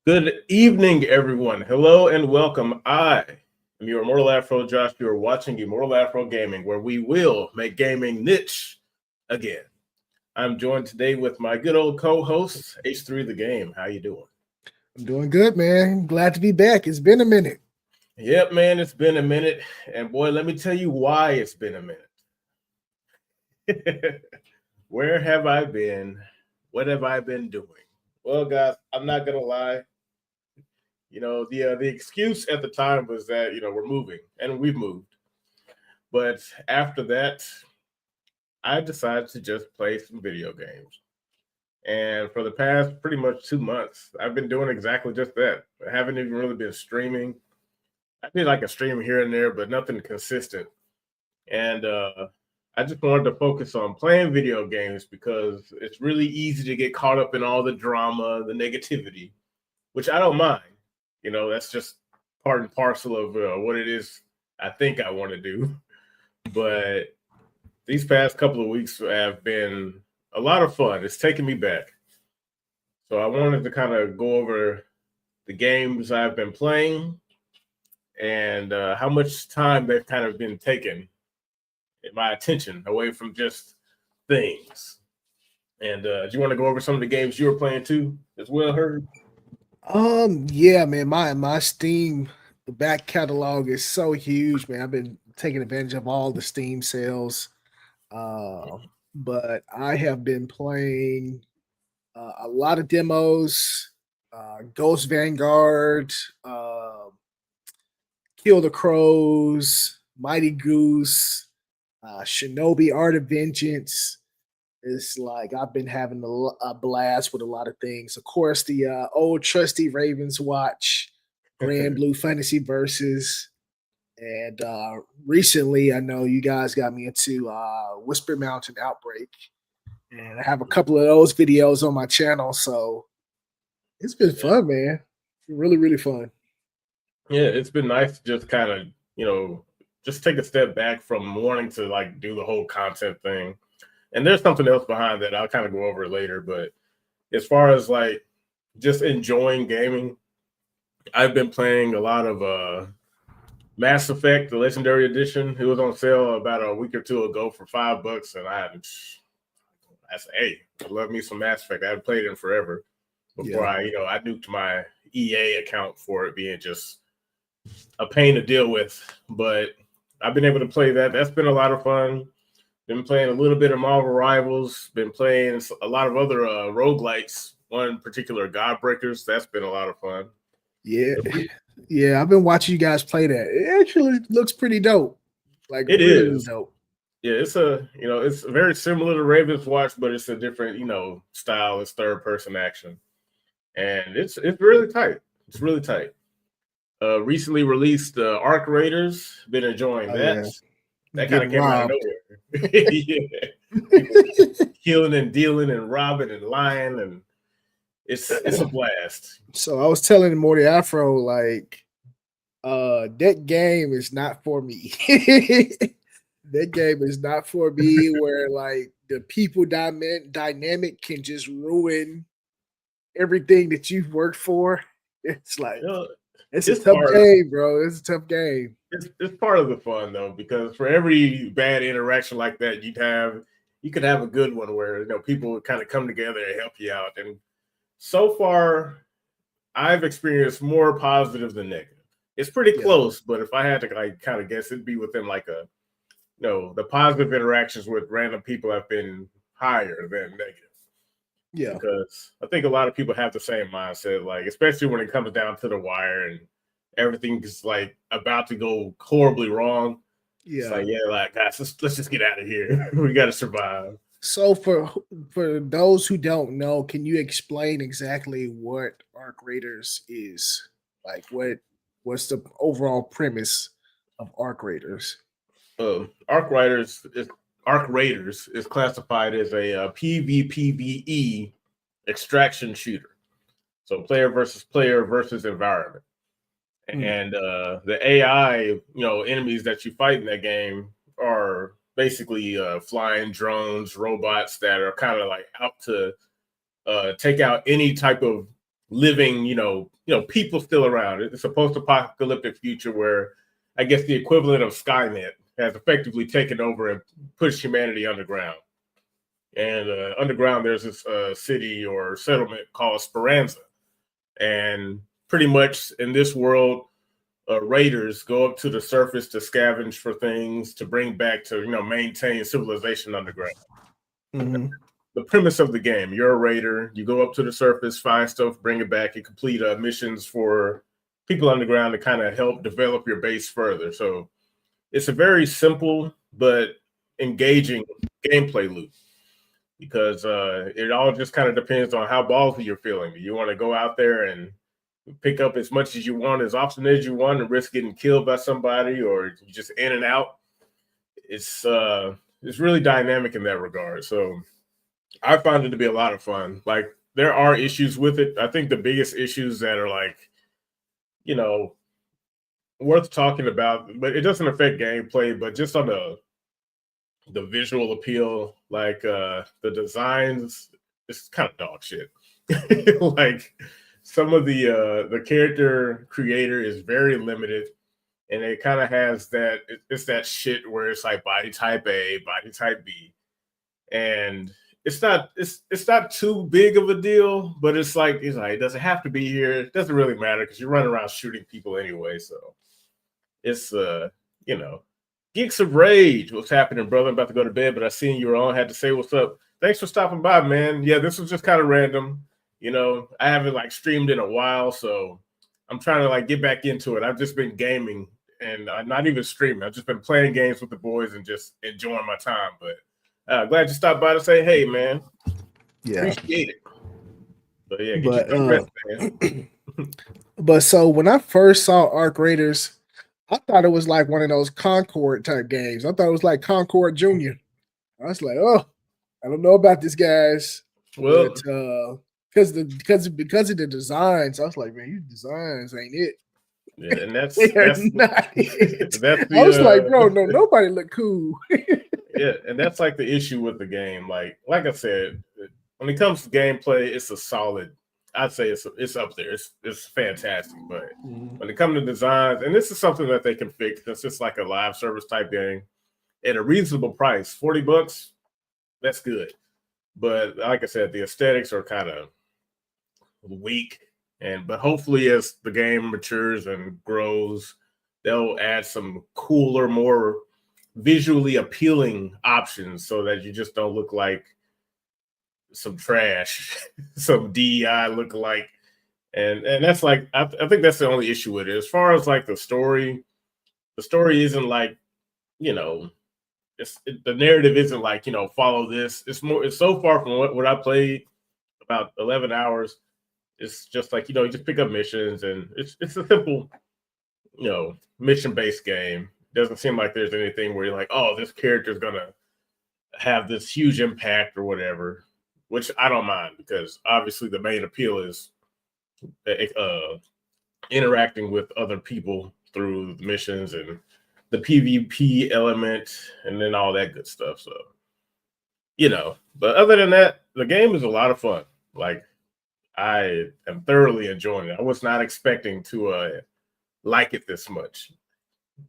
Good evening, everyone. Hello and welcome. I am your Immortal Afro Josh. You are watching Immortal Afro Gaming, where we will make gaming niche again. I'm joined today with my good old co-host, H3 The Game. How you doing? I'm doing good, man. Glad to be back. It's been a minute. Yep, man, it's been a minute. And boy, let me tell you why it's been a minute. Where have I been? What have I been doing? Well, guys, I'm not gonna lie. The excuse at the time was that we're moving, and we've moved. But after that, I decided to just play some video games. And for the past pretty much 2 months, I've been doing exactly just that. I haven't even really been streaming. I did like a stream here and there, but nothing consistent. And I just wanted to focus on playing video games because it's really easy to get caught up in all the drama, the negativity, which I don't mind. That's just part and parcel of what it is I think I want to do. But these past couple of weeks have been a lot of fun. It's taken me back. So I wanted to kind of go over the games I've been playing and how much time they've kind of been taking my attention away from just things. And do you want to go over some of the games you were playing too, as well, Heard? Yeah, man. My Steam back catalog is so huge, man. I've been taking advantage of all the Steam sales. Uh, but I have been playing a lot of demos. Ghost Vanguard, Kill the Crows, Mighty Goose, Shinobi Art of Vengeance. It's like I've been having a blast with a lot of things. Of course, the old trusty Ravens Watch, Grand Blue Fantasy Versus, and recently I know you guys got me into Whisper Mountain Outbreak, and I have a couple of those videos on my channel. So it's been fun, man. Really, really fun. Yeah, it's been nice to just kind of, just take a step back from wanting to like do the whole content thing. And there's something else behind that I'll kind of go over later. But as far as like just enjoying gaming, I've been playing a lot of Mass Effect, the Legendary Edition. It was on sale about a week or two ago for $5, and I said, hey, I love me some Mass Effect. I haven't played it in forever before I nuked my EA account for it being just a pain to deal with. But I've been able to play that. That's been a lot of fun. Been playing a little bit of Marvel Rivals. Been playing a lot of other roguelites. One particular God Breakers. That's been a lot of fun. Yeah, yeah. I've been watching you guys play that. It actually looks pretty dope. Like It really, really is. dope. Yeah, it's very similar to Raven's Watch, but it's a different, style. It's third person action. And it's really tight. It's really tight. Recently released Arc Raiders. Been enjoying Oh that. yeah, That kind of getting came out of robbed. nowhere. Yeah, people killing and dealing and robbing and lying, and it's a blast. So I was telling Morty Afro like, that game is not for me. That game is not for me. Where like the people dynamic can just ruin everything that you've worked for. It's like You know, it's a it's tough part game, bro. It's a tough game. it's part of the fun though, because for every bad interaction like that you could have a good one where people would kind of come together and help you out. And so far, I've experienced more positive than negative. It's pretty Yeah, close, but if I had to like kind of guess, it'd be within like the positive interactions with random people have been higher than negative. yeah, Because I think a lot of people have the same mindset, like especially when it comes down to the wire and everything's like about to go horribly wrong. It's yeah. like, yeah, like guys, let's just get out of here. We got to survive. So for those who don't know, can you explain exactly what Arc Raiders is? Like what's the overall premise of Arc Raiders? Arc Riders is Arc Raiders is classified as a PvPvE extraction shooter. So player versus environment. Mm, And the AI, enemies that you fight in that game are basically flying drones, robots that are kind of like out to take out any type of living, people still around. It's a post-apocalyptic future where I guess the equivalent of Skynet has effectively taken over and pushed humanity underground. And underground, there's this city or settlement called Speranza. And pretty much in this world, raiders go up to the surface to scavenge for things to bring back to, maintain civilization underground. Mm-hmm. The premise of the game, you're a raider, you go up to the surface, find stuff, bring it back, and complete missions for people underground to kind of help develop your base further. So it's a very simple but engaging gameplay loop because it all just kind of depends on how ballsy you're feeling. Do you want to go out there and pick up as much as you want, as often as you want, and risk getting killed by somebody, or you just in and out? It's really dynamic in that regard. So I found it to be a lot of fun. Like, there are issues with it. I think the biggest issues that are like, worth talking about, but it doesn't affect gameplay, but just on the visual appeal, like the designs, it's kind of dog shit. Like, some of the character creator is very limited, and it kind of has that, it's that shit where it's like body type A, body type B, and it's not too big of a deal, but it's like it doesn't have to be here. It doesn't really matter because you're running around shooting people anyway. So it's Geeks of Rage. What's happening, brother? I'm about to go to bed, but I seen you were on. Had to say what's up. Thanks for stopping by, man. Yeah, this was just kind of random. I haven't streamed in a while, so I'm trying to get back into it. I've just been gaming and not even streaming. I've just been playing games with the boys and just enjoying my time. But glad you stopped by to say hey, man. Yeah, appreciate it. But yeah, get your rest, man. But so when I first saw Arc Raiders, I thought it was like one of those Concord type games. I thought it was like Concord Junior. I was like, oh, I don't know about this, guys. Well, because of the designs, I was like, man, these designs ain't it. Yeah, and that's not it. That's I was like, bro, no, nobody look cool. Yeah, and that's the issue with the game. Like I said, when it comes to gameplay, it's a solid. I'd say it's up there. It's fantastic. But when it comes to designs, and this is something that they can fix, it's just like a live service type game at a reasonable price, $40. That's good. But like I said, the aesthetics are kind of weak. But hopefully as the game matures and grows, they'll add some cooler, more visually appealing options so that you just don't look like some trash, some DEI look like. And that's I think that's the only issue with it. As far as the story isn't the narrative isn't follow this. It's so far from what I played, about 11 hours. It's just you just pick up missions, and it's a simple, mission-based game. It doesn't seem like there's anything where you're like, oh, this character is gonna have this huge impact or whatever, which I don't mind because obviously the main appeal is interacting with other people through the missions and the PvP element and then all that good stuff. So, but other than that, the game is a lot of fun. I am thoroughly enjoying it. I was not expecting to like it this much,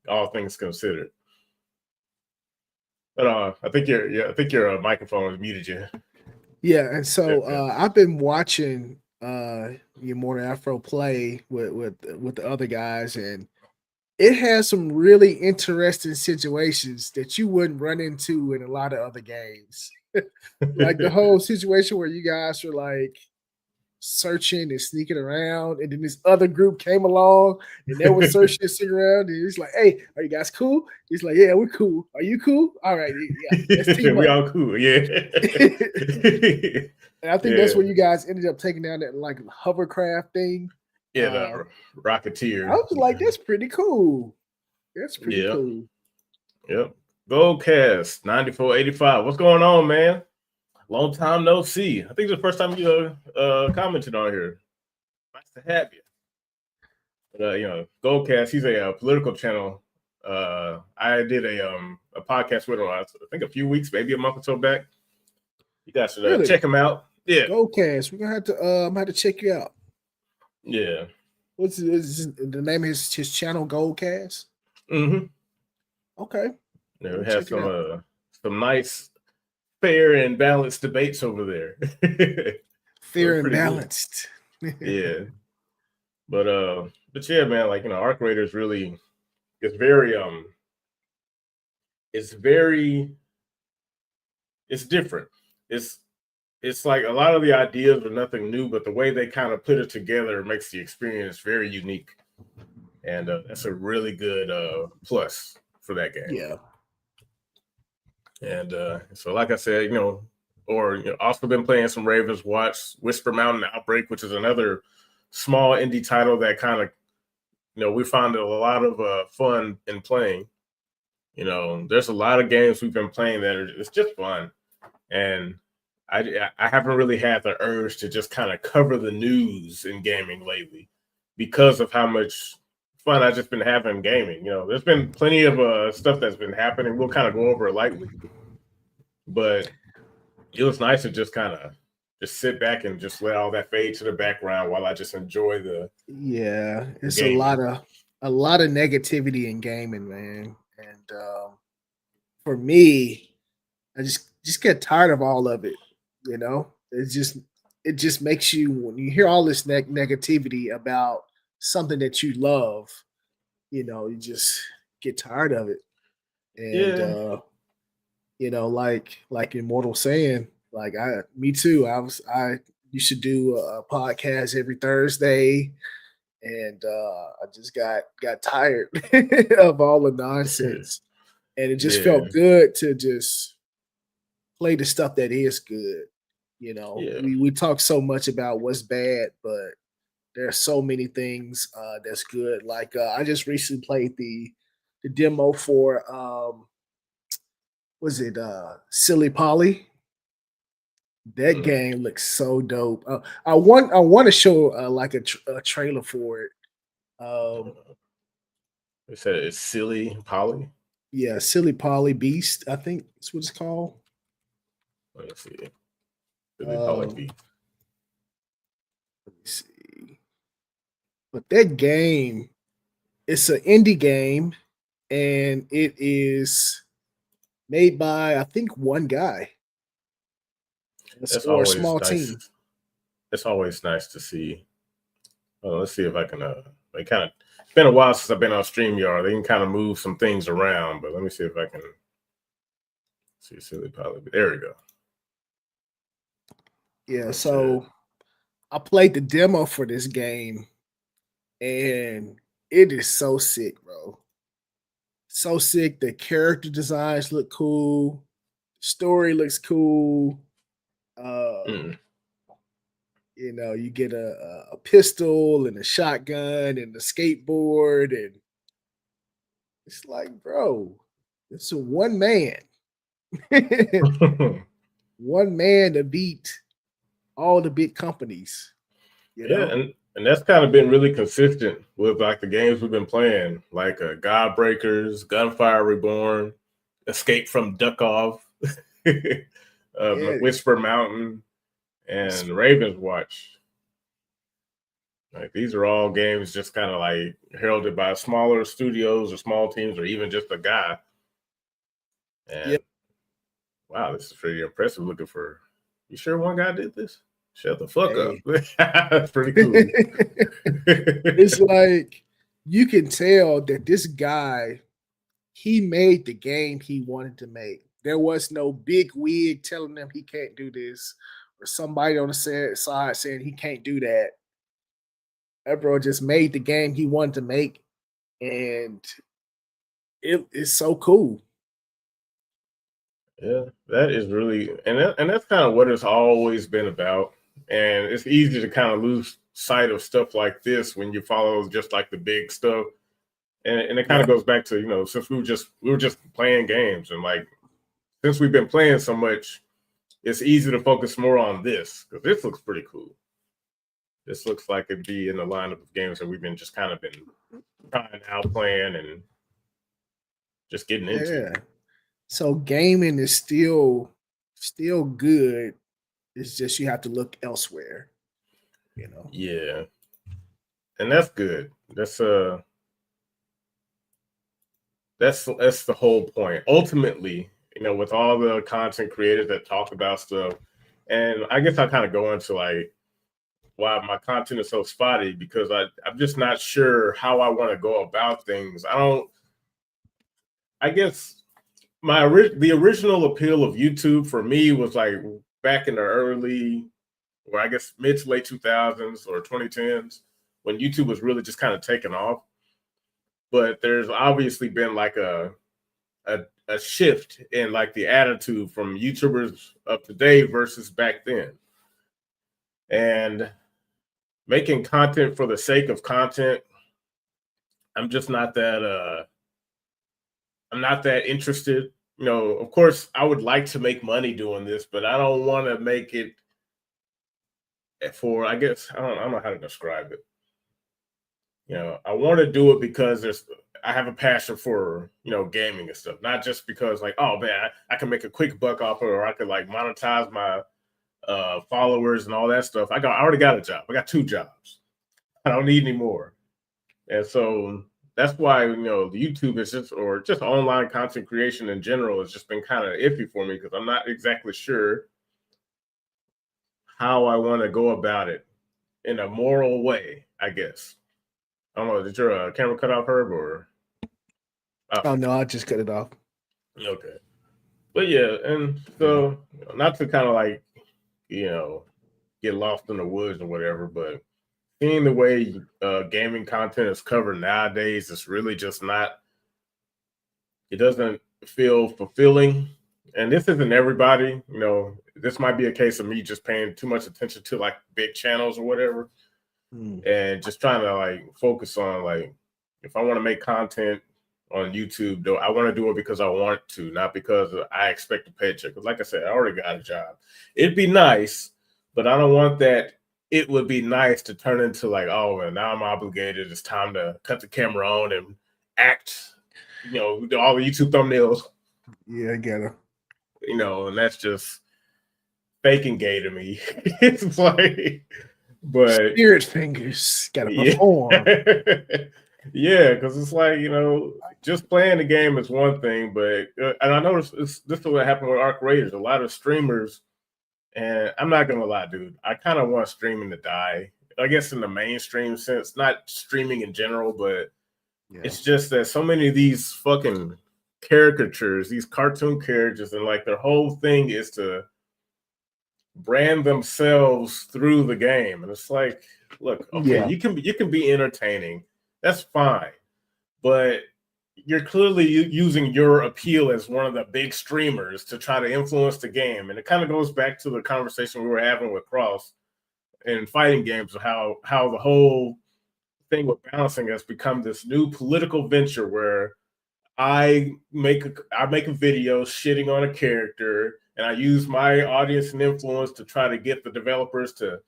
all things considered. But I think your microphone has muted you. Yeah, and so I've been watching your Morning Afro play with the other guys, and it has some really interesting situations that you wouldn't run into in a lot of other games. Like the whole situation where you guys are searching and sneaking around, and then this other group came along and they were searching and sneaking around, and he's like, hey, are you guys cool? He's like, yeah, we're cool. Are you cool? All right, yeah, let's team we up. all cool, yeah. And I think that's where you guys ended up taking down that hovercraft thing. Yeah, the Rocketeer. I was like, that's pretty cool. That's pretty cool. Yep. Goldcast 9485. What's going on, man? Long time no see. I think it's the first time you commented on here. Nice to have you. But, Goldcast, he's a political channel. I did a podcast with him, I think a few weeks, maybe a month or so back. You guys should check him out. Yeah. Goldcast. We're gonna have to check you out. Yeah. The name of his channel? Goldcast. Hmm. Okay, Yeah, go we had check it out. some nice, fair, and balanced debates over there. So Fair it's and pretty good. balanced. Yeah. But yeah, man, like Arc Raiders really it's very it's very it's different. It's it's like a lot of the ideas are nothing new, but the way they kind of put it together makes the experience very unique. And that's a really good plus for that game. Yeah, And so, like I said, also been playing some Ravens Watch, Whisper Mountain Outbreak, which is another small indie title that kind of, we found a lot of fun in playing. There's a lot of games we've been playing that it's just fun, and I haven't really had the urge to just kind of cover the news in gaming lately because of how much fun I just been having gaming. There's been plenty of stuff that's been happening. We'll kind of go over it lightly, but it was nice to just kind of just sit back and just let all that fade to the background while I just enjoy yeah. the It's gaming. a lot of negativity in gaming, man. And for me, I just get tired of all of it. You know, it just makes you when you hear all this negativity about something that you love. You just get tired of it. And Yeah, like Immortal saying, like me too. I used to do a podcast every Thursday, and I just got tired of all the nonsense, and it just yeah, felt good to just play the stuff that is good. yeah. We talk so much about what's bad, but there are so many things that's good. Like I just recently played the demo for was it Silly Polly? That Mm. game looks so dope. I want to show like a trailer for it. Um, They said it's silly, Polly. yeah, Silly Polly Beast, I think that's what it's called. Let me see. Silly Polly Um, B. let me see. But that game, it's an indie game, and it is made by I think one guy That's or a always small nice. team. It's always nice to see. Let's see if I can. They kind of. It's been a while since I've been on Streamyard. They can kind of move some things around, but let me see if I can see Silly Polly. There we go. Yeah, That's it. so I played the demo for this game, and it is so sick, bro. So sick. The character designs look cool. Story looks cool. Mm. You get a pistol and a shotgun and a skateboard, and it's like, bro, it's a one man, one man to beat all the big companies. You Yeah, know, and that's kind of been really consistent with like the games we've been playing, like God Breakers, Gunfire Reborn, Escape from Duckov, yeah, Whisper Mountain, it's, and Ravens Watch. Like these are all games just kind of like heralded by smaller studios or small teams or even just a guy. yeah. And wow, this is pretty impressive. Looking for you sure one guy did this? Shut the fuck up. Hey, That's pretty cool. it's like you can tell that this guy he made the game he wanted to make. There was no big wig telling him he can't do this, or somebody on the side saying he can't do that. That bro just made the game he wanted to make, and it is so cool. Yeah, that is really, and that's kind of what it's always been about. And it's easy to kind of lose sight of stuff like this when you follow just like the big stuff. And it kind Yeah, of goes back to since we were just playing games and like since we've been playing so much, it's easy to focus more on this because this looks pretty cool. This looks like it'd be in the lineup of games that we've been just kind of been trying out playing and just getting into. yeah. So gaming is still good. It's just you have to look elsewhere. You know. Yeah. and that's good. That's the whole point. Ultimately, with all the content creators that talk about stuff, and I guess I kind of go into like why my content is so spotty because I'm just not sure how I want to go about things. I guess the original appeal of YouTube for me was like back in the early, or I guess mid to late 2000s or 2010s when YouTube was really just kind of taking off. But there's obviously been like a shift in like the attitude from YouTubers of today versus back then. And making content for the sake of content, I'm just not that I'm not that interested. Of course I would like to make money doing this, but I don't want to make it for, I guess I don't know how to describe it. I want to do it because I have a passion for gaming and stuff, not just because like, oh man, I can make a quick buck off it, or I could like monetize my followers and all that stuff. I already got a job. I got 2 jobs. I don't need any more. And so that's why the YouTube is just online content creation in general has just been kind of iffy for me because I'm not exactly sure how I want to go about it in a moral way, I guess. I don't know. Did your camera cut off, Herb, or? Oh no, I just cut it off. Okay. But yeah, and so not to kind of like, get lost in the woods or whatever, but seeing the way gaming content is covered nowadays, it's really just not, it doesn't feel fulfilling. And this isn't everybody, this might be a case of me just paying too much attention to like big channels or whatever. And just trying to like focus on like, if I want to make content on YouTube, though, I want to do it because I want to, not because I expect a paycheck. Because like I said, I already got a job. It'd be nice, but I don't want that. It would be nice to turn into like, oh, well, now I'm obligated. It's time to cut the camera on and act, all the YouTube thumbnails. Yeah, I get it. And that's just faking gay to me. It's like, but spirit fingers gotta yeah. perform. Yeah, because it's like, just playing the game is one thing, but and I know this is what happened with Arc Raiders. A lot of streamers, and I'm not gonna lie, dude, I kind of want streaming to die. I guess in the mainstream sense, not streaming in general, but it's just that so many of these fucking caricatures, these cartoon characters, and like their whole thing is to brand themselves through the game, and it's like, look, okay, you can be entertaining, that's fine, but you're clearly using your appeal as one of the big streamers to try to influence the game, and it kind of goes back to the conversation we were having with Cross and fighting games of how the whole thing with balancing has become this new political venture where I make a video shitting on a character, and I use my audience and influence to try to get the developers to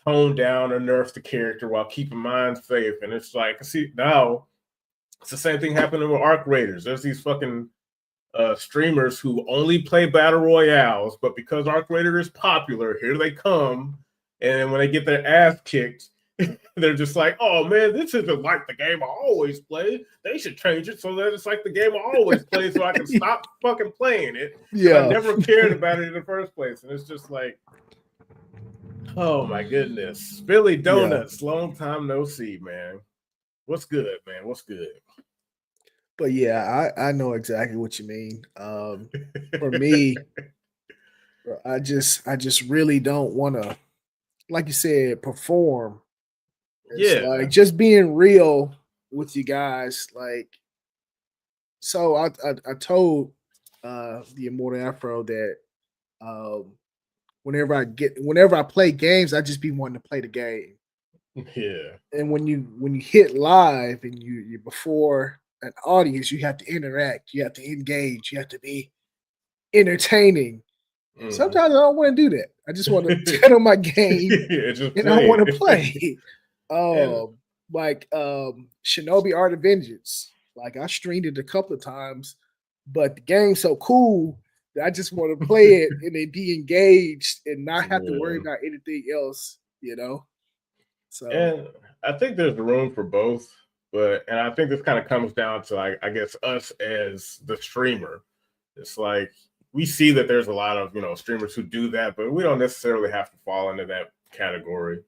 tone down or nerf the character while keeping mine safe. And it's like, see, now it's the same thing happening with Arc Raiders. There's these fucking streamers who only play battle royales, but because Arc Raider is popular, here they come. And when they get their ass kicked, they're just like, oh man, this isn't like the game I always play. They should change it so that it's like the game I always play so I can stop fucking playing it. I never cared about it in the first place. And it's just like, oh my goodness. Billy Donuts, long time no see, man. What's good, man? What's good? But yeah, I know exactly what you mean. For me, I just really don't want to, like you said, perform. It's like just being real with you guys. Like, so I told the Immortal Afro that whenever I play games, I just be wanting to play the game. Yeah. And when you hit live and you're before an audience, you have to interact, you have to engage, you have to be entertaining. Sometimes I don't want to do that. I just want to turn on my game and I want to play. Like Shinobi Art of Vengeance. Like I streamed it a couple of times, but the game's so cool that I just want to play it and then be engaged and not have to worry about anything else, So and I think there's room for both, and I think this kind of comes down to like I guess us as the streamer. It's like we see that there's a lot of streamers who do that, but we don't necessarily have to fall into that category.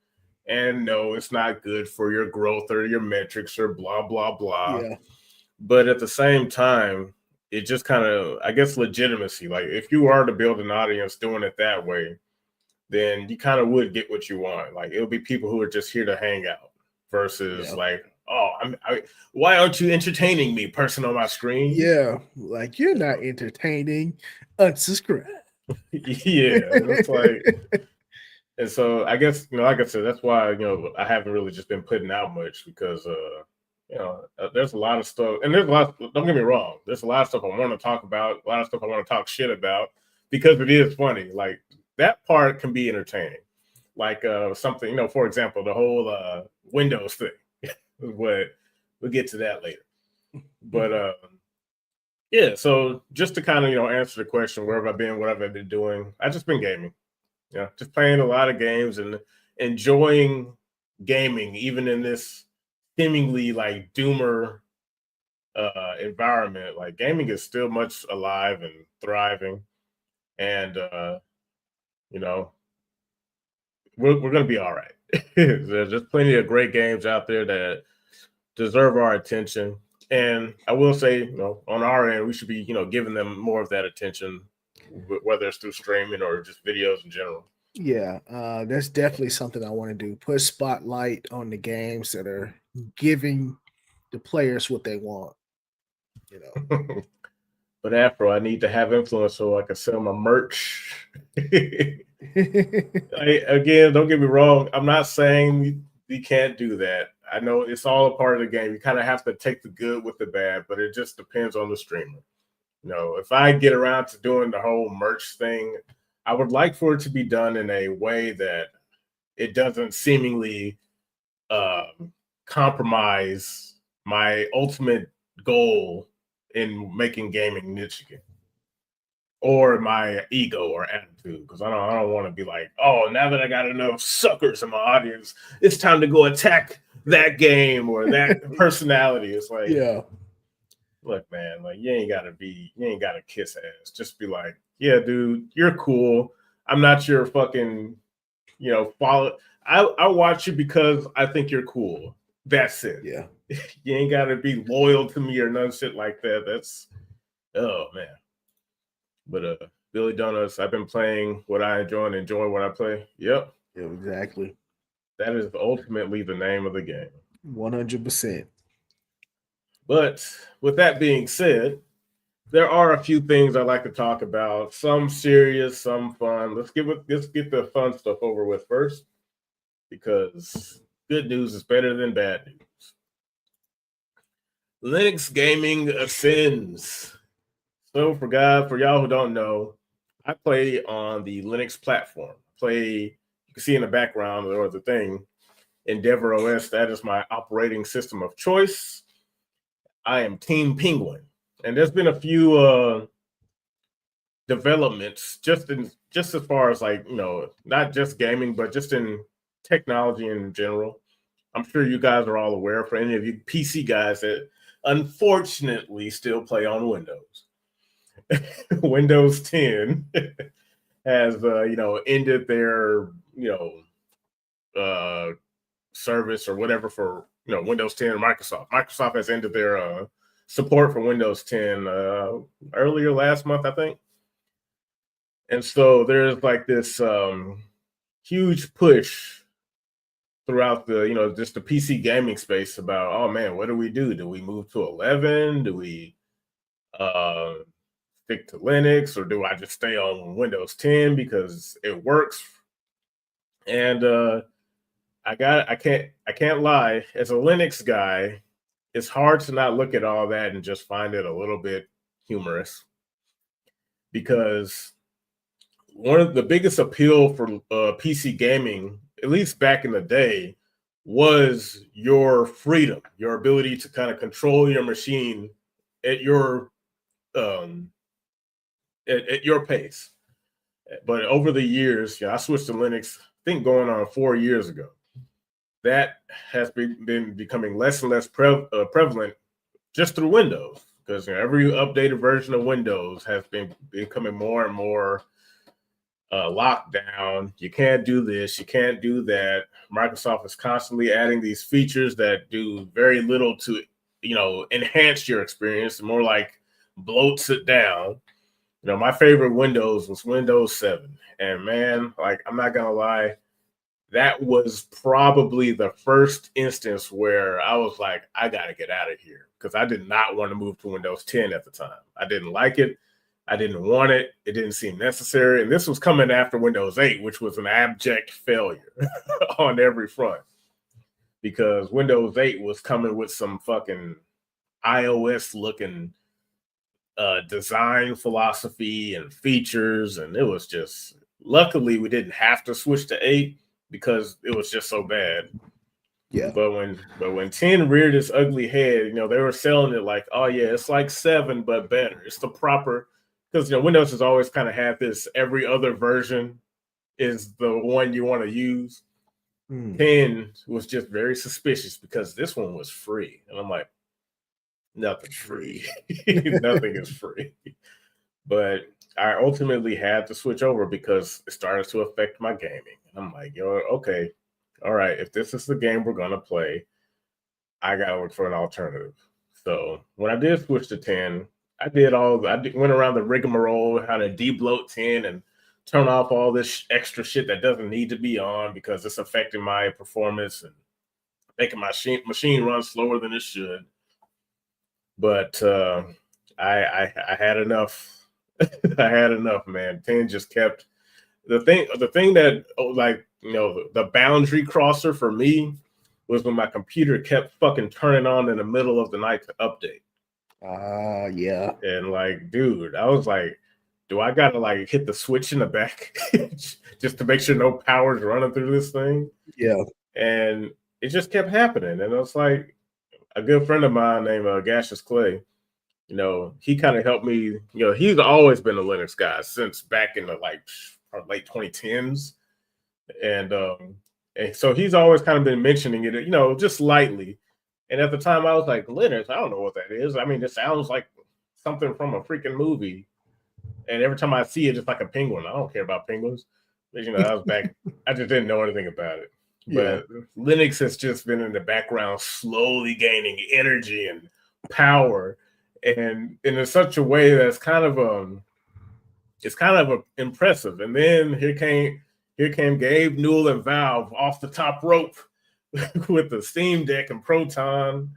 And no, it's not good for your growth or your metrics or blah blah blah. Yeah. But at the same time, it just kind of I guess legitimacy. Like if you are to build an audience doing it that way, then you kind of would get what you want. Like it'll be people who are just here to hang out versus like, oh, why aren't you entertaining me, person on my screen? Yeah, like you're not entertaining. Unsubscribe. Yeah, it's like, and so I guess like I said, that's why I haven't really just been putting out much because there's a lot of stuff, and there's a lot. Don't get me wrong, there's a lot of stuff I want to talk about, a lot of stuff I want to talk shit about because it is funny. Like that part can be entertaining, like something for example, the whole Windows thing. But we'll get to that later. But yeah, so just to kind of answer the question, where have I been, what have I been doing? I just been gaming, just playing a lot of games and enjoying gaming, even in this seemingly like doomer environment. Like gaming is still much alive and thriving, and we're gonna be all right. There's just plenty of great games out there that deserve our attention. And I will say, on our end, we should be, giving them more of that attention, whether it's through streaming or just videos in general. Yeah, that's definitely something I want to do. Put spotlight on the games that are giving the players what they want. But Afro, I need to have influence so I can sell my merch. Again, don't get me wrong. I'm not saying you can't do that. I know it's all a part of the game. You kind of have to take the good with the bad, but it just depends on the streamer. If I get around to doing the whole merch thing, I would like for it to be done in a way that it doesn't seemingly compromise my ultimate goal in making gaming niche again, or my ego or attitude, because I don't want to be like, oh, now that I got enough suckers in my audience, it's time to go attack that game or that personality. It's like, Yeah. Look, man, like you ain't gotta kiss ass. Just be like, yeah, dude, you're cool. I'm not your fucking, follow. I watch you because I think you're cool. That's it. Yeah. You ain't gotta be loyal to me or none shit like that. That's oh man. But Billy Donuts, I've been playing what I enjoy and enjoy what I play. Yep. Yeah, exactly. That is ultimately the name of the game. 100%. But with that being said, there are a few things I'd like to talk about. Some serious, some fun. Let's get the fun stuff over with first, because good news is better than bad news. Linux gaming ascends. So for y'all who don't know, I play on the Linux platform. You can see in the background or the thing, Endeavor OS. That is my operating system of choice. I am Team Penguin, and there's been a few developments just as far as like not just gaming, but just in technology in general. I'm sure you guys are all aware. For any of you PC guys that unfortunately still play on Windows, Windows 10 has ended their service or whatever for Windows 10. Microsoft has ended their support for Windows 10 earlier last month, I think. And so there's like this huge push throughout the just the PC gaming space about, oh man, what do we do? Do we move to 11? Do we stick to Linux, or do I just stay on Windows 10 because it works? And I can't lie, as a Linux guy, it's hard to not look at all that and just find it a little bit humorous, because one of the biggest appeal for PC gaming, at least back in the day, was your freedom, your ability to kind of control your machine at your at your pace. But over the years, I switched to Linux, I think going on 4 years ago. that has been becoming less and less prevalent just through Windows, because every updated version of Windows has been becoming more and more locked down. You can't do this, you can't do that. Microsoft is constantly adding these features that do very little to, enhance your experience, more like bloats it down. My favorite Windows was Windows 7. And man, like, I'm not gonna lie, that was probably the first instance where I was like, I gotta get out of here, because I did not want to move to Windows 10 at the time. I didn't like it. I didn't want it. It didn't seem necessary. And this was coming after Windows 8, which was an abject failure on every front, because Windows 8 was coming with some fucking iOS looking design philosophy and features. And it was just, luckily, we didn't have to switch to 8 because it was just so bad. Yeah. But when 10 reared its ugly head, they were selling it like, oh yeah, it's like 7 but better. It's the proper, because Windows has always kind of had this, every other version is the one you want to use. 10 was just very suspicious because this one was free. And I'm like, nothing's free. Nothing is free. But I ultimately had to switch over because it started to affect my gaming. And I'm like, okay, all right, if this is the game we're gonna play, I gotta look for an alternative. So when I did switch to 10, I went around the rigmarole, how to de-bloat 10 and turn off all this extra shit that doesn't need to be on because it's affecting my performance and making my machine run slower than it should. But I had enough. I had enough, man. 10 just kept the thing that, the boundary crosser for me was when my computer kept fucking turning on in the middle of the night to update. Yeah. And like, dude, I was like, do I gotta like hit the switch in the back just to make sure no power's running through this thing? Yeah. And it just kept happening. And it was like, a good friend of mine named Gaseous Clay, he kind of helped me. He's always been a Linux guy since back in the late 2010s. And so he's always kind of been mentioning it, just lightly. And at the time I was like, Linux, I don't know what that is. I mean, it sounds like something from a freaking movie. And every time I see it, it's like a penguin. I don't care about penguins. But, I was back. I just didn't know anything about it. Yeah. But Linux has just been in the background, slowly gaining energy and power, and in such a way that's kind of impressive. And then here came Gabe Newell and Valve off the top rope with the Steam Deck and Proton.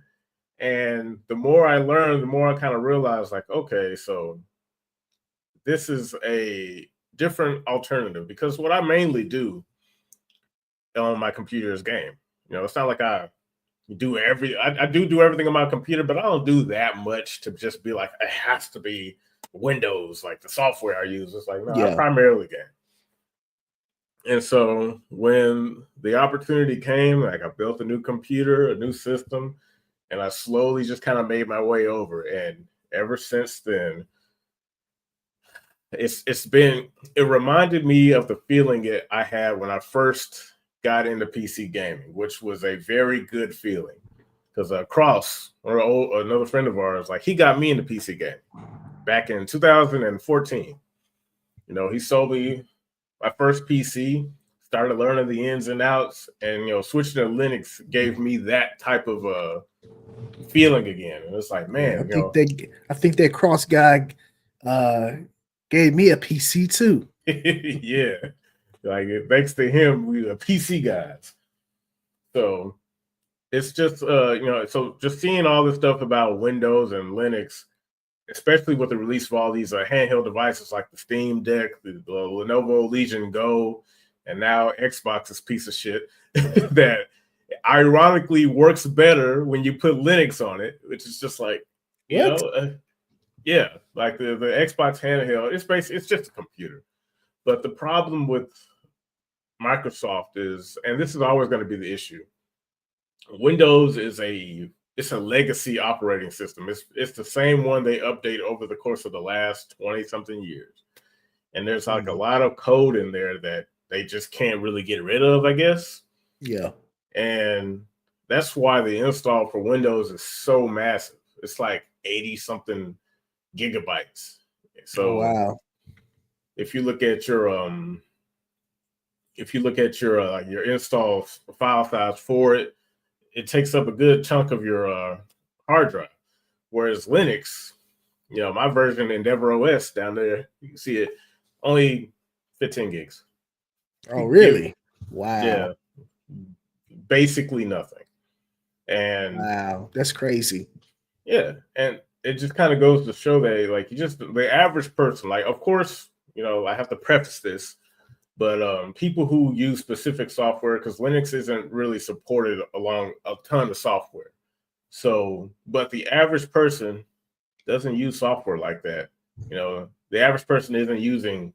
And the more I learned, the more I kind of realized, like, okay, so this is a different alternative, because what I mainly do on my computer is game. It's not like I do I do everything on my computer, but I don't do that much to just be like, it has to be Windows, like the software I use. It's like, no, I primarily game. And so when the opportunity came, like, I built a new computer, a new system, and I slowly just kind of made my way over. And ever since then, it reminded me of the feeling I had when I first got into PC gaming, which was a very good feeling, because Cross, or another friend of ours, like, he got me into PC gaming back in 2014. He sold me my first PC, started learning the ins and outs, and switching to Linux gave me that type of feeling again. And it's like, man, I think that Cross guy gave me a PC too. Yeah. Like, thanks to him, we are PC guys. So it's just, so just seeing all this stuff about Windows and Linux, especially with the release of all these handheld devices like the Steam Deck, the Lenovo Legion Go, and now Xbox's piece of shit that ironically works better when you put Linux on it, which is just like, yeah, like the Xbox handheld, it's just a computer. But the problem with Microsoft is, and this is always going to be the issue, Windows is it's a legacy operating system. It's the same one they update over the course of the last 20 something years. And there's like a lot of code in there that they just can't really get rid of, I guess. Yeah. And that's why the install for Windows is so massive. It's like 80 something gigabytes. Oh So wow. if you look at your install file size for it, it takes up a good chunk of your hard drive. Whereas Linux, my version Endeavor OS down there, you can see it only 15 gigs. Oh Give really? Wow. Yeah, basically nothing. And Wow. That's crazy. yeah, and it just kind of goes to show that like the average person, like of course, I have to preface this, but people who use specific software, because Linux isn't really supported along a ton of software. So, but the average person doesn't use software like that. The average person isn't using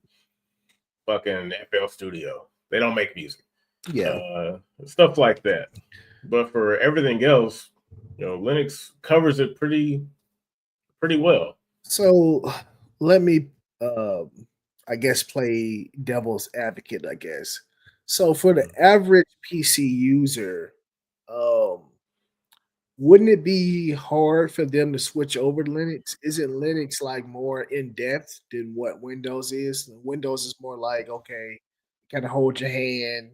fucking FL Studio. They don't make music, Yeah. stuff like that. But for everything else, Linux covers it pretty well. So let me I guess play devil's advocate, I guess. So for the average PC user, um, wouldn't it be hard for them to switch over to Linux? Isn't Linux like more in depth than what Windows is? Windows is more like, okay, kind of hold your hand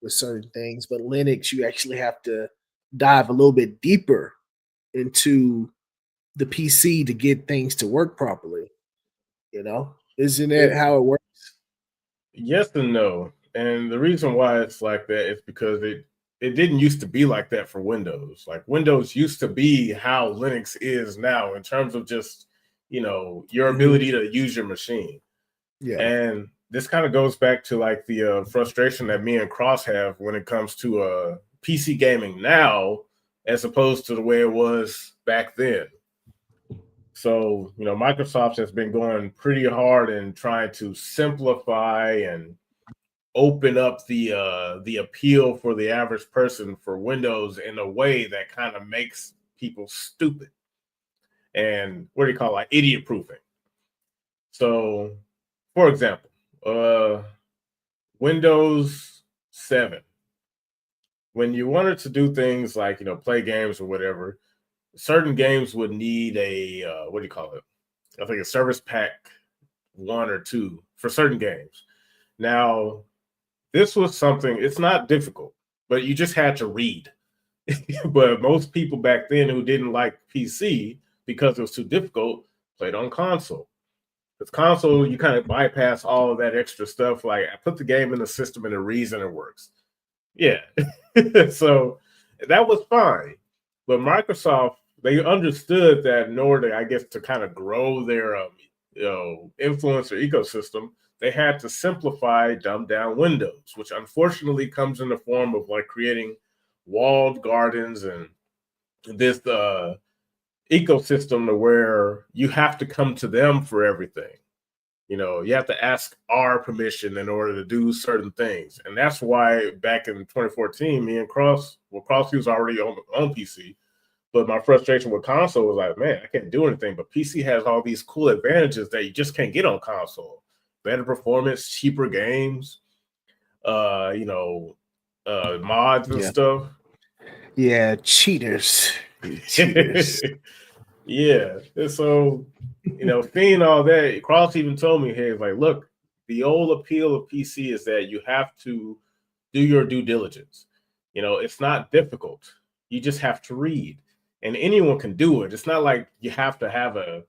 with certain things, but Linux, you actually have to dive a little bit deeper into the PC to get things to work properly. Isn't that It, how it works? yes and no. And the reason why it's like that is because it didn't used to be like that for Windows. Like Windows used to be how Linux is now in terms of just, your Mhm. ability to use your machine. Yeah. And this kind of goes back to like the frustration that me and Cross have when it comes to PC gaming now, as opposed to the way it was back then. So, Microsoft has been going pretty hard in trying to simplify and open up the appeal for the average person for Windows in a way that kind of makes people stupid and what do you call it, like idiot proofing. So, for example, uh, Windows 7, when you wanted to do things like play games or whatever, certain games would need a what do you call it? I think a service pack 1 or 2 for certain games. Now, this was something, it's not difficult, but you just had to read. But most people back then who didn't like PC because it was too difficult played on console. With console, you kind of bypass all of that extra stuff. Like I put the game in the system and it reads and it works. Yeah. So that was fine. But Microsoft, they understood that in order, I guess, to kind of grow their influencer ecosystem, they had to simplify, dumb down Windows, which unfortunately comes in the form of like creating walled gardens and this ecosystem to where you have to come to them for everything. You have to ask our permission in order to do certain things. And that's why back in 2014, me and Cross, he was already on PC. But my frustration with console was like, man, I can't do anything. But PC has all these cool advantages that you just can't get on console. Better performance, cheaper games, uh, you know, mods and Yeah. stuff. Yeah. Cheaters. You cheaters. Yeah. And so, seeing all that, Cross even told me, hey, like, look, the old appeal of PC is that you have to do your due diligence. It's not difficult. You just have to read. And anyone can do it. It's not like you have to have a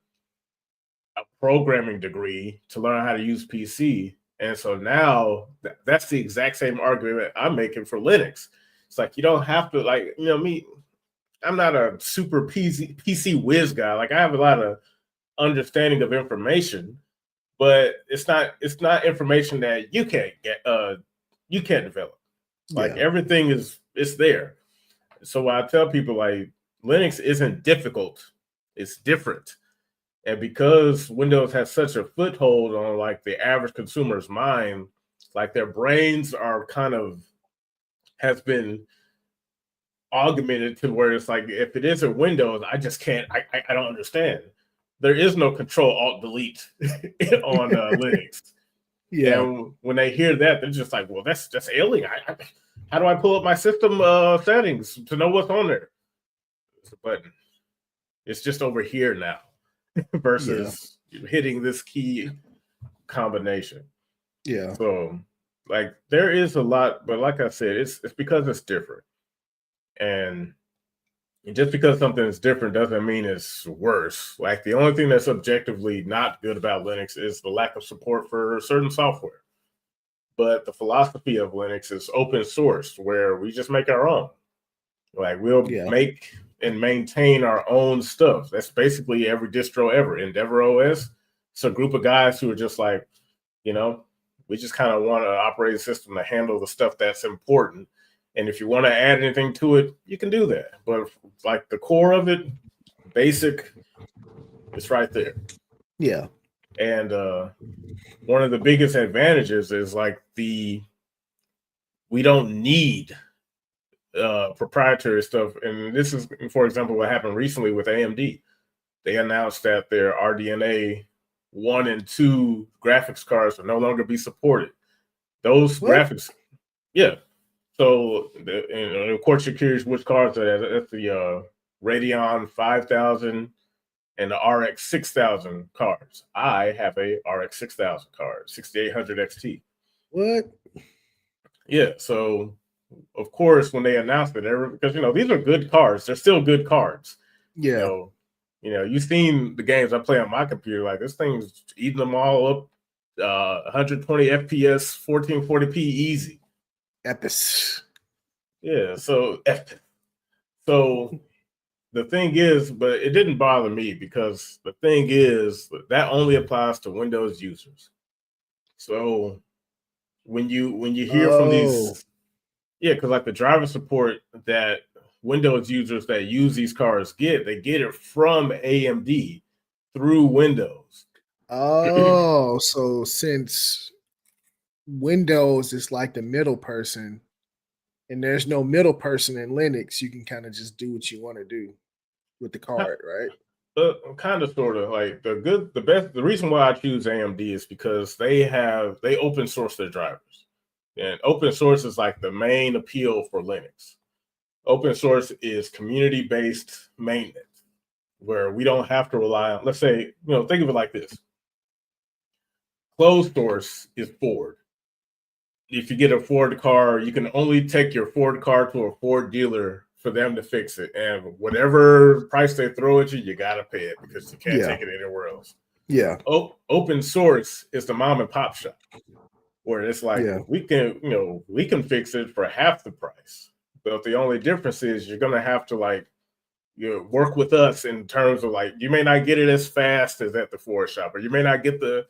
programming degree to learn how to use PC. And so now that's the exact same argument I'm making for Linux. It's like you don't have to like, me, I'm not a super PC whiz guy. Like I have a lot of understanding of information, but it's not information that you can't develop. Like Yeah. everything it's there. So I tell people like Linux isn't difficult, it's different. And because Windows has such a foothold on like the average consumer's mind, like their brains are kind of has been augmented to where it's like if it isn't Windows, I just can't. I don't understand. There is no Control Alt Delete on Linux. Yeah. And when they hear that, they're just like, well, that's alien. How do I pull up my system settings to know what's on there? It's a button. It's just over here now Yeah. versus hitting this key combination. Yeah. So, like, there is a lot, but like I said, it's because it's different. And just because something is different doesn't mean it's worse. Like, the only thing that's objectively not good about Linux is the lack of support for certain software. But the philosophy of Linux is open source, where we just make our own. Like, we'll Yeah. make and maintain our own stuff. That's basically every distro ever. Endeavor OS, it's a group of guys who are just like, you know, we just kind of want an operating system to handle the stuff that's important. And if you want to add anything to it, you can do that. But like the core of it, basic, it's right there. Yeah. And one of the biggest advantages is like we don't need proprietary stuff. And this is, for example, what happened recently with AMD. They announced that their RDNA 1 and 2 graphics cards will no longer be supported. Those What? graphics, yeah. So, and of course, you're curious which cards are that. That's the Radeon 5000 and the RX 6000 cards. I have a RX 6000 card, 6800 XT. What? Yeah. So, of course, when they announced it, because these are good cards, they're still good cards. Yeah. You've seen the games I play on my computer. Like, this thing's eating them all up. 120 FPS, 1440p easy. Epis. Yeah. So the thing is, but it didn't bother me because the thing is that only applies to Windows users. So when you hear from Oh. these, yeah, because like the driver support that Windows users that use these cards they get it from AMD through Windows. Oh, so since Windows is like the middle person and there's no middle person in Linux, you can kind of just do what you want to do with the card, right? Kind of, sort of. Like the best. The reason why I choose AMD is because they open source their drivers, and open source is like the main appeal for Linux. Open source is community based maintenance, where we don't have to rely on. Let's say, think of it like this: closed source is Ford. If you get a Ford car, you can only take your Ford car to a Ford dealer for them to fix it. And whatever price they throw at you, you got to pay it because you can't Yeah. take it anywhere else. Yeah. Open source is the mom and pop shop where it's like, Yeah. we can fix it for half the price. But the only difference is you're going to have to work with us in terms of you may not get it as fast as at the Ford shop, or you may not get the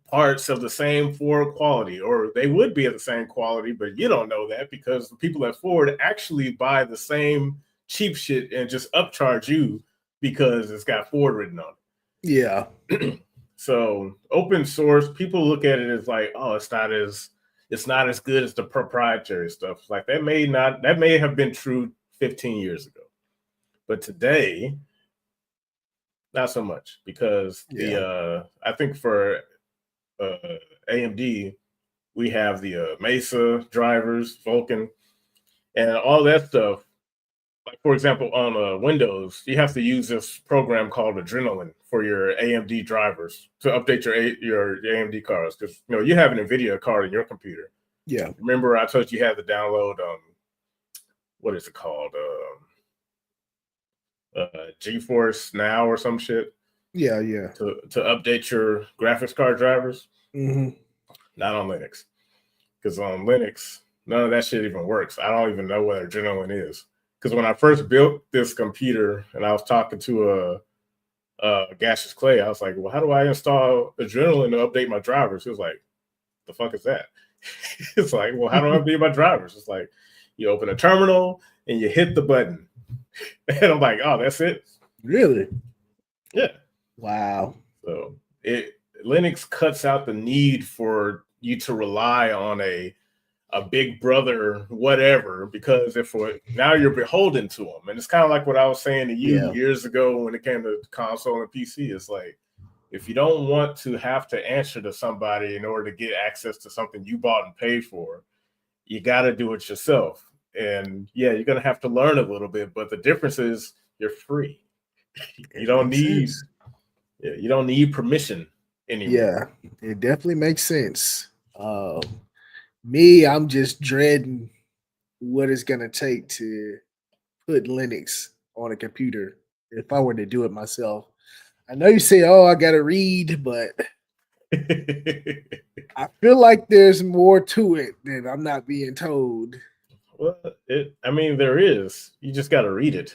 parts of the same Ford quality, or they would be of the same quality, but you don't know that because the people at Ford actually buy the same cheap shit and just upcharge you because it's got Ford written on it. Yeah. So open source, people look at it as like, oh, it's not as good as the proprietary stuff. Like that may have been true 15 years ago, but today, not so much because I think for AMD, we have the Mesa drivers, Vulkan, and all that stuff. Like, for example, on Windows, you have to use this program called Adrenaline for your AMD drivers to update your AMD cards because you have an NVIDIA card in your computer. Yeah. Remember, I told you had to download what is it called? GeForce Now or some shit. Yeah. Yeah. To update your graphics card drivers. Mm-hmm. Not on Linux. Because on Linux, none of that shit even works. I don't even know what Adrenaline is. Because when I first built this computer and I was talking to Gaseous Clay, I was like, well, how do I install Adrenaline to update my drivers? He was like, the fuck is that? It's like, well, how do I update my drivers? It's like, you open a terminal and you hit the button. And I'm like, oh, that's it? Really? Yeah. Wow. So Linux cuts out the need for you to rely on a big brother, whatever, because now you're beholden to them. And it's kind of like what I was saying to you years ago when it came to console and PC. It's like, if you don't want to have to answer to somebody in order to get access to something you bought and paid for, you got to do it yourself. And yeah, you're gonna have to learn a little bit, but the difference is you're free. You It don't makes need sense. you don't need permission anymore. Yeah, it definitely makes sense. Me, I'm just dreading what it's gonna take to put Linux on a computer if I were to do it myself. I know you say, "Oh, I gotta read," but I feel like there's more to it than I'm not being told. Well, I mean, there is. You just got to read it.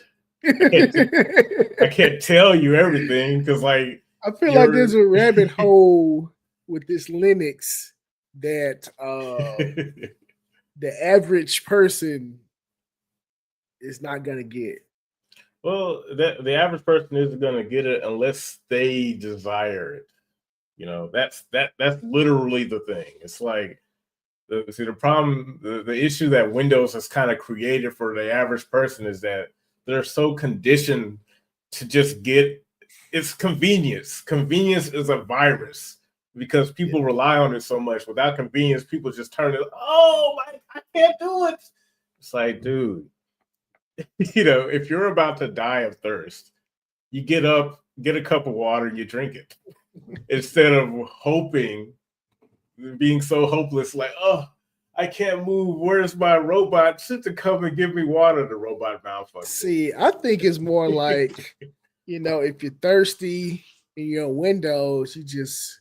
I can't tell you everything because, like, I feel like there's you're. a rabbit hole with this Linux that the average person is not gonna get. Well, the average person isn't going to get it unless they desire it. That's literally the thing. It's like the problem, the issue that Windows has kind of created for the average person is that they're so conditioned to just get it's convenience. Convenience is a virus because Yeah. people rely on it so much. Without convenience, people just turn it. Oh, I can't do it. It's like, dude, if you're about to die of thirst, you get up, get a cup of water, and you drink it instead of hoping, being so hopeless, like, oh, I can't move. Where's my robot? Should to come and give me water. The robot malfunctioned. See, I think it's more like, if you're thirsty and you're on Windows, you just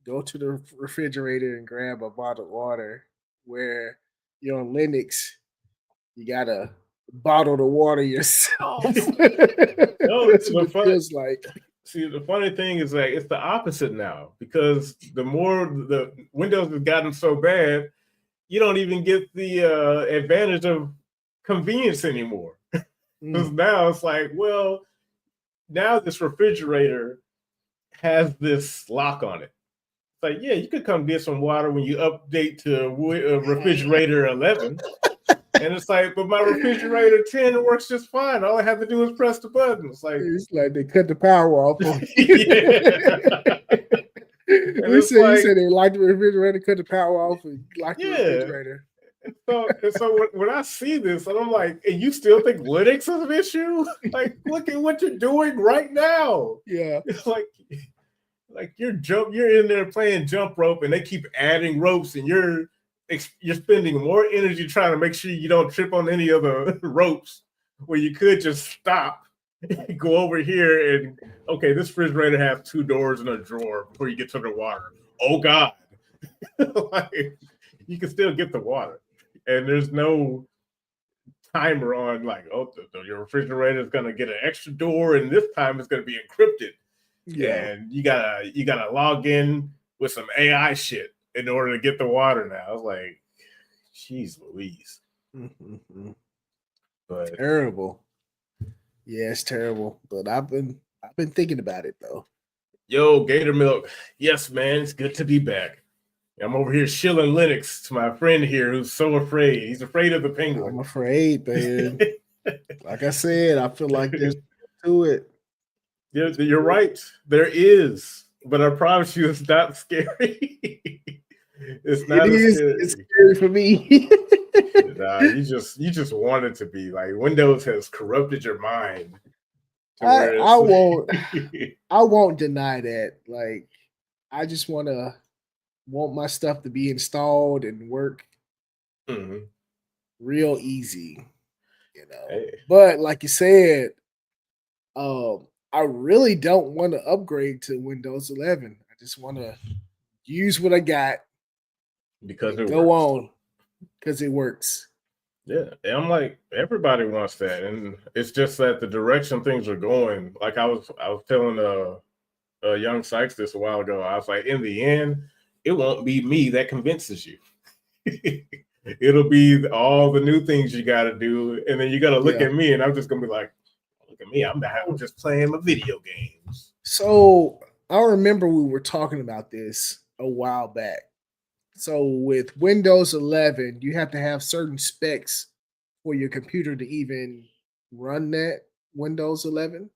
go to the refrigerator and grab a bottle of water. Where you're on Linux, you gotta bottle the water yourself. No, That's what the it fun. feels like. See, the funny thing is like it's the opposite now because the more the Windows has gotten so bad, you don't even get the advantage of convenience anymore. Because Mm. now it's like, well, now this refrigerator has this lock on it. It's like, yeah, you could come get some water when you update to refrigerator 11. And it's like, but my refrigerator 10 works just fine. All I have to do is press the button. It's like, It's like they cut the power off on you. yeah. And You it's said like, they locked the refrigerator, cut the power off, and locked the yeah. refrigerator. So when I see this, and I'm like, and you still think Linux is an issue? Like, look at what you're doing right now. Yeah. It's like you're in there playing jump rope, and they keep adding ropes, and you're spending more energy trying to make sure you don't trip on any of the ropes where you could just stop, go over here, and okay, this refrigerator has 2 doors and a drawer before you get to the water. Oh God. Like, you can still get the water. And there's no timer on like, oh, your refrigerator is gonna get an extra door, and this time it's gonna be encrypted. Yeah. And you gotta log in with some AI shit in order to get the water now. I was like, jeez Louise. Mhm. But Terrible. Yeah, it's terrible. But I've been thinking about it though. yo, Gator Milk, yes, man, it's good to be back. I'm over here shilling Linux to my friend here who's so afraid. He's afraid of the I'm penguin. afraid, man. Like I said, I feel like there's more to it. You're right. There is, but I promise you, it's not scary. It's It not as is. It's scary. scary for me. Nah, you just want it to be like Windows has corrupted your mind to I where I it's. won't I won't deny that. Like I just want my stuff to be installed and work Mhm. real easy, you know. Hey, But like you said, I really don't want to upgrade to Windows 11. I just want to use what I got because and it go works. on because it works. Yeah, and I'm like everybody wants that, and it's just that the direction things are going. Like I was telling young Sykes this a while ago. I was like, in the end, it won't be me that convinces you. It'll be all the new things you got to do, and then you got to look Yeah. at me, and I'm just gonna be like, look at me, I'm just playing my video games. So I remember we were talking about this a while back. So with Windows 11, you have to have certain specs for your computer to even run that Windows 11.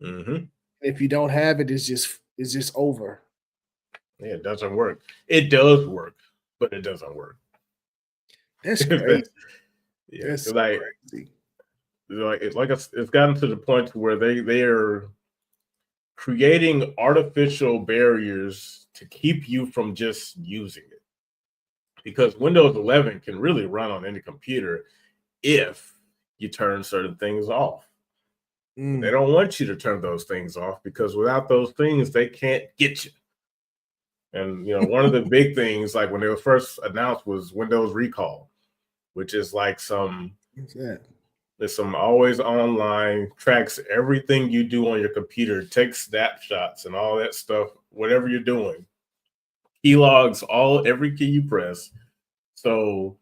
Hmm. If you don't have it, it's just it's just over. Yeah, it doesn't work. It does work, but it doesn't work. That's crazy. Yeah, That's so like crazy. it's gotten to the point where they are creating artificial barriers to keep you from just using it. Because Windows 11 can really run on any computer if you turn certain things off. They don't want you to turn those things off because without those things, they can't get you. And one of the big things, like when it was first announced, was Windows Recall, which is like there's some always online, tracks everything you do on your computer, takes snapshots and all that stuff, whatever you're doing. Key logs every key you press. So,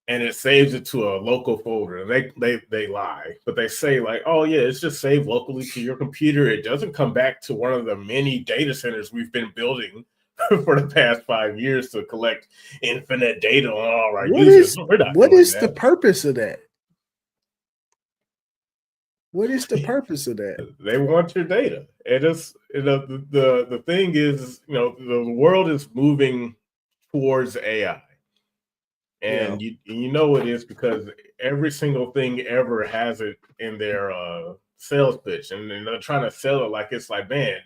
and it saves it to a local folder. And they lie, but they say like, oh yeah, it's just saved locally to your computer. It doesn't come back to one of the many data centers we've been building for the past 5 years to collect infinite data on all our users. We're not what doing is the that. purpose of that? What is the purpose of that? They want your data. And it's the thing is, the world is moving towards AI. And you know it is because every single thing ever has it in their sales pitch, and they're trying to sell it like it's like, man,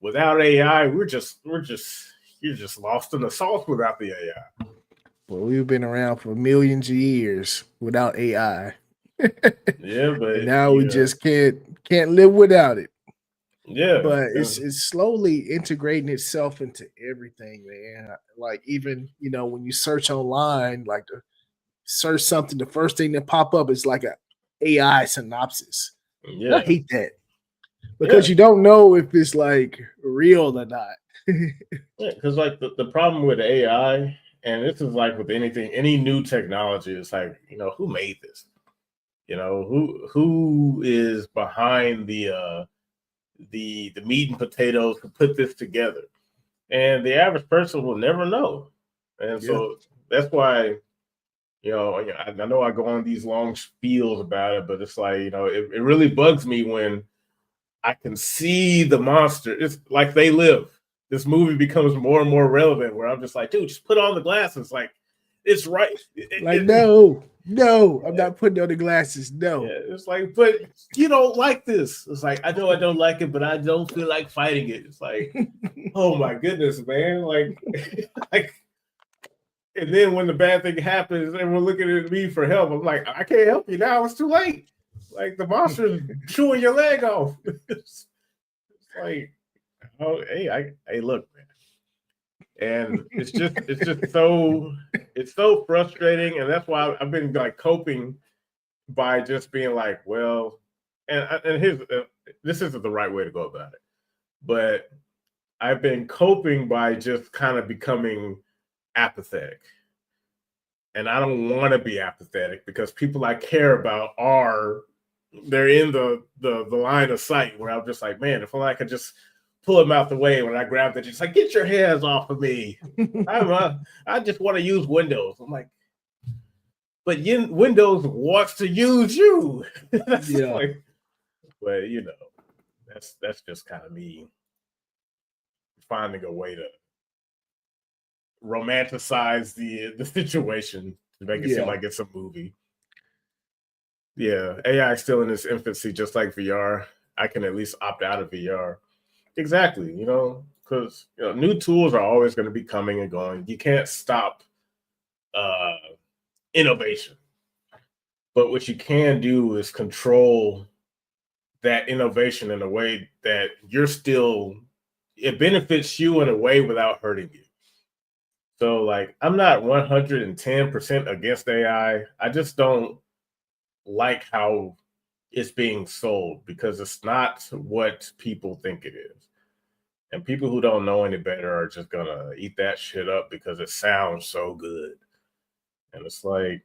without AI, you're just lost in the sauce without the AI. Well, we've been around for millions of years without AI. Yeah, but and now we just can't live without it. Yeah, but it's slowly integrating itself into everything, man. Like even when you search online, like to search something, the first thing that pop up is like a AI synopsis. Yeah, I hate that because you don't know if it's like real or not. Yeah, because like the problem with AI, and this is like with anything, any new technology, it's like, who made this? Who is behind the meat and potatoes to put this together? And the average person will never know. And so that's why, I know I go on these long spiels about it, but it's like, it really bugs me when I can see the monster. It's like They Live. This movie becomes more and more relevant where I'm just like, dude, just put on the glasses. Like, it's right. No, I'm not putting on the glasses. No. Yeah, it's like, but you don't like this. It's like, I know I don't like it, but I don't feel like fighting it. It's like, oh my goodness, man. Like, and then when the bad thing happens, everyone looking at me for help. I'm like, I can't help you now. It's too late. Like the monster's chewing your leg off. It's like, oh, hey, look, man. And it's just so frustrating, and that's why I've been like coping by just being like, well, and here's this isn't the right way to go about it, but I've been coping by just kind of becoming apathetic. And I don't want to be apathetic because people I care about they're in the line of sight where I'm just like, man, if only I could just pull them out the way when I grab it, just like, get your hands off of me. I just want to use Windows. I'm like, but Windows wants to use you. Like, but that's just kind of me finding a way to romanticize the situation to make it seem like it's a movie. Yeah, AI is still in its infancy, just like VR. I can at least opt out of VR. Exactly, because new tools are always going to be coming and going. You can't stop innovation, but what you can do is control that innovation in a way that it benefits you in a way without hurting you. So, like, I'm not 110% against AI. I just don't like how it's being sold because it's not what people think it is. And people who don't know any better are just gonna eat that shit up because it sounds so good. And it's like,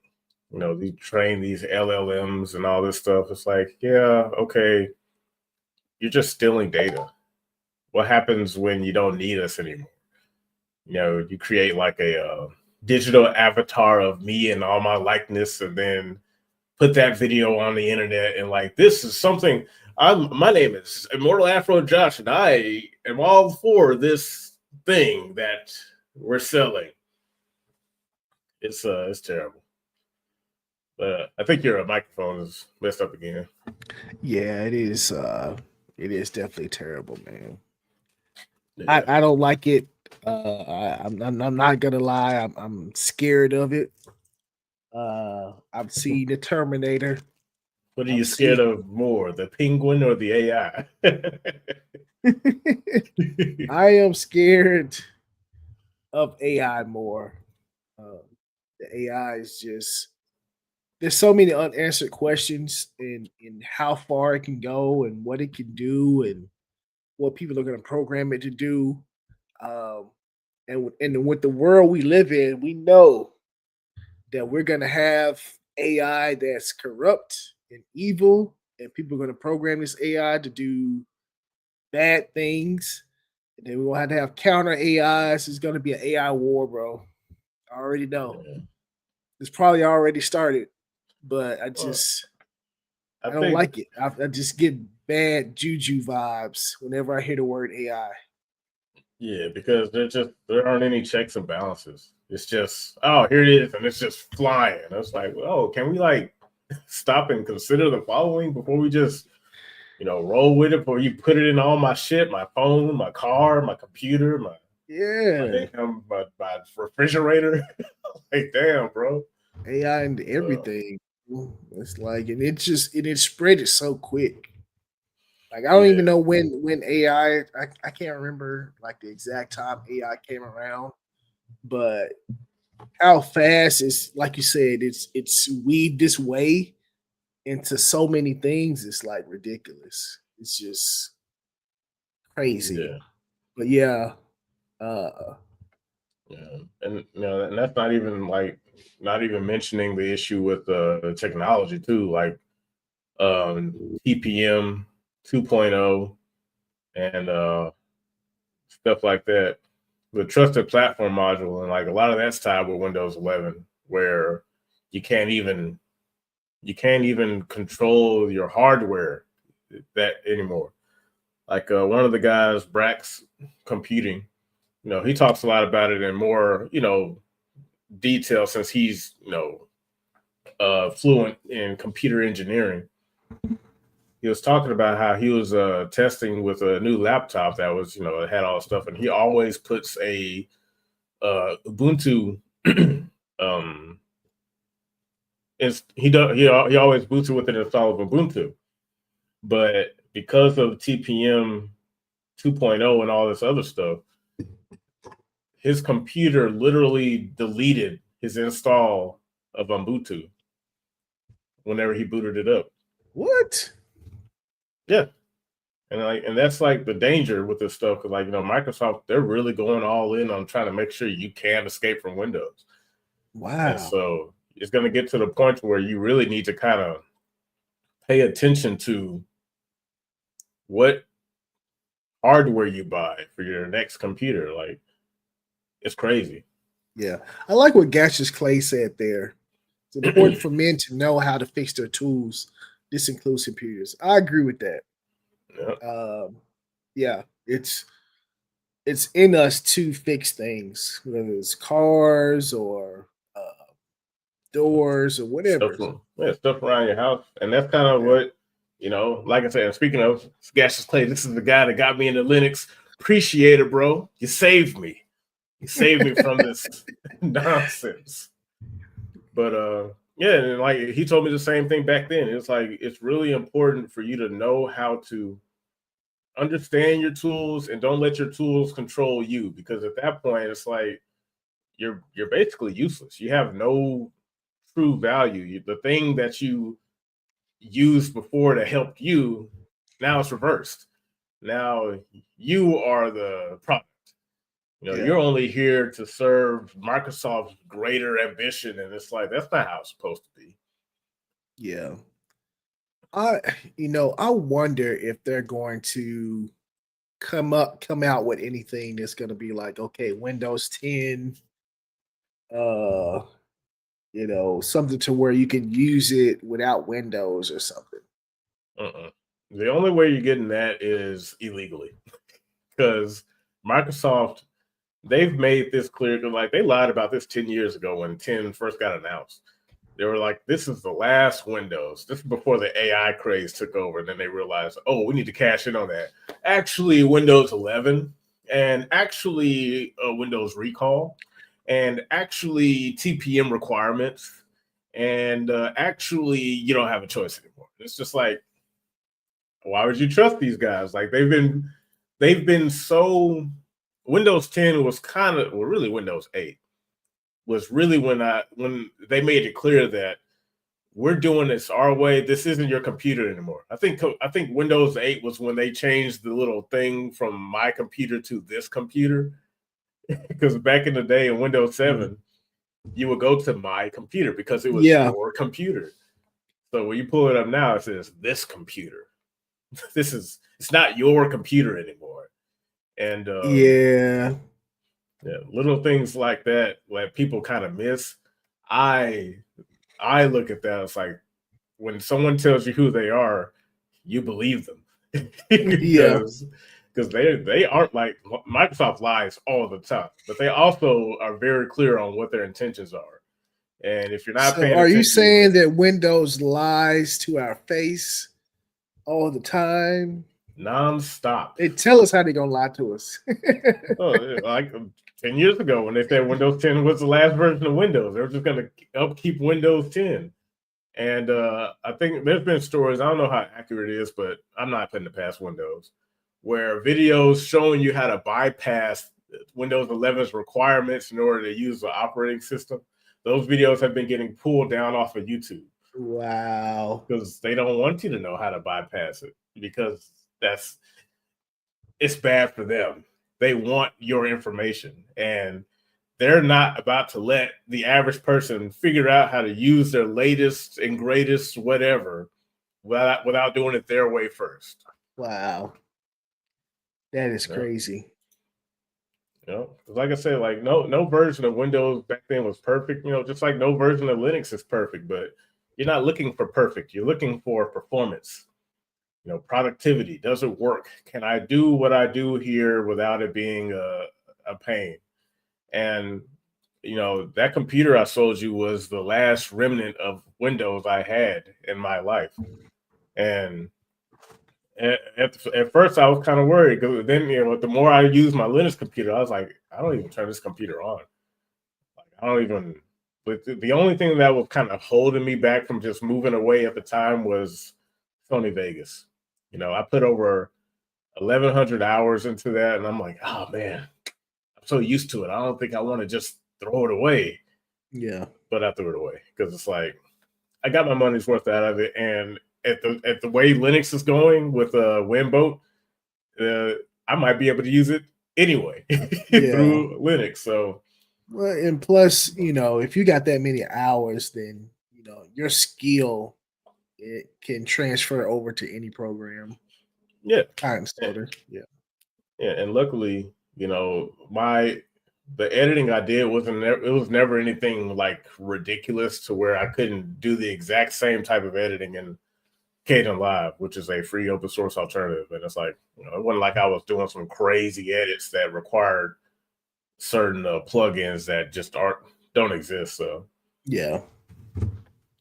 they train these LLMs and all this stuff. It's like, yeah, okay, you're just stealing data. What happens when you don't need us anymore? You create like a digital avatar of me and all my likeness, and then put that video on the internet and like this is something. My name is Immortal Afro Josh, and I am all for this thing that we're selling. It's terrible. I think your microphone is messed up again. Yeah, it is. It is definitely terrible, man. Yeah. I don't like it. I'm not gonna lie. I'm scared of it. I've seen the Terminator. What are you I've scared seen. of more, the penguin or the AI? I am scared of AI more. Uh, the AI is just there's so many unanswered questions in how far it can go and what it can do and what people are going to program it to do. Um, and with the world we live in, we know that we're going to have AI that's corrupt and evil, and people are going to program this AI to do bad things. And then we're going to have counter AIs. It's going to be an AI war, bro. I already know. Yeah. It's probably already started, but Well, I I don't think like it. I just get bad juju vibes whenever I hear the word AI. yeah, because there aren't any checks and balances. It's just oh here it is, and it's just flying. It's like oh can we like stop and consider the following before we just roll with it before you put it in all my shit, my phone, my car, my computer, Yeah, my refrigerator. Like damn, bro. AI and So everything. It's like, and it spread it so quick. Like I don't yeah, even know when AI. I can't remember like the exact time AI came around, but how fast is like you said, it's weaved this way into so many things. It's like ridiculous. It's just crazy. yeah, But yeah, uh, yeah, and and that's not even mentioning the issue with the technology too, like TPM 2.0 and stuff like that. The trusted platform module and like a lot of that's tied with Windows 11, where you can't even you can't even control your hardware that anymore. Like one of the guys, Brax Computing, he talks a lot about it in more detail since he's fluent in computer engineering. He was talking about how he was testing with a new laptop that was had all the stuff, and he always puts a Ubuntu. um, he always boots it with an install of Ubuntu, but because of TPM 2.0 and all this other stuff, his computer literally deleted his install of Ubuntu whenever he booted it up. what? Yeah, and that's like the danger with this stuff because Microsoft they're really going all in on trying to make sure you can't escape from Windows, and Wow. so it's going to get to the point where you really need to kind of pay attention to what hardware you buy for your next computer. Like it's crazy. Yeah, I like what Gaseous Clay said there. It's important for men to know how to fix their tools. This includes computers. I agree with that. Yeah, Um, yeah, it's in us to fix things, whether it's cars or doors or whatever. stuff around your house, and that's kind of Yeah. what Like I said, speaking of Gaseous Clay, this is the guy that got me into Linux. Appreciate it, bro. You saved me. You saved me from this nonsense. But yeah, and like he told me the same thing back then. It's like it's really important for you to know how to understand your tools and don't let your tools control you because at that point it's like you're basically useless. You have no true value. The thing that you used before to help you, now it's reversed. Now you are the product. You're Yeah. only here to serve Microsoft's greater ambition, and it's like that's not how it's supposed to be. Yeah. I I wonder if they're going to come out with anything that's going to be like, okay, Windows 10 something to where you can use it without Windows or something. Uh-uh. The only way you're getting that is illegally, because Microsoft, they've made this clear. Because like they lied about this 10 years ago when 10 first got announced. They were like, "This is the last Windows." This is before the AI craze took over, and then they realized, "Oh, we need to cash in on that." Actually, Windows 11, and actually Windows Recall, and actually TPM requirements, and actually you don't have a choice anymore. It's just like, why would you trust these guys? Like they've been so. Windows 10 was kind of, well, really Windows 8 was really when they made it clear that we're doing this our way. This isn't your computer anymore. I think Windows 8 was when they changed the little thing from my computer to this computer. Because back in the day in Windows Mhm. 7, you would go to my computer because it was Yeah. your computer. So when you pull it up now, it says this computer. It's not your computer anymore. And Yeah. yeah, little things like that that people kind of miss. I I look at that as like when someone tells you who they are, you believe them Yeah. because they aren't like Microsoft lies all the time, but they also are very clear on what their intentions are. And if you're not So paying are you attention, you saying miss that Windows lies to our face all the time? nonstop. They tell us how they're gonna lie to us. Oh, yeah, like 10 years ago when they said Windows 10 was the last version of Windows, they were just going to upkeep Windows 10. And I think there's been stories, I don't know how accurate it is, but I'm not putting it past Windows, where videos showing you how to bypass Windows 11's requirements in order to use the operating system. Those videos have been getting pulled down off of YouTube Wow. because they don't want you to know how to bypass it because that's it's bad for them. They want your information and they're not about to let the average person figure out how to use their latest and greatest whatever without doing it their way first. Wow. That is Yeah. crazy. Like I said, like no version of Windows back then was perfect. Just like no version of Linux is perfect, but you're not looking for perfect. You're looking for performance. Productivity. Does it work? Can I do what I do here without it being a pain? And that computer I sold you was the last remnant of Windows I had in my life. And at first I was kind of worried because then the more I used my Linux computer, I was like, I don't even turn this computer on. Like I don't even. But the only thing that was kind of holding me back from just moving away at the time was Sony Vegas. I put over 1,100 hours into that, and I'm like, oh man, I'm so used to it. I don't think I want to just throw it away, Yeah. but I threw it away because it's like I got my money's worth out of it. And at the way Linux is going with Winboat, uh, I might be able to use it anyway Yeah. through Linux. So Well, and plus, if you got that many hours, then your skill it can transfer over to any program. yeah, Kind sorta. Yeah. yeah, and luckily, the editing I did it was never anything like ridiculous to where I couldn't do the exact same type of editing in Caden Live, which is a free open source alternative. And it's like, it wasn't like I was doing some crazy edits that required certain plugins that just don't exist. Yeah.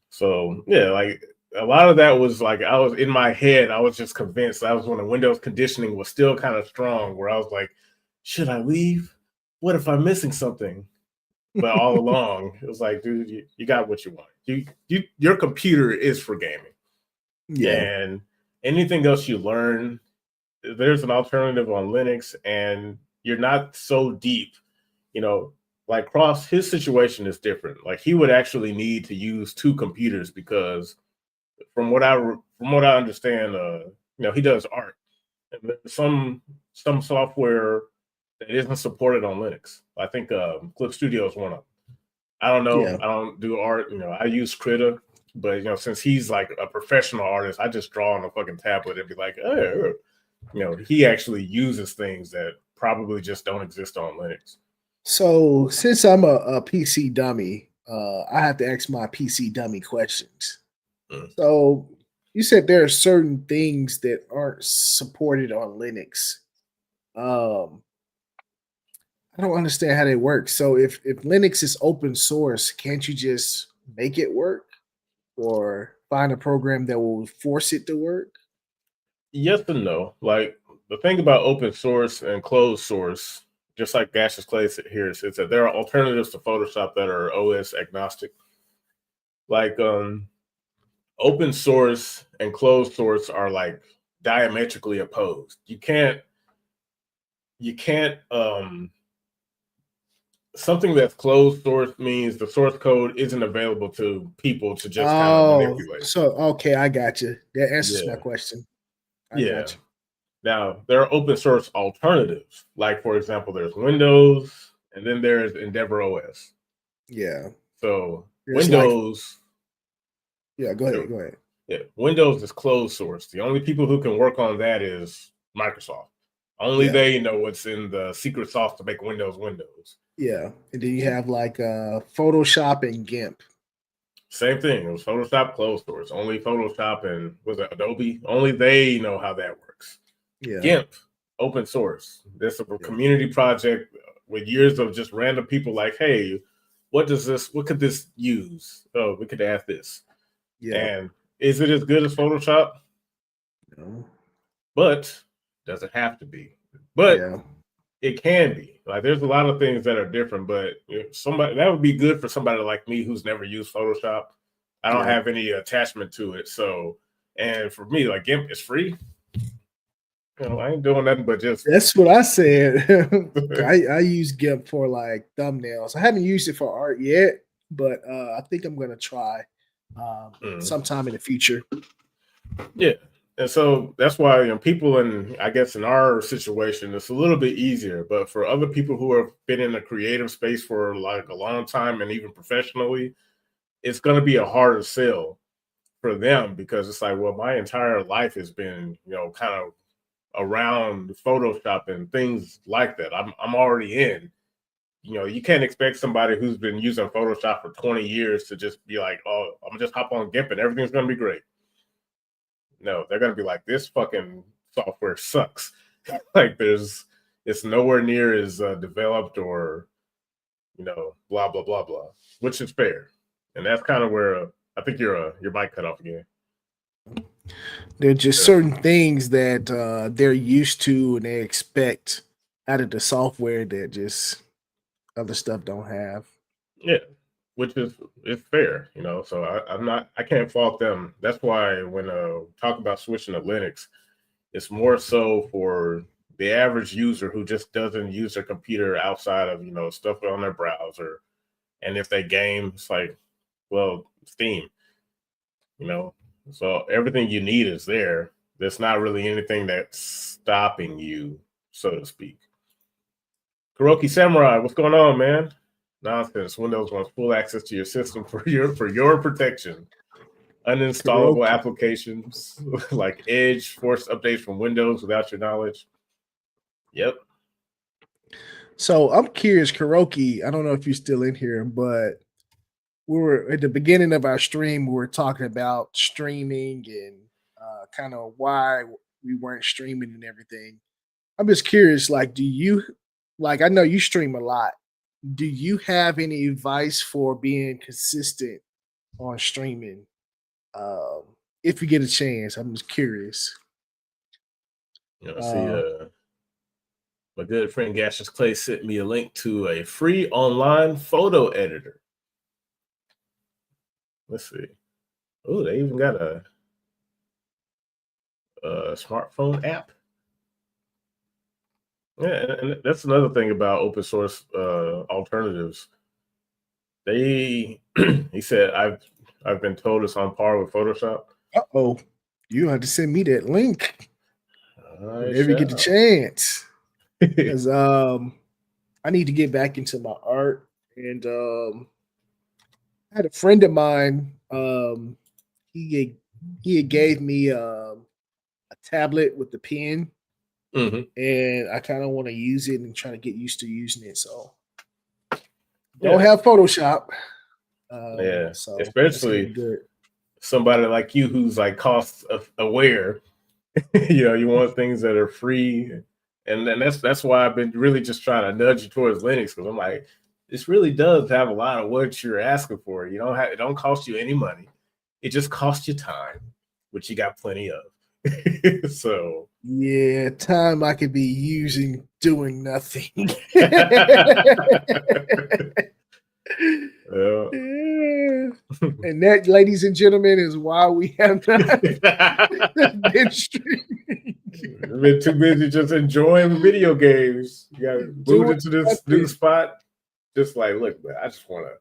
So yeah, like a lot of that was like I was in my head, I was just convinced that was when the Windows conditioning was still kind of strong, where I was like, should I leave? What if I'm missing something? But all along, it was like, dude, you got what you want. Your computer is for gaming. Yeah. And anything else you learn, there's an alternative on Linux, and you're not so deep. You know, like Cross, his situation is different. Like he would actually need to use two computers because, from what I understand, he does art, and there's some software that isn't supported on Linux. I think Clip Studio is one of them. I don't know. Yeah. I don't do art. I use Krita, but since he's like a professional artist, I just draw on a fucking tablet and be like, oh, he actually uses things that probably just don't exist on Linux. So since I'm a PC dummy, I have to ask my PC dummy questions. Mm. So you said there are certain things that aren't supported on Linux. Um, I don't understand how they work. So if Linux is open source, can't you just make it work or find a program that will force it to work? Yes and no. Like the thing about open source and closed source, just like Gaseous Clay here, is that there are alternatives to Photoshop that are OS agnostic. Like open source and closed source are like diametrically opposed. You can't something that's closed source means the source code isn't available to people to just kind of Oh, manipulate. so okay, I got you. That answers my Yeah. question. I Yeah. got you. Now, there are open source alternatives. Like, for example, there's Windows and then there's Endeavor OS. Yeah. So, It's like, Windows, yeah, go yeah, ahead. Go ahead. yeah, Windows is closed source. The only people who can work on that is Microsoft. Only Yeah. they know what's in the secret sauce to make Windows. Yeah. And then you have like Photoshop and GIMP. Same thing. It was Photoshop closed source. Only Photoshop and was it Adobe? Only they know how that works. Yeah. GIMP, open source. This is a Yeah. community project with years of just random people like, hey, what could this use? Oh, we could add this. Yeah. And is it as good as Photoshop? No. But does it have to be? But Yeah. it can be. Like there's a lot of things that are different, but if somebody that would be good for somebody like me who's never used Photoshop. I don't Yeah. have any attachment to it. So, and for me, like GIMP is free. I ain't doing nothing but just That's what I said. I use GIMP for like thumbnails. I haven't used it for art yet, but I think I'm gonna try mm. sometime in the future. Yeah. And so that's why people in, I guess, in our situation, it's a little bit easier. But for other people who have been in a creative space for like a long time and even professionally, it's going to be a harder sell for them because it's like, well, my entire life has been, kind of around Photoshop and things like that. I'm already in. You can't expect somebody who's been using Photoshop for 20 years to just be like, oh, I'm gonna just hop on GIMP and everything's going to be great. No, they're gonna be like, this fucking software sucks. Like it's nowhere near as developed or blah blah blah blah, which is fair, and that's kind of where I think your mic cut off again. There are just Yeah, certain things that they're used to and they expect out of the software that just other stuff don't have. yeah, which is it's fair. So I can't fault them. That's why when talk about switching to Linux, it's more so for the average user who just doesn't use their computer outside of stuff on their browser. And if they game, it's like, well, Steam, you know. So everything you need is there. There's not really anything that's stopping you, so to speak. Kuroki Samurai, what's going on, man? Nonsense. Windows wants full access to your system for your protection. Uninstallable Kuroki. applications like Edge, forced updates from Windows without your knowledge. Yep. So I'm curious, Kuroki. I don't know if you're still in here, but we were at the beginning of our stream. We were talking about streaming and kind of why we weren't streaming and everything. I'm just curious, like, do you like? I know you stream a lot. Do you have any advice for being consistent on streaming? Um, if you get a chance, I'm just curious. See, Uh, my good friend Gaseous Clay sent me a link to a free online photo editor. Let's see. Oh, they even got a smartphone app. Yeah, and that's another thing about open source alternatives. They he said I've been told it's on par with Photoshop. oh, you have to send me that link I whenever you get the shall. chance, because I need to get back into my art. And I had a friend of mine. He he had gave me a tablet with the pen, hmm and I kind of want to use it and try to get used to using it. So don't Yeah, have Photoshop. Yeah, So that's gonna be especially good. somebody like you who's like cost aware. You want things that are free, and then that's why I've been really just trying to nudge you towards Linux because I'm like, this really does have a lot of what you're asking for. You don't have it don't cost you any money. It just costs you time, which you got plenty of. So Yeah, time I could be using doing nothing. yeah. Yeah. And that, ladies and gentlemen, is why we have not been streaming. I've been too busy just enjoying video games. You got moved Doing into this new nothing. spot. Just like, look, man, I just want to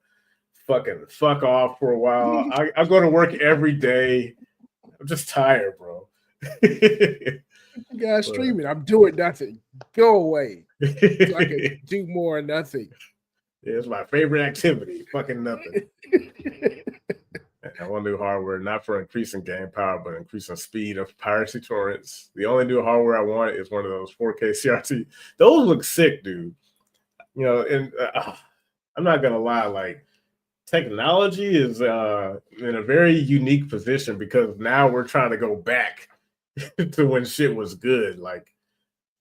fucking fuck off for a while. I go to work every day. I'm just tired, bro. You guys But streaming. I'm doing nothing. Go away. So I can yeah, do more of nothing. it's my favorite activity. Fucking nothing. I want new hardware, not for increasing game power, but increasing speed of piracy torrents. The only new hardware I want is one of those 4K CRT. Those look sick, dude. And I'm not gonna lie, like technology is in a very unique position because now we're trying to go back to when shit was good. Like,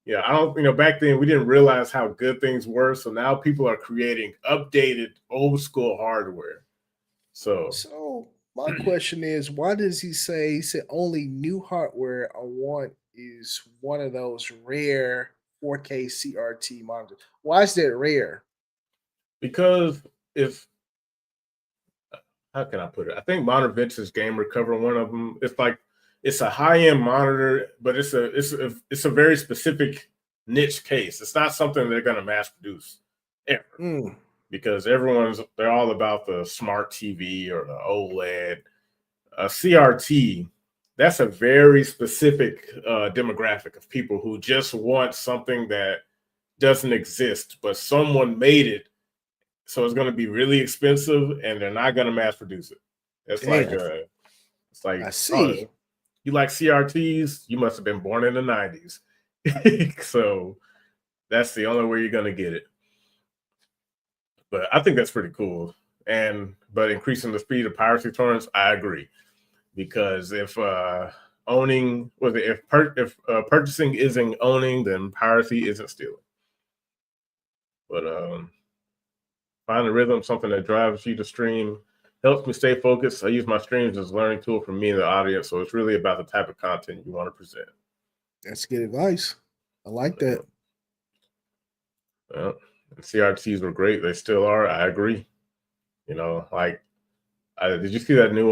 yeah, I don't, back then we didn't realize how good things were. So now people are creating updated old school hardware. So So my question is, why does he said only new hardware I want is one of those rare 4K CRT monitors? Why is that rare? because if how can I put it? I think Modern Vintage Gamer cover one of them. It's like it's a high end monitor, but it's a very specific niche case. It's not something they're going to mass produce ever Mm, because they're all about the smart TV or the OLED. A CRT, that's a very specific demographic of people who just want something that doesn't exist, but someone made it, so it's going to be really expensive, and they're not going to mass produce it. It's like damn, it's like, I oh, see. you like CRTs? You must have been born in the '90s. So that's the only way you're going to get it. But I think that's pretty cool. But increasing the speed of piracy torrents, I agree. Because if owning was it if purchasing isn't owning, then piracy isn't stealing. But find a rhythm, something that drives you to stream, helps me stay focused. I use my streams as a learning tool for me and the audience. So it's really about the type of content you want to present. That's good advice. I like that. Yeah. CRTs were great. They still are. I agree. Like, did you see that new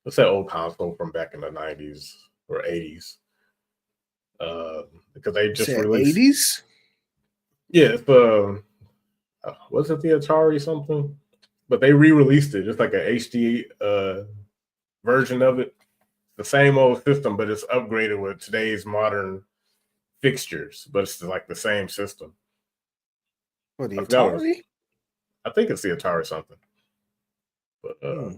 what's that old console from back in the '90s or '80s? Because they You just said released. 80s? Yeah, it's was it the Atari something? But they re-released it, just like a HD version of it. The same old system, but it's upgraded with today's modern fixtures. But it's like the same system. For the I forgot what Atari? I think it's the Atari something. But Hmm.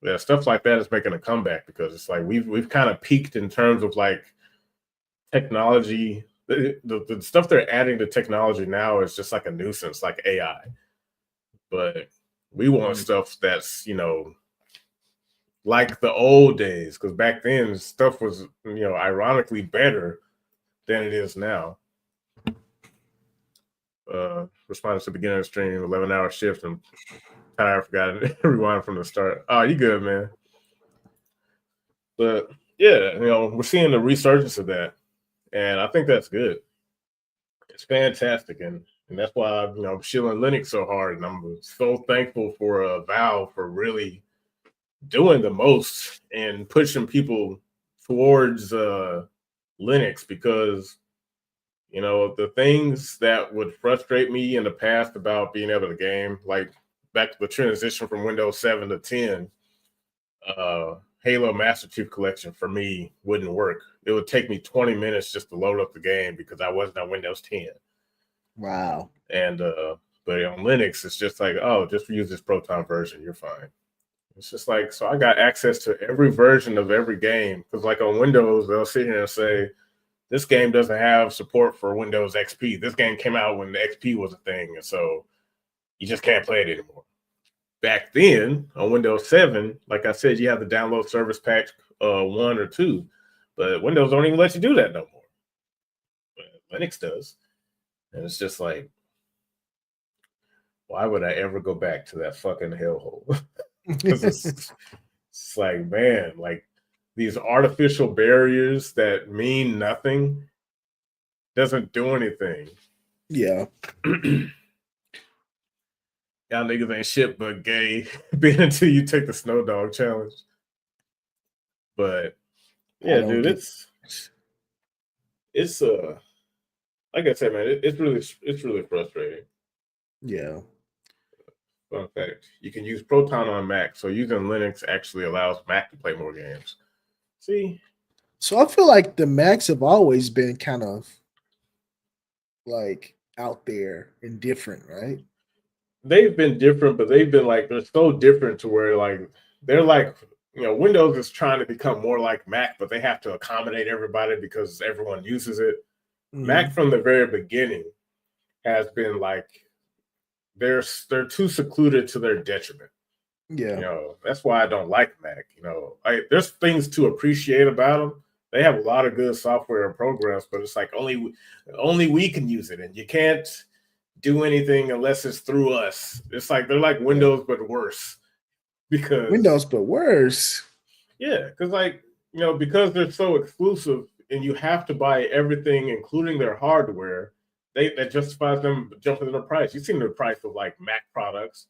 yeah, stuff like that is making a comeback because it's like we've kind of peaked in terms of like technology. The stuff they're adding to technology now is just like a nuisance, like AI. But we want Mm. stuff that's like the old days, because back then stuff was ironically better than it is now. Responding to the beginning of the stream, 11-hour shift, and tired, forgot to rewind from the start. Oh, you good, man? But yeah, we're seeing the resurgence of that, and I think that's good. It's fantastic, and that's why I'm shilling Linux so hard, and I'm so thankful for Valve for really doing the most and pushing people towards Linux because the things that would frustrate me in the past about being able to game, like back to the transition from Windows 7 to 10, Halo Master Chief Collection for me wouldn't work. It would take me 20 minutes just to load up the game because I wasn't on Windows 10. Wow. And but on Linux, it's just like, oh, just use this Proton version, you're fine. It's just like, so I got access to every version of every game because, like on Windows, they'll sit here and say, this game doesn't have support for Windows XP. This game came out when the XP was a thing, and so you just can't play it anymore. back then on Windows 7, like I said, you have to download Service Pack 1 or 2, but Windows don't even let you do that no more. But Linux does, and it's just like, why would I ever go back to that fucking hellhole? Because it's like, man, like these artificial barriers that mean nothing doesn't do anything. Yeah. Y'all niggas ain't shit but gay being until you take the Snow Dog challenge. But yeah, dude, it's like I said, man, it's really frustrating. Yeah. Fun fact: you can use Proton on Mac, so using Linux actually allows Mac to play more games. See, so I feel like the Macs have always been kind of like out there and different, right? they've been different, but they've been like they're so different to where like they're like Windows is trying to become more like Mac, but they have to accommodate everybody because everyone uses it. Mac from the very beginning has been like they're too secluded to their detriment. Yeah. That's why I don't like Mac. There's things to appreciate about them. They have a lot of good software and programs, but it's like only we can use it, and you can't do anything unless it's through us. It's like they're like Windows but worse because Windows, but worse. Yeah, because they're so exclusive, and you have to buy everything, including their hardware. That justifies them jumping in the price. You've seen the price of like Mac products.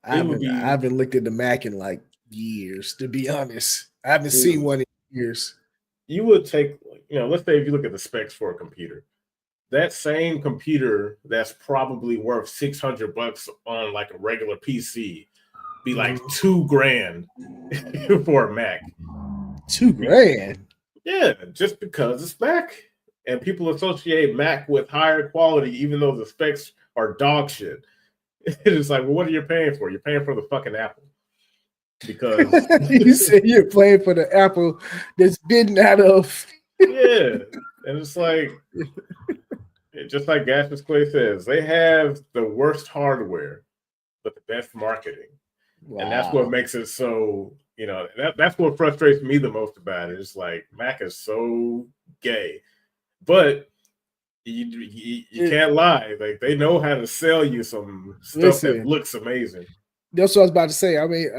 I haven't looked at the Mac in like years, to be honest. I haven't seen one in years. You would take, let's say if you look at the specs for a computer, that same computer that's probably worth $600 on like a regular PC be like $2,000 for a Mac. $2,000. Yeah, just because it's Mac. And people associate Mac with higher quality, even though the specs are dog shit. It's like, well, what are you paying for? You're paying for the fucking Apple. Because you say you're paying for the Apple that's bitten out of. Yeah. And it's like, just like Gaspers Clay says, they have the worst hardware, but the best marketing. Wow. And that's what makes it so, that's what frustrates me the most about it. It's like Mac is so gay. But you can't lie. Like they know how to sell you some stuff that looks amazing. That's what I was about to say. I mean,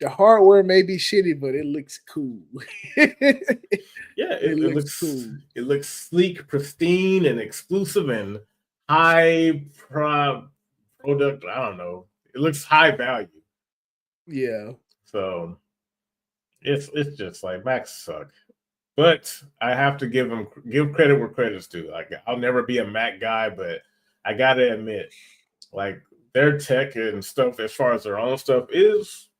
the hardware may be shitty, but it looks cool. Yeah, it looks cool. It looks sleek, pristine, and exclusive, and high product. I don't know. It looks high value. Yeah. So it's just like Macs suck. But I have to give credit where credit's due. Like I'll never be a Mac guy, but I gotta admit, like their tech and stuff, as far as their own stuff, it's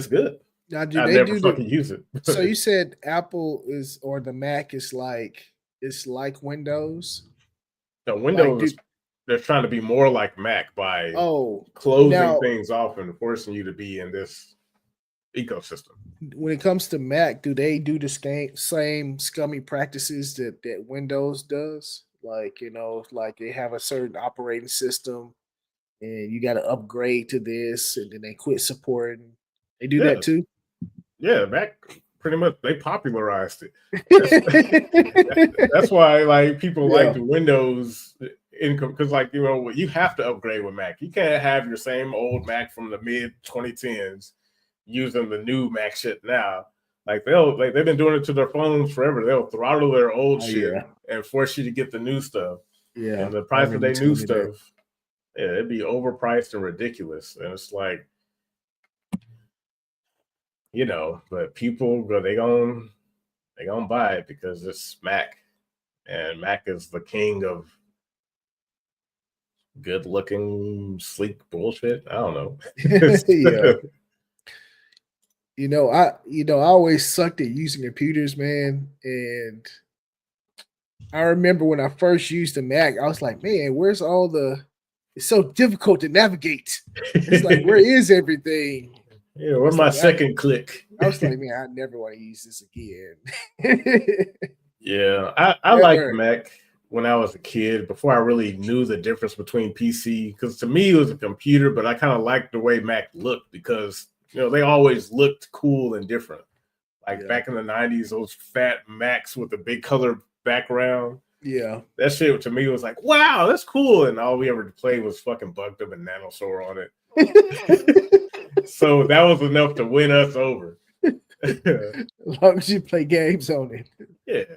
good. Now, I never fucking use it. So you said Apple or the Mac is like Windows. No, Windows. They're trying to be more like Mac by closing things off and forcing you to be in this ecosystem. When it comes to Mac, do they do the same scummy practices that Windows does? Like, like they have a certain operating system and you got to upgrade to this and then they quit supporting. They do that too? Yeah, Mac pretty much, they popularized it. That's why like people like the Windows income, because like, you have to upgrade with Mac. You can't have your same old Mac from the mid 2010s using the new Mac shit now. Like they've been doing it to their phones forever. They'll throttle their old shit and force you to get the new stuff. Yeah. And the price of their new stuff, it'd be overpriced and ridiculous. And it's like, but people they gonna buy it because it's Mac. And Mac is the king of good looking, sleek bullshit. I don't know. Yeah. I always sucked at using computers, man. And I remember when I first used the Mac, I was like, man, where's it's so difficult to navigate. It's like, where is everything? Yeah, where's my second click? I was like, man, I never want to use this again. Yeah, I like Mac. when I was a kid, before I really knew the difference between PC, because to me it was a computer, but I kind of liked the way Mac looked because they always looked cool and different. Like Yeah. back in the 90s, those fat Macs with the big color background. Yeah. That shit to me was like, wow, that's cool. And all we ever played was fucking Bugged Up and Nanosaur on it. So that was enough to win us over. As long as you play games on it. Yeah.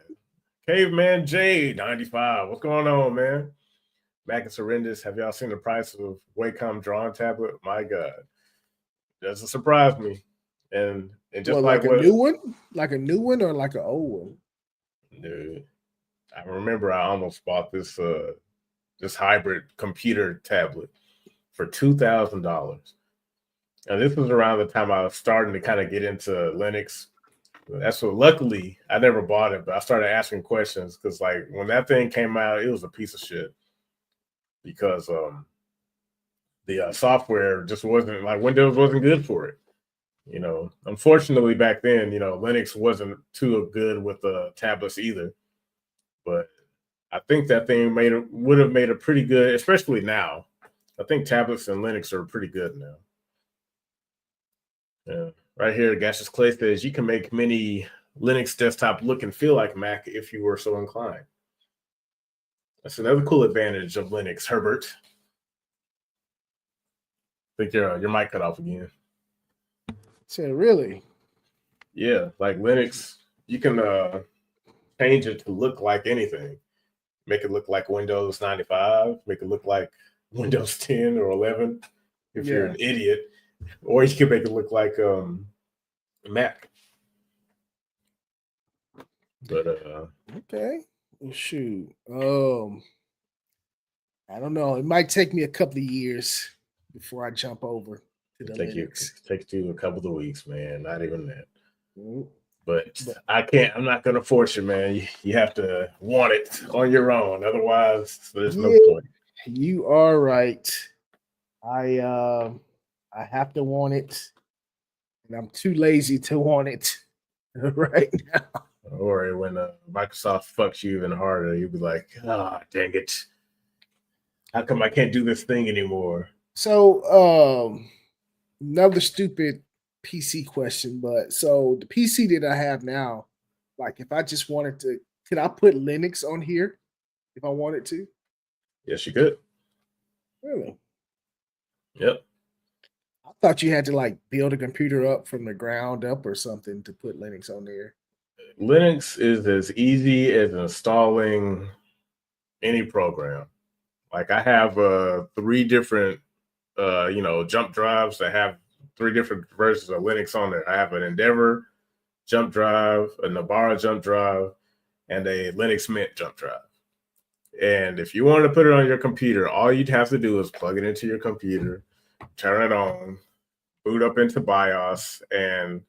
Caveman J 95. What's going on, man? Mac is horrendous. Have y'all seen the price of Wacom drawing tablet? My God. Doesn't surprise me. And just Well, like like a what new one? Like a new one or like an old one? dude, I remember I almost bought this hybrid computer tablet for $2,000. And this was around the time I was starting to kind of get into Linux. That's what. Luckily, I never bought it, but I started asking questions because, like, when that thing came out, it was a piece of shit because the software just wasn't like Windows wasn't good for it. Unfortunately, back then, Linux wasn't too good with the tablets either. But I think that thing would have made a pretty good, especially now. I think tablets and Linux are pretty good now. Yeah. Right here, Gaseous Clay says you can make many Linux desktop look and feel like Mac if you were so inclined. That's another cool advantage of Linux, Herbert. I think your mic cut off again. So really? Yeah, like Linux, you can change it to look like anything. Make it look like Windows 95, make it look like Windows 10 or 11 if you're an idiot, or you can make it look like Mac. But okay. Well, shoot. I don't know. It might take me a couple of years before I jump over to the Linux. Takes you a couple of weeks, man. Not even that. Mm. But I can't. I'm not gonna force you, man. You have to want it on your own. Otherwise, there's no point. You are right. I have to want it, and I'm too lazy to want it right now. Or when Microsoft fucks you even harder, you'll be like, "Ah, dang it! How come I can't do this thing anymore?" So, another stupid PC question, but so the PC that I have now, like if I just wanted to, could I put Linux on here if I wanted to? Yes, you could. Really? Yep. I thought you had to like build a computer up from the ground up or something to put Linux on there. Linux is as easy as installing any program. Like I have 3 different jump drives that have 3 different versions of Linux on there. I have an Endeavor jump drive, a Nabara jump drive, and a Linux Mint jump drive. And if you wanted to put it on your computer, all you'd have to do is plug it into your computer, turn it on, boot up into BIOS, and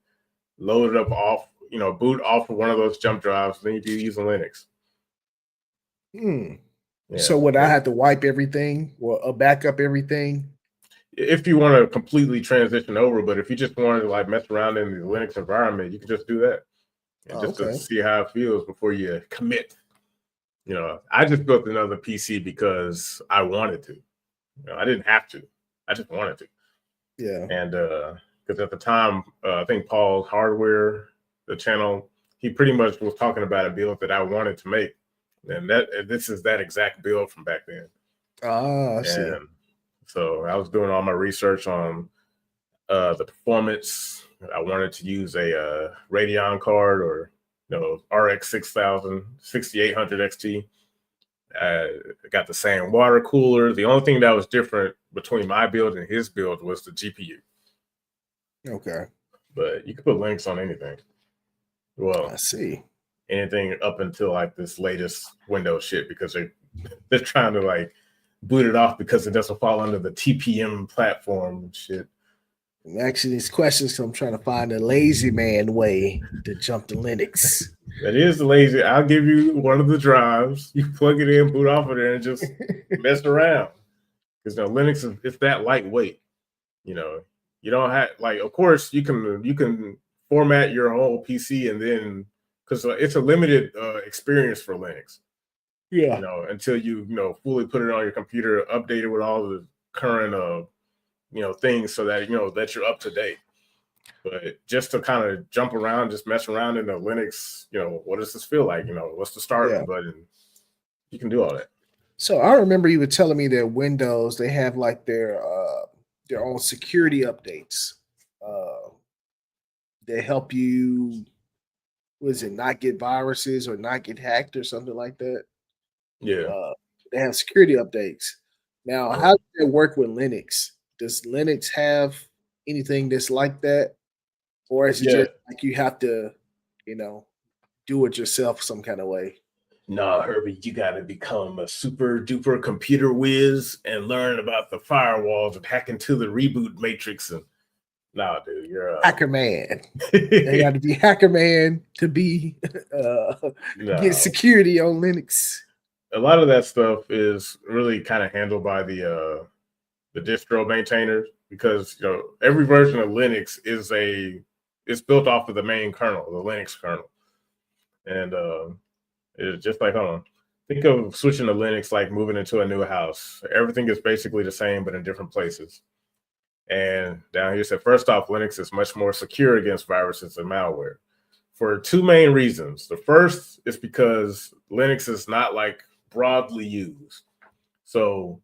load it up off, boot off of one of those jump drives. Then you'd be using Linux. Hmm. Yeah. So would I have to wipe everything or back up everything? If you want to completely transition over, but if you just wanted to like mess around in the Linux environment, you can just do that and just to see how it feels before you commit. I just built another PC because I wanted to. I didn't have to. I just wanted to. Yeah. And because at the time, I think Paul's Hardware, the channel, he pretty much was talking about a build that I wanted to make, and this is that exact build from back then. I see. And so I was doing all my research on the performance. I wanted to use a Radeon card or RX 6000, 6800 XT. I got the same water cooler. The only thing that was different between my build and his build was the GPU. Okay. But you could put links on anything. Well, I see. Anything up until like this latest Windows shit because they're trying to like boot it off because it doesn't fall under the TPM platform and shit. I'm asking these questions because I'm trying to find a lazy man way to jump to Linux. That is lazy. I'll give you one of the drives. You plug it in, boot off of there, and just mess around. Because Linux it's that lightweight. You don't have of course you can format your whole PC and then because it's a limited experience for Linux. Yeah. until you fully put it on your computer, update it with all the current things so that that you're up to date. But just to kind of jump around, just mess around in the Linux, what does this feel like? What's the Yeah. start button? You can do all that. So I remember you were telling me that Windows they have like their own security updates. Uh, they help you, was it not get viruses or not get hacked or something like that? Yeah. Uh, they have security updates. Now, how Um, does that work with Linux? Does Linux have anything that's like that, or is it yeah. just like you have to, you know, do it yourself some kind of way? Nah, Herbie, you got to become a super duper computer whiz and learn about the firewalls and hack into the reboot matrix. And nah, dude, you're Hacker man. They got to be hacker man to be get no. security on Linux. A lot of that stuff is really kind of handled by the distro maintainers because every version of Linux is built off of the main kernel, the Linux kernel, and it's just like, hold on, think of switching to Linux like moving into a new house. Everything is basically the same but in different places. And down here said, first off, Linux is much more secure against viruses and malware for two main reasons. The first is because Linux is not like broadly used. So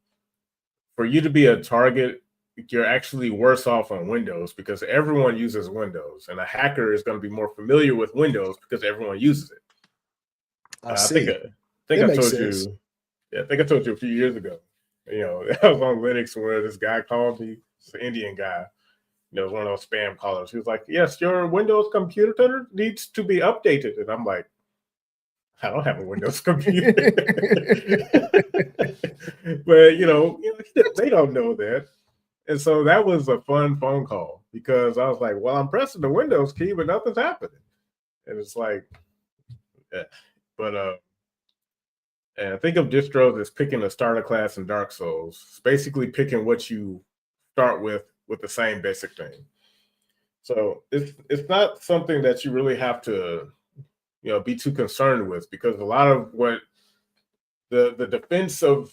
for you to be a target, you're actually worse off on Windows because everyone uses Windows, and a hacker is going to be more familiar with Windows because everyone uses it. I I think see. I That I makes told sense. you, yeah, I think I told you a few years ago. I was on Linux where this guy called me, it's an Indian guy. It was one of those spam callers. He was like, "Yes, your Windows computer needs to be updated," and I'm like, I don't have a Windows computer. But they don't know that. And so that was a fun phone call because I was like, well, I'm pressing the Windows key, but nothing's happening. And it's like, yeah. But and think of distros as picking a starter class in Dark Souls. It's basically picking what you start with the same basic thing. So it's not something that you really have to be too concerned with because a lot of what the defense of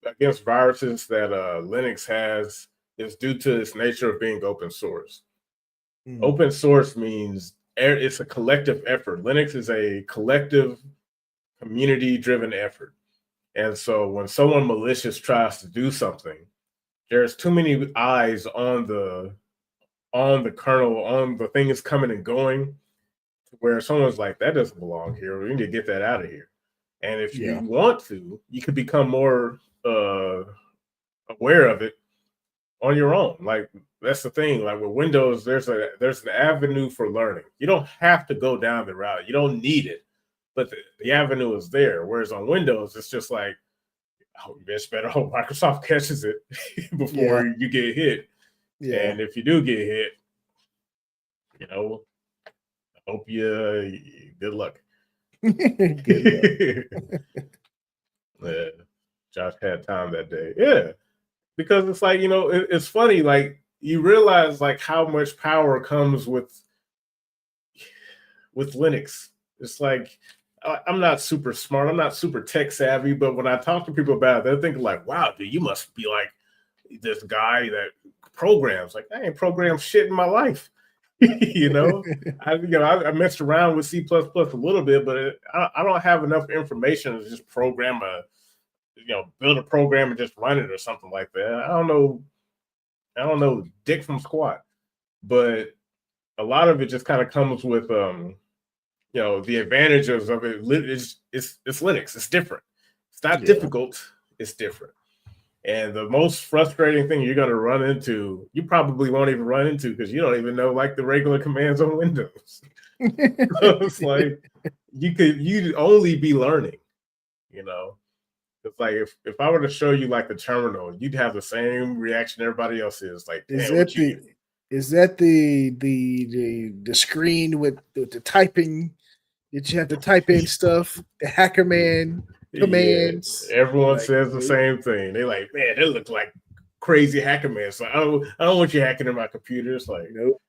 against viruses that Linux has is due to its nature of being open source. Mm, Open source means it's a collective effort. Linux is a collective, community driven effort. And so when someone malicious tries to do something, there's too many eyes on the kernel, on the thing that's coming and going, where someone's like, that doesn't belong here. We need to get that out of here. And if yeah, you want to, you could become more aware of it on your own. Like that's the thing. Like with Windows, there's an avenue for learning. You don't have to go down the route. You don't need it, but the avenue is there. Whereas on Windows, it's just like, oh, you best better hope Microsoft catches it yeah, before you get hit. yeah. And if you do get hit, you know, I hope you good luck. Good luck. Yeah, Josh had time that day. Yeah, because it's like it's funny. Like you realize like how much power comes with Linux. It's like I'm not super smart. I'm not super tech savvy, but when I talk to people about it, they're thinking like, "Wow, dude, you must be like this guy that programs." Like I ain't programmed shit in my life. you know, I messed around with C++ a little bit, but I don't have enough information to just program build a program and just run it or something like that. I don't know. I don't know dick from squat, but a lot of it just kind of comes with the advantages of it. It's Linux. It's different. It's not Yeah. difficult. It's different. And the most frustrating thing you're going to run into, you probably won't even run into because you don't even know like the regular commands on Windows. So it's like you'd only be learning, you know. It's like if I were to show you like the terminal, you'd have the same reaction everybody else is. Like, Is damn, that what you the is that the screen with the typing that you have to type in stuff, the hacker man yeah, commands? everyone Like, says the same thing. They like, man, they look like crazy hacker man. So I don't want you hacking in my computer. It's like, nope.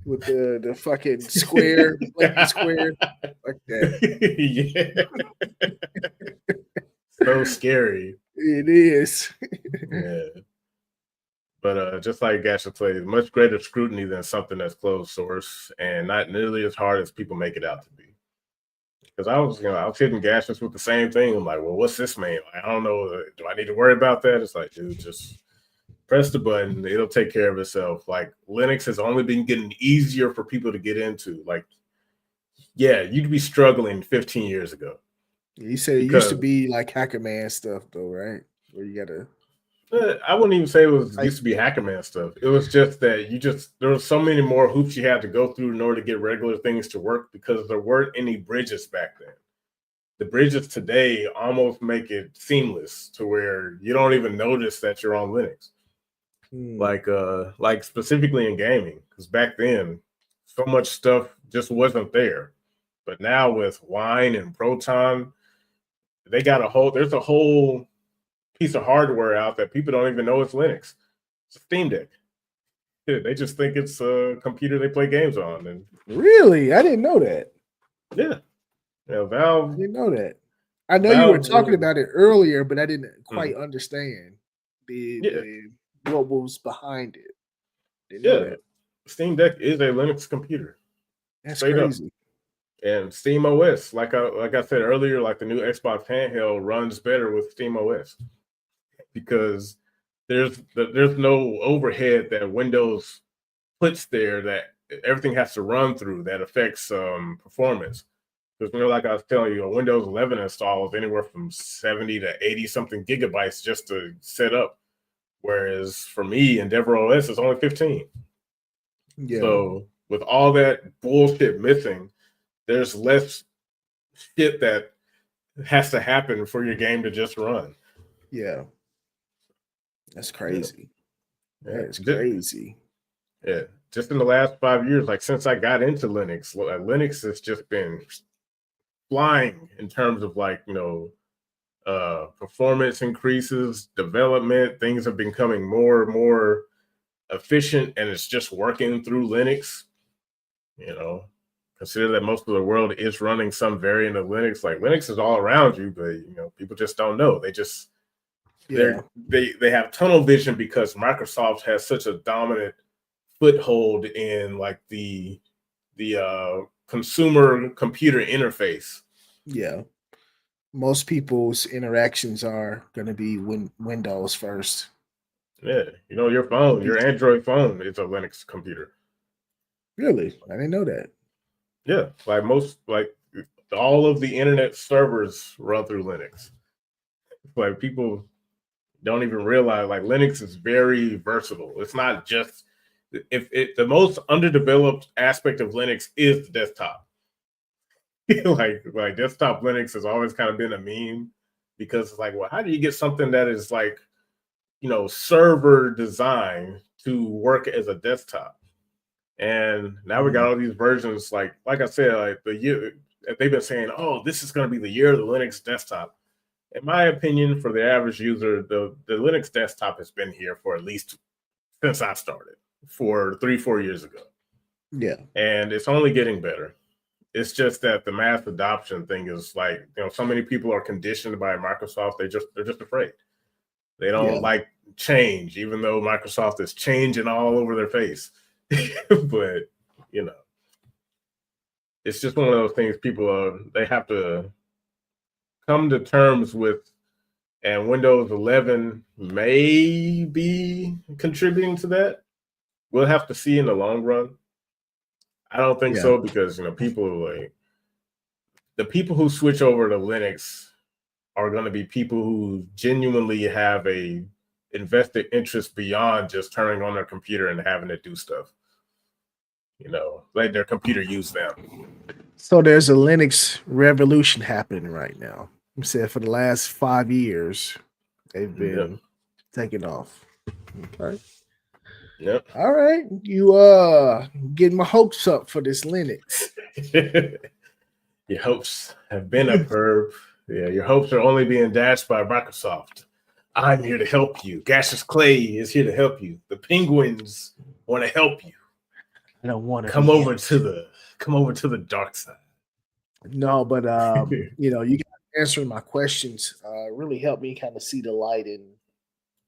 with the fucking square, flaky square, like that. Yeah. So scary. It is. Yeah. But just like Gacha plays, much greater scrutiny than something that's closed source and not nearly as hard as people make it out to be. Because I was hitting Gashers with the same thing. I'm like, well, what's this mean? Like, I don't know. Do I need to worry about that? It's like, dude, just press the button. It'll take care of itself. Like Linux has only been getting easier for people to get into. Like, yeah, you'd be struggling 15 years ago. You said it used to Because be like Hacker Man stuff, though, right? Where you gotta I wouldn't even say it was like, used to be Hacker Man stuff. It was just that there was so many more hoops you had to go through in order to get regular things to work because there weren't any bridges back then. The bridges today almost make it seamless to where you don't even notice that you're on Linux. Like specifically in gaming, because back then so much stuff just wasn't there. But now with Wine and Proton, there's a whole piece of hardware out that people don't even know it's Linux. It's a Steam Deck. Yeah, they just think it's a computer they play games on. And really, I didn't know that. yeah, I Valve. didn't know that. I know you were Valve talking really, about it earlier, but I didn't quite understand yeah, the what was behind it. Didn't know yeah. that. Steam Deck is a Linux computer, That's straight up. crazy. And Steam OS, like I said earlier, like the new Xbox handheld runs better with Steam OS because there's no overhead that Windows puts there that everything has to run through that affects performance. Because like I was telling you, a Windows 11 install is anywhere from 70 to 80 something gigabytes just to set up, whereas for me, Endeavor OS is only 15. Yeah, So with all that bullshit missing, there's less shit that has to happen for your game to just run. yeah. That's Yeah, crazy. yeah. That is crazy. Yeah. Just in the last 5 years, like since I got into Linux, Linux has just been flying in terms of like, performance increases, development, things have been becoming more and more efficient, and it's just working through Linux. You know, consider that most of the world is running some variant of Linux. Like Linux is all around you, but people just don't know. Yeah, They have tunnel vision because Microsoft has such a dominant foothold in like the consumer computer interface. yeah. Most people's interactions are going to be Windows first. Yeah, Some your people, Android phone is a Linux computer. really, I didn't know that. Yeah, like all of the internet servers run through Linux. Like people don't even realize like Linux is very versatile. It's not just if it the most underdeveloped aspect of Linux is the desktop. like desktop Linux has always kind of been a meme because it's like, well, how do you get something that is like, server design to work as a desktop? And now we got all these versions, like I said, like the year they've been saying, oh, this is going to be the year of the Linux desktop. In my opinion, for the average user, the Linux desktop has been here for at least since I started, for 3-4 years ago, Yeah, and it's only getting better. It's just that the mass adoption thing is like, so many people are conditioned by Microsoft. They're just afraid. They don't yeah, like change, even though Microsoft is changing all over their face. But you know, it's just one of those things they have to come to terms with, and Windows 11 may be contributing to that. We'll have to see in the long run. I don't think yeah, so because the people who switch over to Linux are going to be people who genuinely have a invested interest beyond just turning on their computer and having it do stuff. Let their computer use them. So there's a Linux revolution happening right now. You said for the last 5 years, they've Yep. been taking off. Okay. Yep. All right. You getting my hopes up for this Linux. Your hopes have been up, Herb. Yeah, your hopes are only being dashed by Microsoft. I'm here to help you. Gaseous Clay is here to help you. The Penguins want to help you. I don't want to come be over to the dark side. No, but you guys answering my questions really helped me kind of see the light in,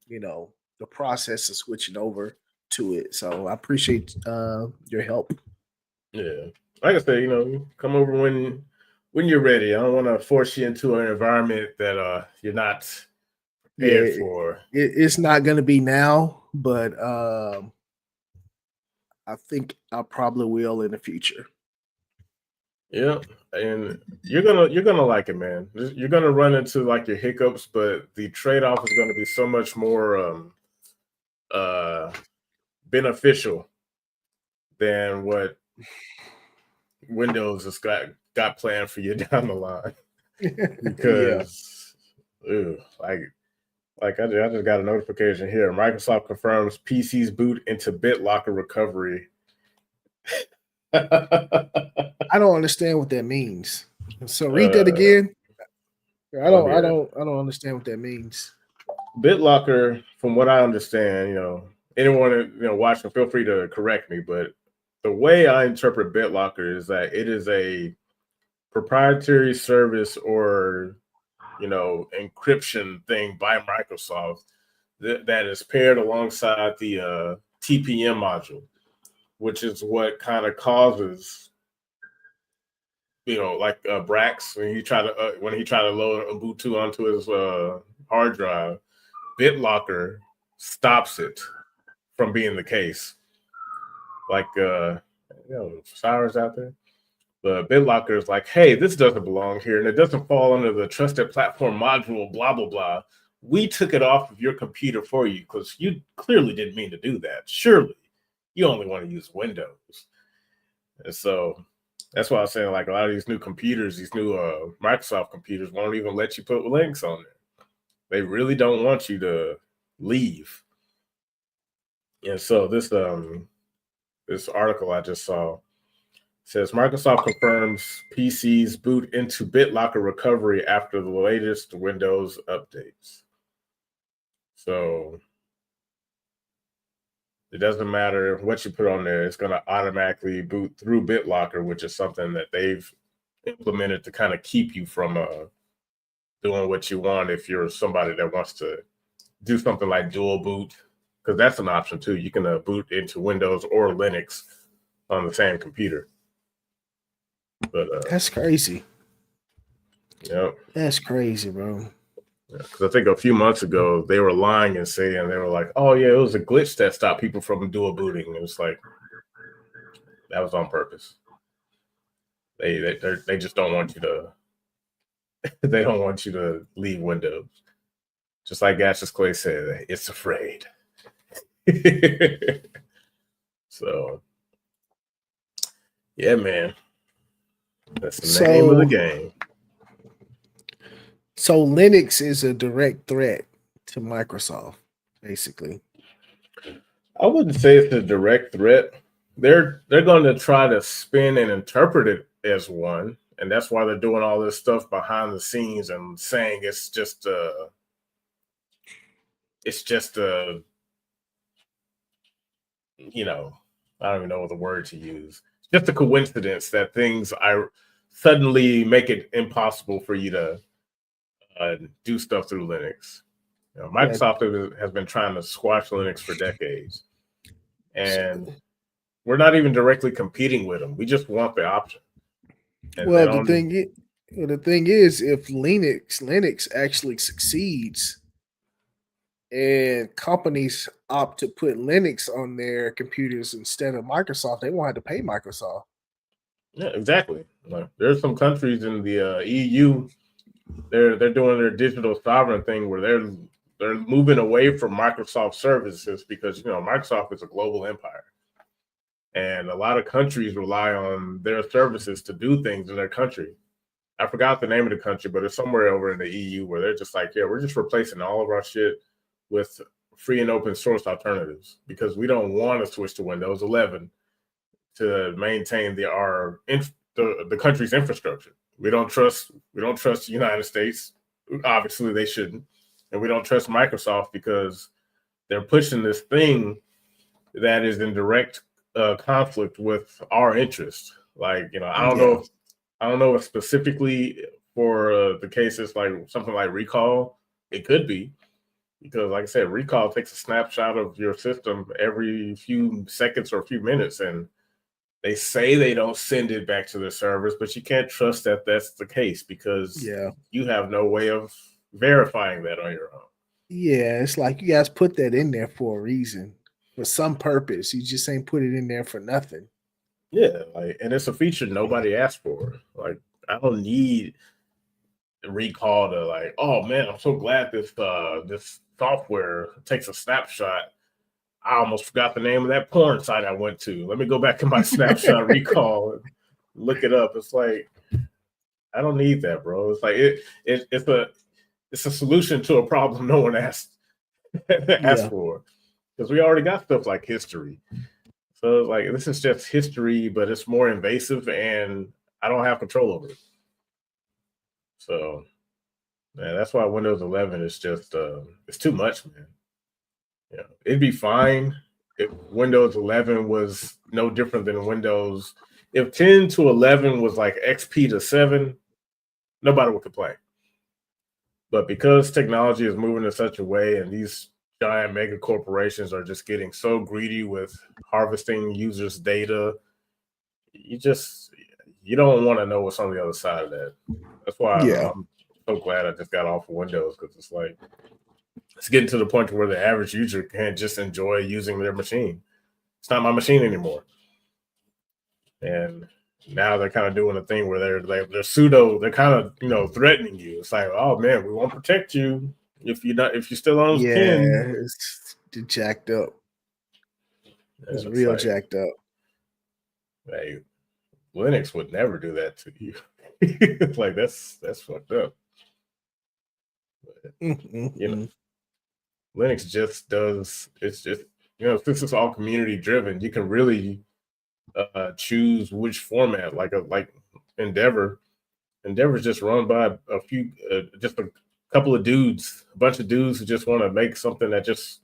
the process of switching over to it. So I appreciate your help. Yeah, like I said, come over when you're ready. I don't want to force you into an environment that you're not Yeah, prepared for. it's not going to be now, but I think I probably will in the future. Yeah, and you're gonna like it, man. You're gonna run into like your hiccups, but the trade off is gonna be so much more uh beneficial than what Windows has got planned for you down the line. Yeah. Because ew, I just got a notification here. Microsoft confirms PCs boot into BitLocker recovery. I don't understand what that means. So read that uh, again. I well, don't I here. don't I don't understand what that means. BitLocker, from what I understand, anyone watching, feel free to correct me, but the way I interpret BitLocker is that it is a proprietary service or encryption thing by Microsoft that is paired alongside the TPM module, which is what kind of causes like Brax when he tried to load Ubuntu onto his hard drive. BitLocker stops it from being the case. Like Cyrus out there. The BitLocker is like, hey, this doesn't belong here, and it doesn't fall under the trusted platform module, blah, blah, blah. We took it off of your computer for you because you clearly didn't mean to do that. Surely you only want to use Windows. And so that's why I was saying, like, a lot of these new computers, these new Microsoft computers won't even let you put links on there. They really don't want you to leave. And so this article I just saw says Microsoft confirms PCs boot into BitLocker recovery after the latest Windows updates. So it doesn't matter what you put on there; it's going to automatically boot through BitLocker, which is something that they've implemented to kind of keep you from doing what you want if you're somebody that wants to do something like dual boot, because that's an option too. You can boot into Windows or Linux on the same computer. But That's crazy. yeah, That's crazy, bro. because I think a few months ago they were lying and saying they were like, "Oh yeah, it was a glitch that stopped people from dual booting." It was like that was on purpose. They just don't want you to. They don't want you to leave Windows. Just like Cassius Clay said, it's afraid. So yeah, man, that's the name of the game. So Linux is a direct threat to Microsoft, basically. I wouldn't say it's a direct threat. They're going to try to spin and interpret it as one, and that's why they're doing all this stuff behind the scenes and saying it's just I don't even know what the word to use. It's just a coincidence that things I suddenly make it impossible for you to do stuff through Linux. Yeah. Microsoft has been trying to squash Linux for decades, So, and we're not even directly competing with them. We just want the option. And they well, the don't. thing is, if Linux actually succeeds, and companies opt to put Linux on their computers instead of Microsoft, they won't have to pay Microsoft. Yeah, exactly. Like, there's some countries in the EU. They're doing their digital sovereign thing where they're moving away from Microsoft services because Microsoft is a global empire, and a lot of countries rely on their services to do things in their country. I forgot the name of the country, but it's somewhere over in the EU where they're just like, yeah, we're just replacing all of our shit with free and open source alternatives because we don't want to switch to Windows 11 to maintain the country's infrastructure. We don't trust the United States. Obviously, they shouldn't, and we don't trust Microsoft because they're pushing this thing that is in direct conflict with our interest. Like, Yeah. I don't know if specifically for the cases like something like recall, it could be because, like I said, recall takes a snapshot of your system every few seconds or a few minutes, and they say they don't send it back to the servers, but you can't trust that that's the case because Yeah. you have no way of verifying that on your own. Yeah. It's like you guys put that in there for a reason, for some purpose. You just ain't put it in there for nothing. Yeah, like, and it's a feature nobody asked for. Like, I don't need recall to like, oh man, I'm so glad this software takes a snapshot. I almost forgot the name of that porn site I went to. Let me go back to my snapshot recall and look it up. It's like I don't need that, bro. It's like it's a solution to a problem no one asked asked Yeah. for because we already got stuff like history. So like this is just history, but it's more invasive, and I don't have control over it. So yeah, that's why Windows 11 is just it's too much, man. Yeah, it'd be fine if Windows 11 was no different than Windows. If 10 to 11 was like XP to 7, nobody would complain. But because technology is moving in such a way, and these giant mega corporations are just getting so greedy with harvesting users' data, you just you don't want to know what's on the other side of that. That's why Yeah. I'm so glad I just got off of Windows because it's like it's getting to the point where the average user can't just enjoy using their machine. It's not my machine anymore. And now they're kind of doing a thing where they're pseudo, they're kind of threatening you. It's like, oh man, we won't protect you if you still own 10. Yeah. It's jacked up. It's And it's real like, jacked up. hey, Linux would never do that to you. It's like that's fucked up. But, you know, Mm-mm-mm. Linux just does. It's just since it's all community driven, you can really choose which format. Like Endeavor. Endeavor's just run by a few, just a couple of dudes, a bunch of dudes who just want to make something that just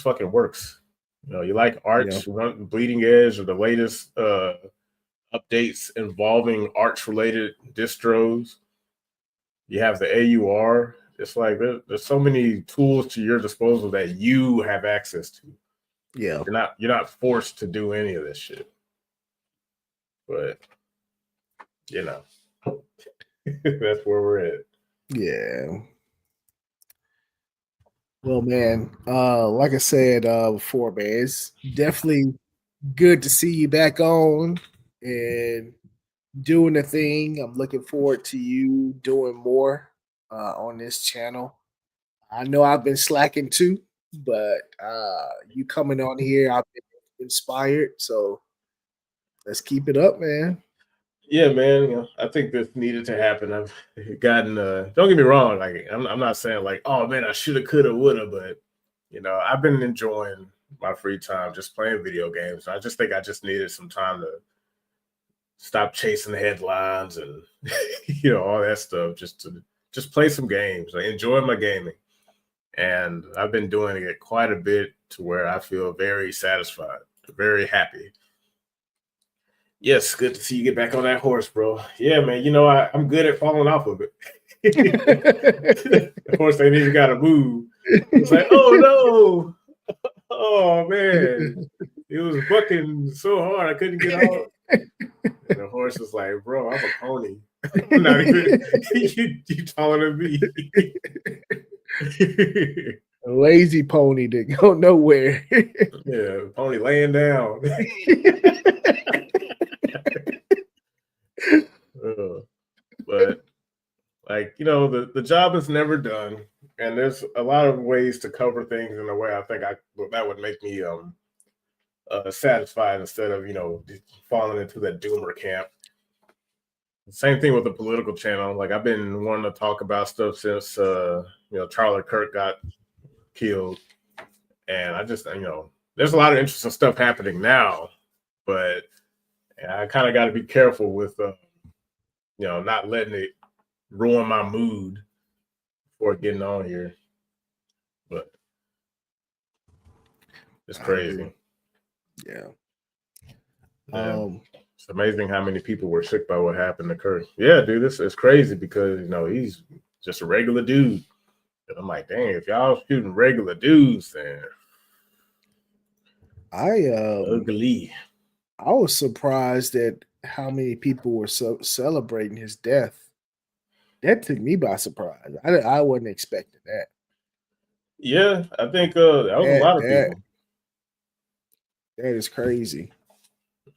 fucking works. You like Yeah. Arch, run Bleeding Edge, or the latest updates involving Arch related distros. You have the AUR. It's like there's so many tools to your disposal that you have access to. Yeah. You're not forced to do any of this shit. But you know, that's where we're at. Yeah. Well, man, like I said before, man, it's definitely good to see you back on and doing the thing. I'm looking forward to you doing more on this channel. I know I've been slacking too, but you coming on here, I've been inspired. So let's keep it up, man. Yeah, man. I think this needed to happen. I've gotten. Don't get me wrong. Like, I'm not saying like, oh man, I shoulda, coulda, woulda, but I've been enjoying my free time just playing video games. I just think I just needed some time to stop chasing the headlines and all that stuff. Just play some games. I enjoy my gaming, and I've been doing it quite a bit to where I feel very satisfied, very happy. Yes, good to see you get back on that horse, bro. Yeah, man. I'm good at falling off of it. The horse ain't even got to move. It's like, oh no, oh man, it was bucking so hard I couldn't get out. And the horse is like, bro, I'm a pony. I'm not even you taller than me. A lazy pony to go nowhere. Yeah, pony laying down. Uh, but like the job is never done, and there's a lot of ways to cover things in a way I think that would make me satisfied instead of falling into that doomer camp. Same thing with the political channel. Like I've been wanting to talk about stuff since Charlie Kirk got killed, and I just there's a lot of interesting stuff happening now, but I kind of got to be careful with not letting it ruin my mood before getting on here. But it's I agree. crazy. Yeah. Yeah. It's amazing how many people were sick by what happened to Kirk. Yeah, dude, this is crazy because he's just a regular dude. And I'm like, dang, if y'all shooting regular dudes, then I ugly. I was surprised at how many people were celebrating his death. That took me by surprise. I wasn't expecting that. Yeah, I think that was a That lot of that people. that is crazy.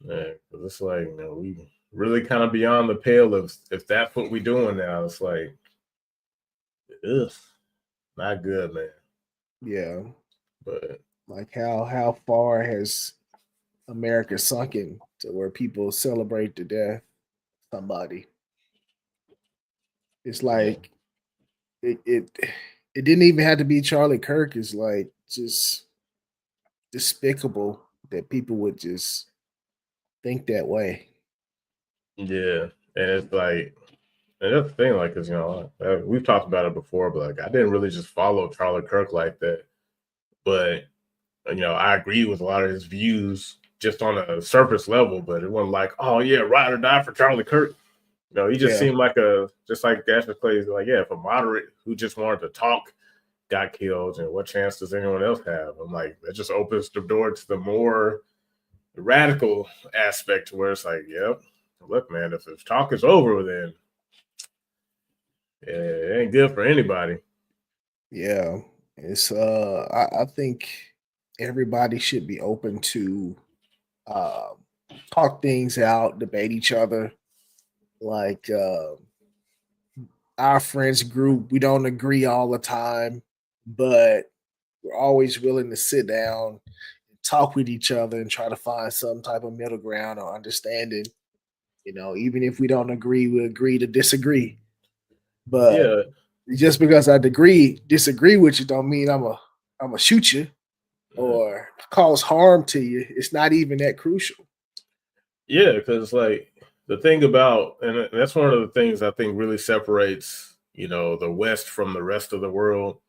Yeah, 'cause it's like we really kind of beyond the pale of if that's what we doing now. It's like, ugh, not good, man. Yeah, But like how far has America sunken to where people celebrate the death of somebody? It's yeah, like it it didn't even have to be Charlie Kirk. It's like just despicable that people would just think that way. yeah, and it's like, and that's the thing, like, cause we've talked about it before, but like I didn't really just follow Charlie Kirk like that, but I agree with a lot of his views just on a surface level, but it wasn't like, oh yeah, ride or die for Charlie Kirk. He just Yeah, seemed like just like Ashley Clay's like, yeah, if a moderate who just wanted to talk got killed, and what chance does anyone else have? I'm like, that just opens the door to the more radical aspect where it's like, yep, look, man, if talk is over, then it ain't good for anybody. yeah. It's I think everybody should be open to uh talk things out, debate each other. Like our friends group, we don't agree all the time, but we're always willing to sit down and talk with each other and try to find some type of middle ground or understanding. Even if we don't agree, we agree to disagree. But Yeah, just because I disagree with you, don't mean I'm a shoot you or cause harm to you. It's not even that crucial. yeah, because like the thing about, and that's one of the things I think really separates, the West from the rest of the world.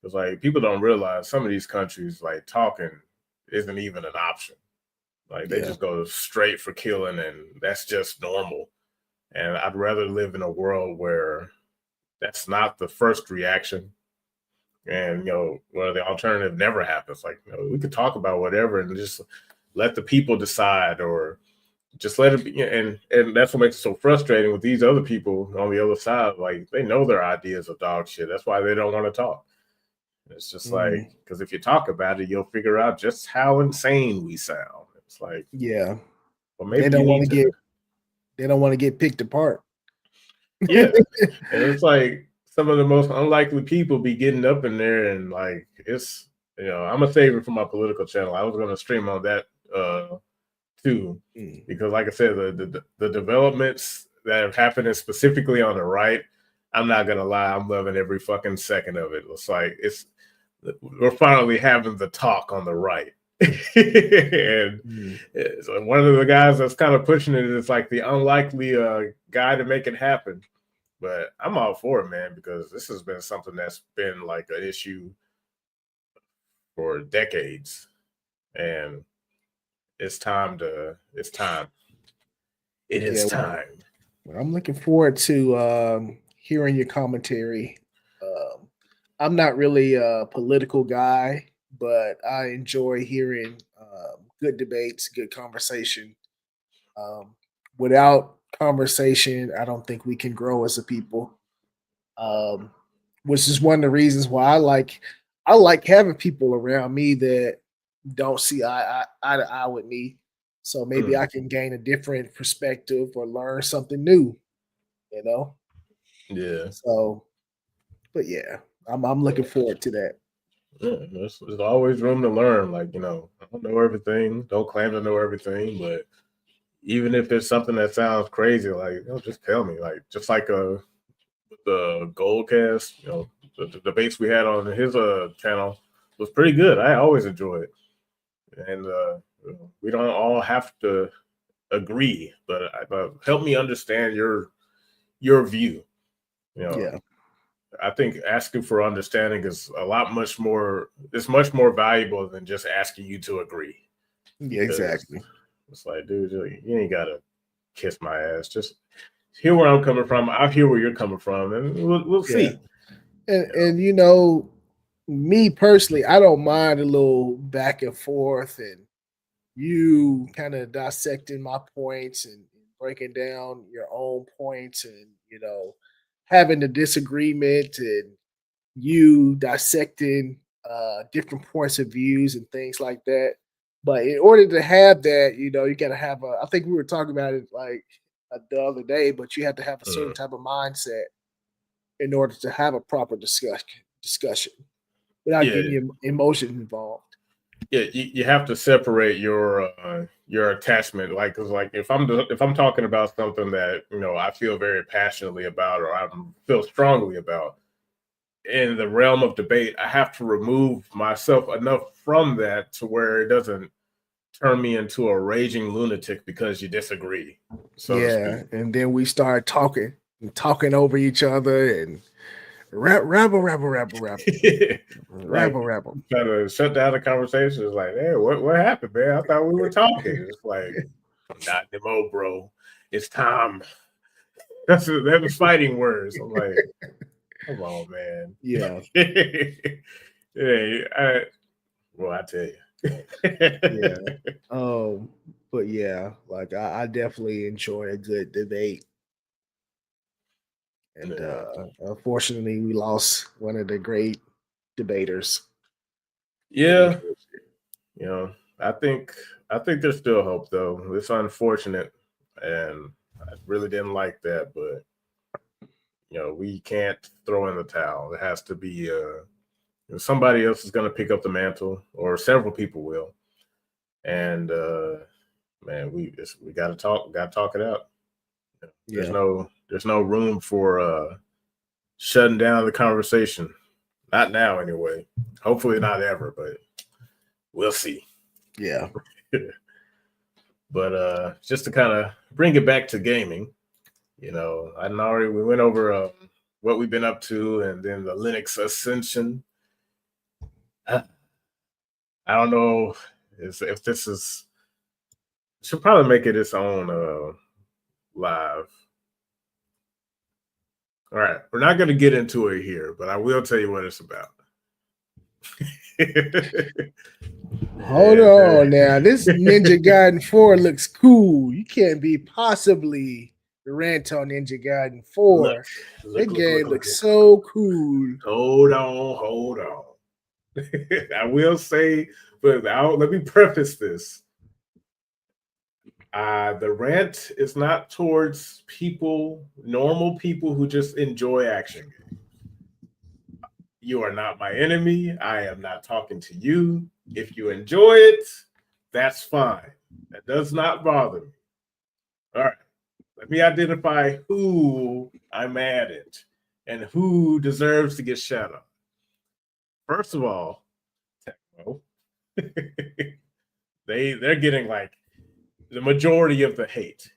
Because like people don't realize some of these countries, like talking isn't even an option. Like they Yeah, just go straight for killing, and that's just normal. And I'd rather live in a world where that's not the first reaction. And where the alternative never happens. Like, we could talk about whatever and just let the people decide, or just let it be. And that's what makes it so frustrating with these other people on the other side. Like, they know their ideas are dog shit. That's why they don't want to talk. It's just like, mhm, because if you talk about it, you'll figure out just how insane we sound. It's like, yeah. well, They maybe you don't want need to to. get they don't want to get picked apart. Yeah. And it's like some of the most unlikely people be getting up in there, and like it's I'm a favorite for my political channel. I was gonna stream on that too. Mm, Because like I said, the developments that have happened specifically on the right, I'm not gonna lie, I'm loving every fucking second of it. It's like we're finally having the talk on the right. And mm. so one of the guys that's kind of pushing it is like the unlikely guy to make it happen. But I'm all for it, man, because this has been something that's been like an issue for decades. And it's time. It Yeah, is time. well, I'm looking forward to hearing your commentary. Um, I'm not really a political guy, but I enjoy hearing good debates, good conversation. Um, Without conversation, I don't think we can grow as a people. Um, which is one of the reasons why I like having people around me that don't see eye to eye with me. So maybe I Mm, can gain a different perspective or learn something new, you know? yeah. So, but yeah, I'm looking forward to that. Yeah, there's always room to learn. Like, I don't know everything, don't claim to know everything, but even if it's something that sounds crazy, like, just tell me. Like, just like the Goldcast, the debates we had on his channel was pretty good. I always enjoy it. And we don't all have to agree, but help me understand your view. You know, Yeah, I think asking for understanding is a lot much more. It's much more valuable than just asking you to agree, yeah, because exactly. It's like, dude, you ain't gotta kiss my ass. Just hear where I'm coming from. I'll hear where you're coming from, and we'll Yeah. see. And you know, me personally, I don't mind a little back and forth and you kind of dissecting my points and breaking down your own points and having the disagreement and you dissecting different points of views and things like that. But in order to have that, you got to have a. I think we were talking about it like the other day, but you have to have a certain Mm. type of mindset in order to have a proper discussion without Yeah, getting your emotions involved. yeah. You have to separate your attachment. Like, cause like if I'm talking about something that I feel very passionately about or I feel strongly about in the realm of debate, I have to remove myself enough from that to where it doesn't turn me into a raging lunatic because you disagree, so to speak. Yeah, and then we start talking and talking over each other and Like rabble. try to shut down the conversation. It's like, hey, what happened, man? I thought we were talking. It's like, not anymore, bro. It's time. That was fighting words. I'm like, come on, man. Yeah, Hey, well, I tell you. yeah. But yeah, like I definitely enjoy a good debate. And Yeah, unfortunately, we lost one of the great debaters in the yeah. culture. You know, I think I think there's still hope though. It's unfortunate, and I really didn't like that, but we can't throw in the towel. It has to be somebody else is going to pick up the mantle, or several people will. And man, we got to talk it out. There's Yeah, no room for shutting down the conversation. Not now, anyway. Hopefully, not ever, but we'll see. yeah, But just to kind of bring it back to gaming, I already we went over what we've been up to, and then the Linux ascension. I, I don't know if this is should probably make it its own live. All right, we're not going to get into it here, but I will tell you what it's about. hold Yeah, on now. This Ninja Gaiden 4 looks cool. You can't be possibly rant on Ninja Gaiden look, 4. look, That look, look, game look, looks look. so cool. Hold on, hold on. I will say, but let me preface this. The rant is not towards normal people who just enjoy action games. You are not my enemy. I am not talking to you. If you enjoy it, that's fine. That does not bother me. All right. Let me identify who I'm mad at and who deserves to get shut up. First of all, Tecmo. They're getting like the majority of the hate.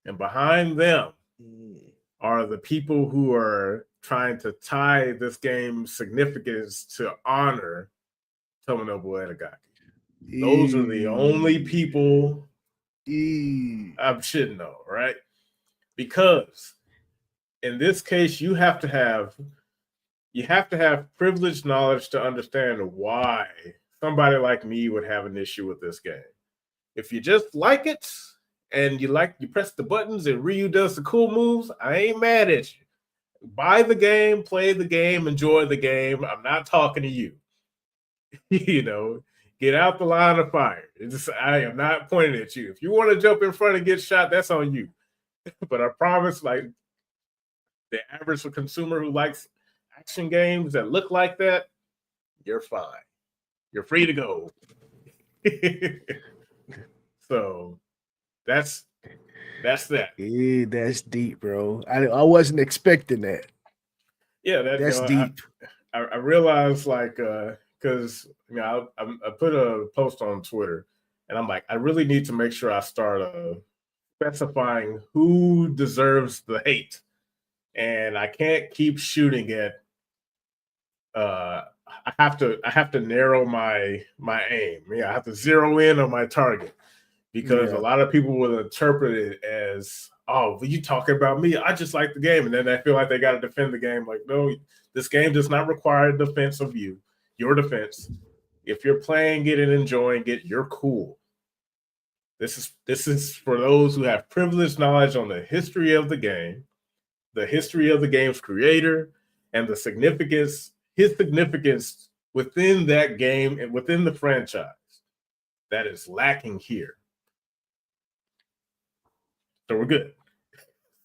And behind them Mm. are the people who are trying to tie this game's significance to honor Tomonobu Edagaki. Those are the only Eee. people Eee. I should know, right? Because in this case, you have to have privileged knowledge to understand why somebody like me would have an issue with this game. If you just like it and you press the buttons and Ryu does the cool moves, I ain't mad at you. Buy the game, play the game, enjoy the game. I'm not talking to you. you know, get out the line of fire. I am not pointing at you. If you want to jump in front and get shot, that's on you. But I promise, like the average consumer who likes action games that look like that, you're fine. You're free to go. So that's that. Yeah, that's deep, bro. I wasn't expecting that. Yeah, that That's deep. I realized like because I put a post on Twitter and I'm like I really need to make sure I start specifying who deserves the hate, and I can't keep shooting at. I have to narrow my aim. Yeah, I have to zero in on my target because a lot of people will interpret it as, oh, well, you talking about me? I just like the game, and then they feel like they got to defend the game. Like, no, this game does not require defense of you, your defense. If you're playing it and enjoying it, you're cool. This is for those who have privileged knowledge on the history of the game, the history of the game's creator, and the significance, his significance within that game and within the franchise that is lacking here. So we're good.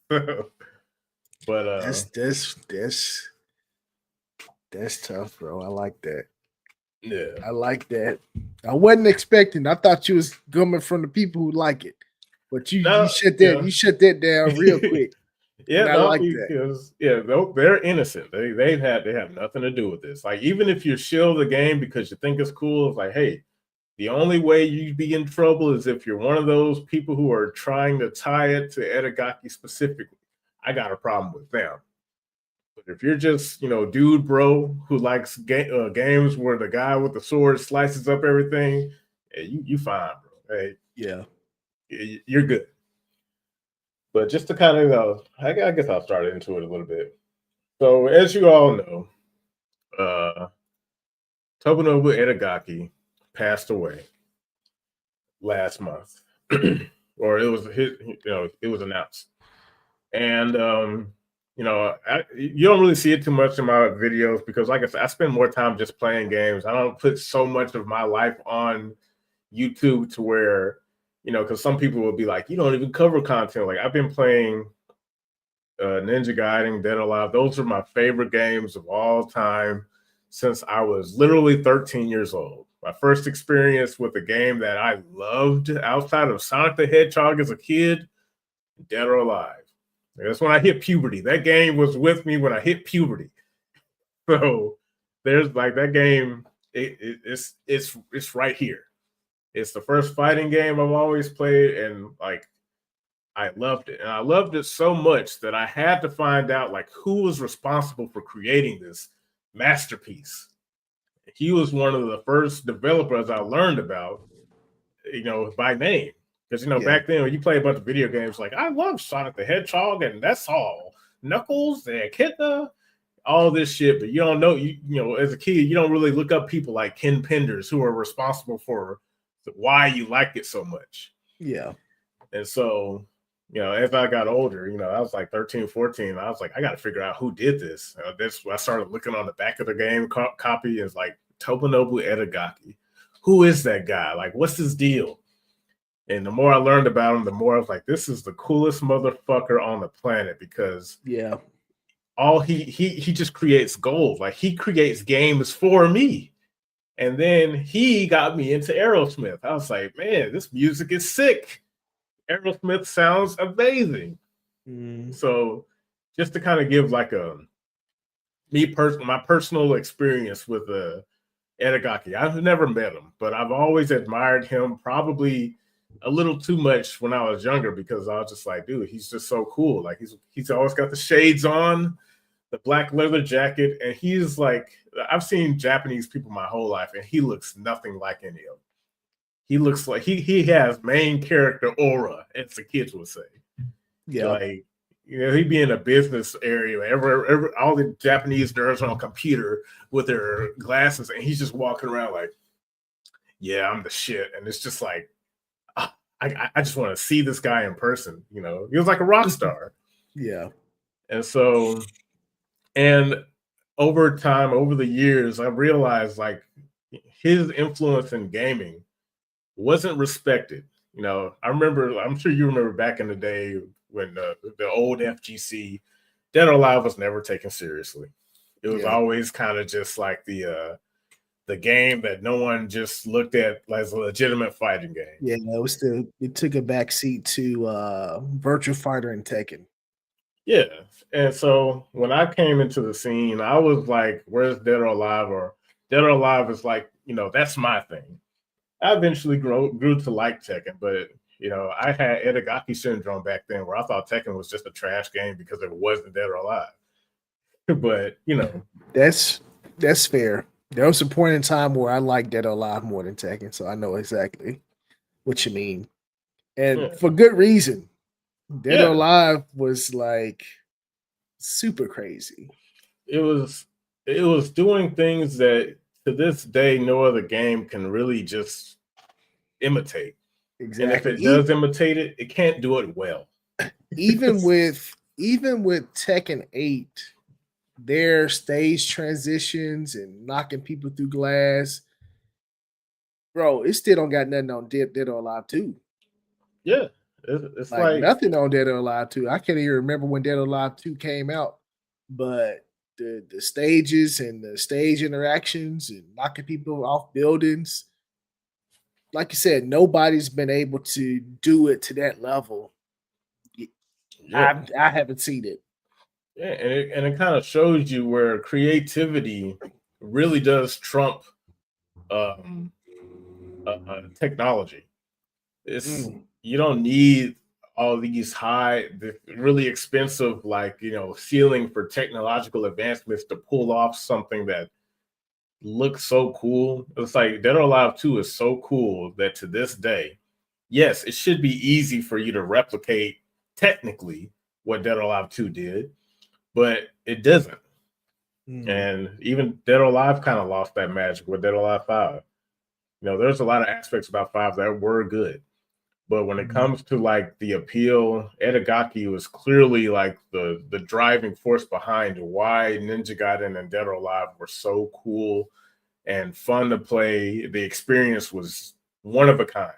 But that's tough, bro. I like that. yeah, I like that. I wasn't expecting. I thought you was coming from the people who like it, but you shut that you shut that down real quick. Yeah, I like that. because they're innocent. They have nothing to do with this. Like, even if you shill the game because you think it's cool, it's like, hey, the only way you'd be in trouble is if you're one of those people who are trying to tie it to Edagaki specifically. I got a problem with them. But if you're just, dude, bro, who likes games where the guy with the sword slices up everything, hey, you fine, bro. Hey, yeah, you're good. But just to kind of, I guess I'll start into it a little bit. So, as you all know, Tobunobu Edagaki passed away last month, or it was announced, and you don't really see it too much in my videos because, like I said, I spend more time just playing games. I don't put so much of my life on YouTube to where, because some people will be like, you don't even cover content. Like, I've been playing Ninja Gaiden, Dead or Alive. Those are my favorite games of all time since I was literally 13 years old. My first experience with a game that I loved outside of Sonic the Hedgehog as a kid, Dead or Alive. That's when I hit puberty. That game was with me when I hit puberty. So there's like that game. It's right here. It's the first fighting game I've always played, and like I loved it. And I loved it so much that I had to find out like who was responsible for creating this masterpiece. He was one of the first developers I learned about, by name. Because back then when you play a bunch of video games, like I love Sonic the Hedgehog, and that's all. Knuckles and Echidna, all this shit, but you don't know, as a kid, you don't really look up people like Ken Penders who are responsible for why you like it so much. Yeah. And so, as I got older, I was like 13, 14. I was like, I got to figure out who did this. I started looking on the back of the game copy. It's like Tobunobu Edagaki. Who is that guy? Like, what's his deal? And the more I learned about him, the more I was like, this is the coolest motherfucker on the planet because all he just creates gold. Like, he creates games for me. And then he got me into Aerosmith. I was like, man, this music is sick. Aerosmith sounds amazing. So just to kind of give like my personal experience with Edagaki. I've never met him, but I've always admired him probably a little too much when I was younger because I was just like, dude, he's just so cool. Like he's always got the shades on, the black leather jacket, and he's like, I've seen Japanese people my whole life, and he looks nothing like any of them. He looks like he has main character aura, as the kids would say. Yeah, like he'd be in a business area, all the Japanese nerds are on a computer with their glasses, and he's just walking around like, yeah, I'm the shit, and it's just like, I just want to see this guy in person. He was like a rock star. Yeah, and so, and over time, over the years, I realized like his influence in gaming wasn't respected. I remember, I'm sure you remember back in the day when the old FGC, Dead or Alive was never taken seriously. It was always kind of just like the game that no one just looked at as a legitimate fighting game. Yeah, it took a backseat to Virtua Fighter and Tekken. Yeah. And so when I came into the scene, I was like, where's Dead or Alive? Or Dead or Alive is like, that's my thing. I eventually grew to like Tekken, but I had Edagaki syndrome back then where I thought Tekken was just a trash game because it wasn't Dead or Alive. But that's fair. There was a point in time where I liked Dead or Alive more than Tekken, so I know exactly what you mean. and Yeah. for good reason. Dead or Yeah. Alive was like super crazy. It was doing things that to this day no other game can really just imitate. And if Exactly. it does imitate it, it can't do it well. Even with Tekken 8, their stage transitions and knocking people through glass, bro, it still don't got nothing on Dead or Alive 2. Yeah. It's Like like, nothing on Dead or Alive 2. I can't even remember when Dead or Alive 2 came out, but the stages and the stage interactions and knocking people off buildings, like you said, nobody's been able to do it to that level. yeah. I haven't seen it. Yeah, and it kind of shows you where creativity really does trump um, technology. It's Mm, You don't need all these really expensive, like ceiling for technological advancements to pull off something that looks so cool. It's like Dead or Alive 2 is so cool that to this day, yes, it should be easy for you to replicate technically what Dead or Alive 2 did, but it doesn't. mm, And even Dead or Alive kind of lost that magic with Dead or Alive 5. There's a lot of aspects about 5 that were good. But when it mhm. comes to like the appeal, Edagaki was clearly like the driving force behind why Ninja Gaiden and Dead or Alive were so cool and fun to play. The experience was one of a kind.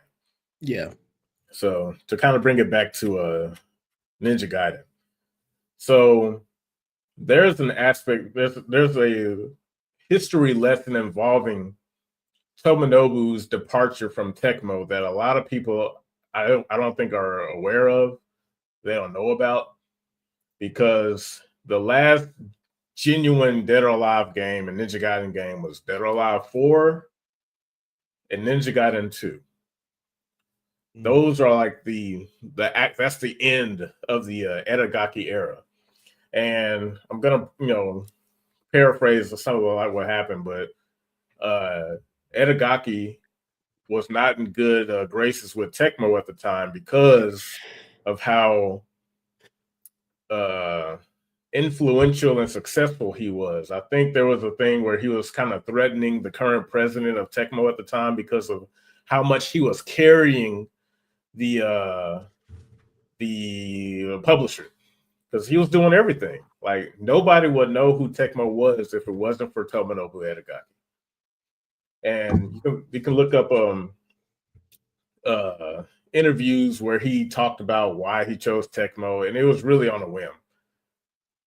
Yeah. So to kind of bring it back to Ninja Gaiden. So there's an aspect, there's a history lesson involving Tomonobu's departure from Tecmo that a lot of people I don't think are aware of. They don't know about because the last genuine Dead or Alive game and Ninja Gaiden game was Dead or Alive 4 and Ninja Gaiden 2. Mm. Those are like the act. That's the end of the Edagaki era. And I'm gonna paraphrase some of like what happened, but Edagaki was not in good graces with Tecmo at the time because of how uh, influential and successful he was. I think there was a thing where he was kind of threatening the current president of Tecmo at the time because of how much he was carrying the publisher because he was doing everything. Like nobody would know who Tecmo was if it wasn't for Tomonobu Edagaki. And you can look up uh, interviews where he talked about why he chose Tecmo, and it was really on a whim.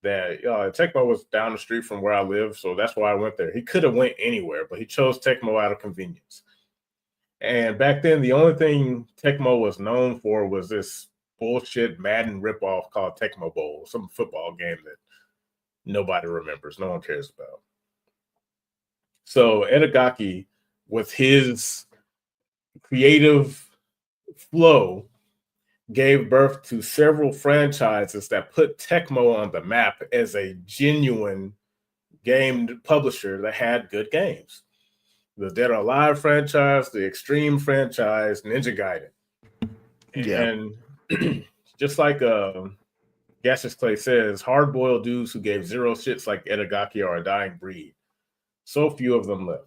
That Tecmo was down the street from where I live, so that's why I went there. He could have went anywhere, but he chose Tecmo out of convenience. And back then, the only thing Tecmo was known for was this bullshit Madden ripoff called Tecmo Bowl, some football game that nobody remembers, no one cares about. So Edagaki, with his creative flow, gave birth to several franchises that put Tecmo on the map as a genuine game publisher that had good games. The Dead or Alive franchise, the Extreme franchise, Ninja Gaiden. Yeah. And just like Gaseous Clay says, hard boiled dudes who gave zero shits like Edagaki are a dying breed. So few of them left.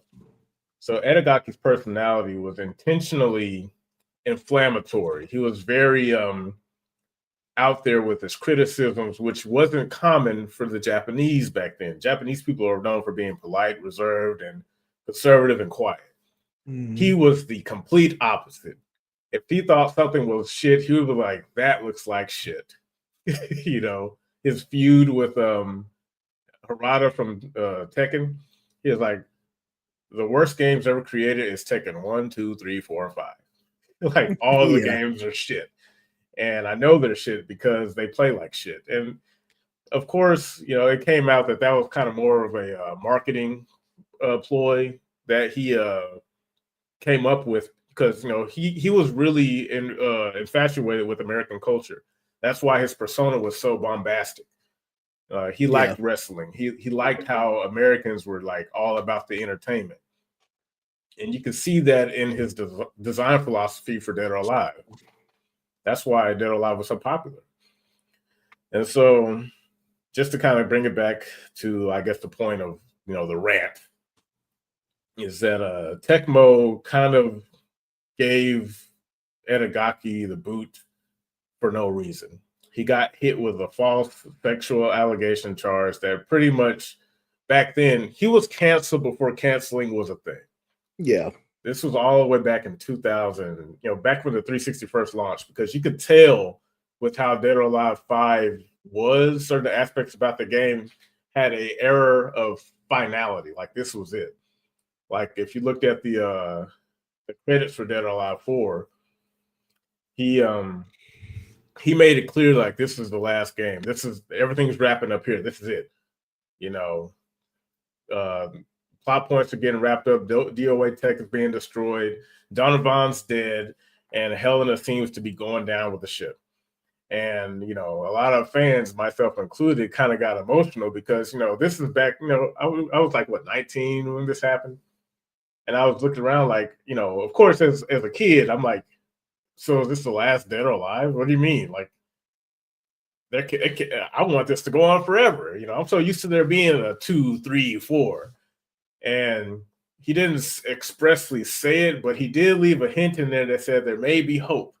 So Edagaki's personality was intentionally inflammatory. He was very out there with his criticisms, which wasn't common for the Japanese back then. Japanese people are known for being polite, reserved, and conservative and quiet. He Mhm. was the complete opposite. If he thought something was shit, he would be like, that looks like shit. His feud with Harada from Tekken, he was like, the worst games ever created is Tekken 1, 2, 3, 4, 5. Like all the Yeah. games are shit. And I know they're shit because they play like shit. And of course, it came out that was kind of more of a marketing ploy that he came up with because he was really infatuated with American culture. That's why his persona was so bombastic. He Yeah. liked wrestling. He liked how Americans were like all about the entertainment, and you can see that in his design philosophy for Dead or Alive. That's why Dead or Alive was so popular. And so, just to kind of bring it back to, I guess, the point of the rant is that Tecmo kind of gave Edagaki the boot for no reason. He got hit with a false sexual allegation charge that pretty much back then he was canceled before canceling was a thing. Yeah. This was all the way back in 2000, back when the 360 first launched, because you could tell with how Dead or Alive 5 was, certain aspects about the game had a error of finality. Like this was it. Like if you looked at the credits for Dead or Alive 4, he made it clear like this is the last game. This is everything's wrapping up here. This is it. Plot points are getting wrapped up. DOA tech is being destroyed. Donovan's dead, and Helena seems to be going down with the ship. And a lot of fans, myself included, kind of got emotional because this is back. I was like 19 when this happened, and I was looking around like of course as a kid, I'm like, so is this the last Dead or Alive? What do you mean? Like, I want this to go on forever. I'm so used to there being a 2, 3, 4. And he didn't expressly say it, but he did leave a hint in there that said there may be hope.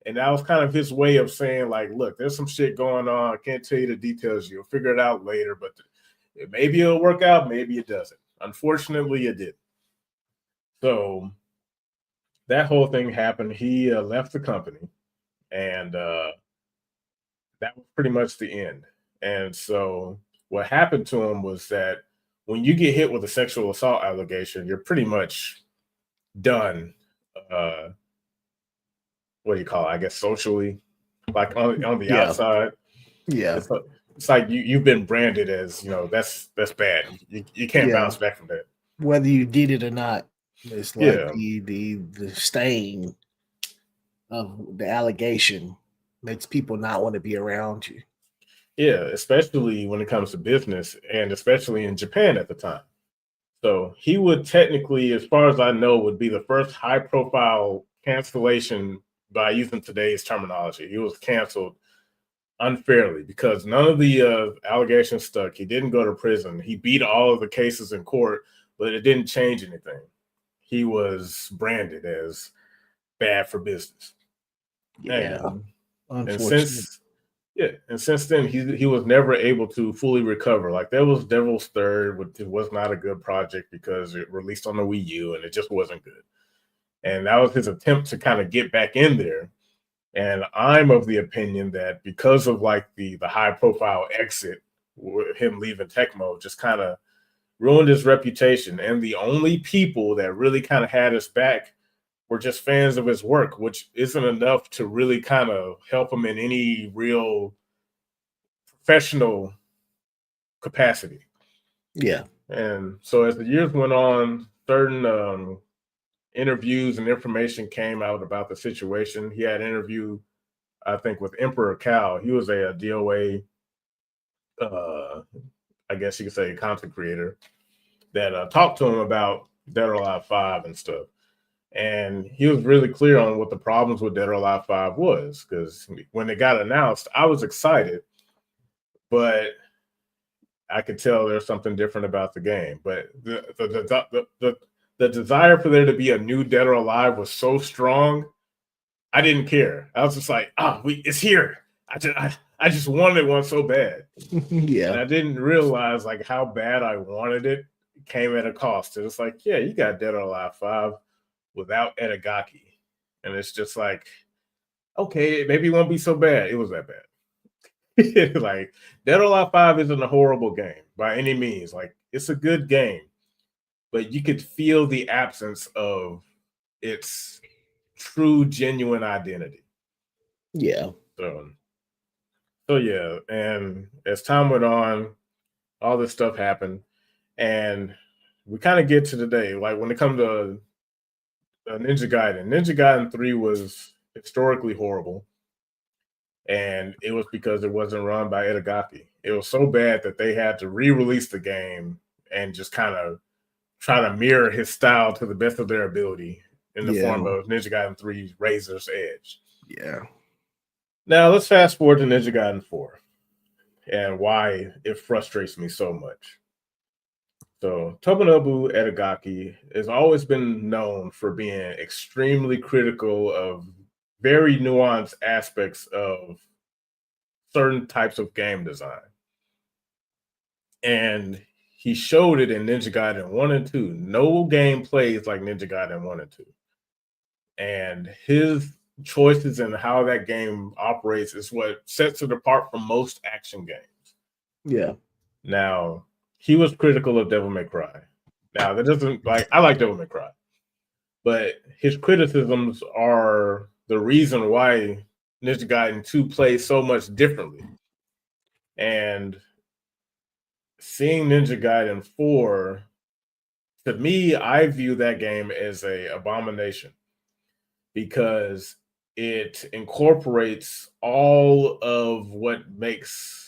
And that was kind of his way of saying, like, look, there's some shit going on. I can't tell you the details. You'll figure it out later, but maybe it'll work out. Maybe it doesn't. Unfortunately, it didn't. So that whole thing happened. He left the company, and that was pretty much the end. And so what happened to him was that when you get hit with a sexual assault allegation, you're pretty much done. What do you call it? I guess socially, like on the outside. Yeah. It's like you've been branded as that's bad. You can't bounce back from that. Whether you did it or not, it's like the stain of the allegation makes people not want to be around you. Yeah, especially when it comes to business, and especially in Japan at the time. So he would technically, as far as I know, would be the first high-profile cancellation by using today's terminology. He was canceled unfairly because none of the allegations stuck. He didn't go to prison. He beat all of the cases in court, but it didn't change anything. He was branded as bad for business. Yeah, and since then he was never able to fully recover. Like there was Devil's Third, which was not a good project because it released on the Wii U and it just wasn't good. And that was his attempt to kind of get back in there. And I'm of the opinion that because of like the high profile exit, him leaving Tecmo just kind of ruined his reputation. And the only people that really kind of had his back were just fans of his work, which isn't enough to really kind of help him in any real professional capacity. Yeah. And so as the years went on, certain interviews and information came out about the situation. He had an interview, I think, with Emperor Cal. He was a DOA, I guess you could say, content creator that talked to him about Dead or Alive 5 and stuff. And he was really clear on what the problems with Dead or Alive 5 was, because when it got announced, I was excited, but I could tell there's something different about the game. But the desire for there to be a new Dead or Alive was so strong, I didn't care. I was just like, it's here. I just wanted one so bad. Yeah. And I didn't realize like how bad I wanted it came at a cost. And it's like, yeah, you got Dead or Alive 5 without Edagaki. And it's just like, okay, maybe it won't be so bad. It was that bad. Like, Dead or Alive 5 isn't a horrible game by any means. Like, it's a good game, but you could feel the absence of its true, genuine identity. Yeah. So yeah, and as time went on, all this stuff happened, and we kind of get to today. Like when it comes to Ninja Gaiden 3 was historically horrible, and it was because it wasn't run by Itagaki. It was so bad that they had to re-release the game and just kind of try to mirror his style to the best of their ability in the form of Ninja Gaiden 3 Razor's Edge. Yeah. Now let's fast forward to Ninja Gaiden 4 and why it frustrates me so much. So Tomonobu Edagaki has always been known for being extremely critical of very nuanced aspects of certain types of game design. And he showed it in Ninja Gaiden 1 and 2. No game plays like Ninja Gaiden 1 and 2. And his choices and how that game operates is what sets it apart from most action games. Yeah. Now, he was critical of Devil May Cry. Now, that doesn't like I like Devil May Cry, but his criticisms are the reason why Ninja Gaiden 2 plays so much differently. And seeing Ninja Gaiden 4, to me, I view that game as a abomination because it incorporates all of what makes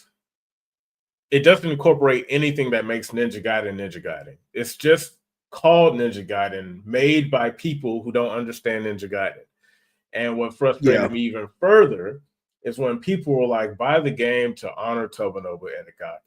it doesn't incorporate anything that makes Ninja Gaiden Ninja Gaiden. It's just called Ninja Gaiden, made by people who don't understand Ninja Gaiden. And what Yeah. frustrated me even further is when people were like, buy the game to honor Tomonobu Edakaki.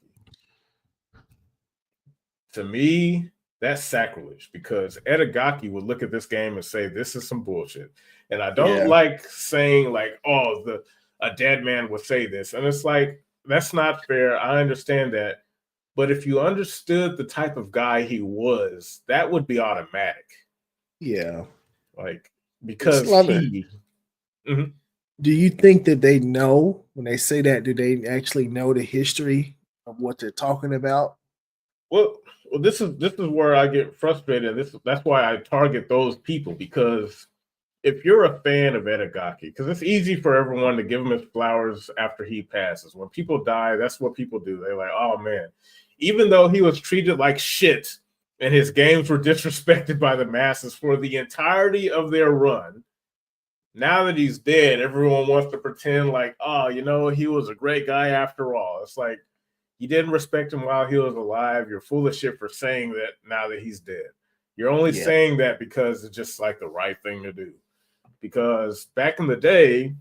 To me, that's sacrilege because Edagaki would look at this game and say, this is some bullshit. And I don't Yeah. like saying, like, oh, a dead man would say this. And it's like, that's not fair. I understand that. But if you understood the type of guy he was, that would be automatic. Yeah. Like, It's because love it. he. Mhm. Do you think that they know when they say that? Do they actually know the history of what they're talking about? Well, this is where I get frustrated. That's why I target those people because if you're a fan of Edagaki, because it's easy for everyone to give him his flowers after he passes. When people die, that's what people do. They're like, oh man, even though he was treated like shit and his games were disrespected by the masses for the entirety of their run, now that he's dead, everyone wants to pretend like, oh, he was a great guy after all. It's like, you didn't respect him while he was alive. You're full of shit for saying that now that he's dead. You're only Yeah. saying that because it's just like the right thing to do. Because back in the day,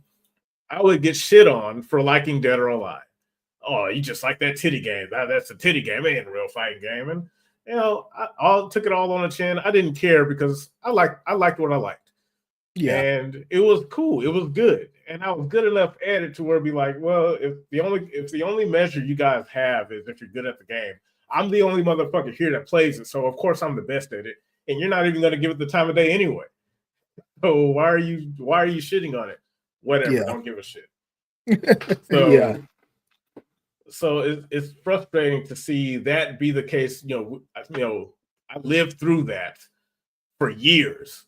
I would get shit on for liking Dead or Alive. Oh, you just like that titty game. That's a titty game. It ain't a real fighting game. And I took it all on the chin. I didn't care because I liked what I liked. Yeah. And it was cool. It was good. And I was good enough at it to where it'd be like, well, if the only measure you guys have is if you're good at the game, I'm the only motherfucker here that plays it. So of course I'm the best at it. And you're not even gonna give it the time of day anyway. So why are you shitting on it? Whatever, Yeah. don't give a shit. Yeah. So it's frustrating to see that be the case. I lived through that for years.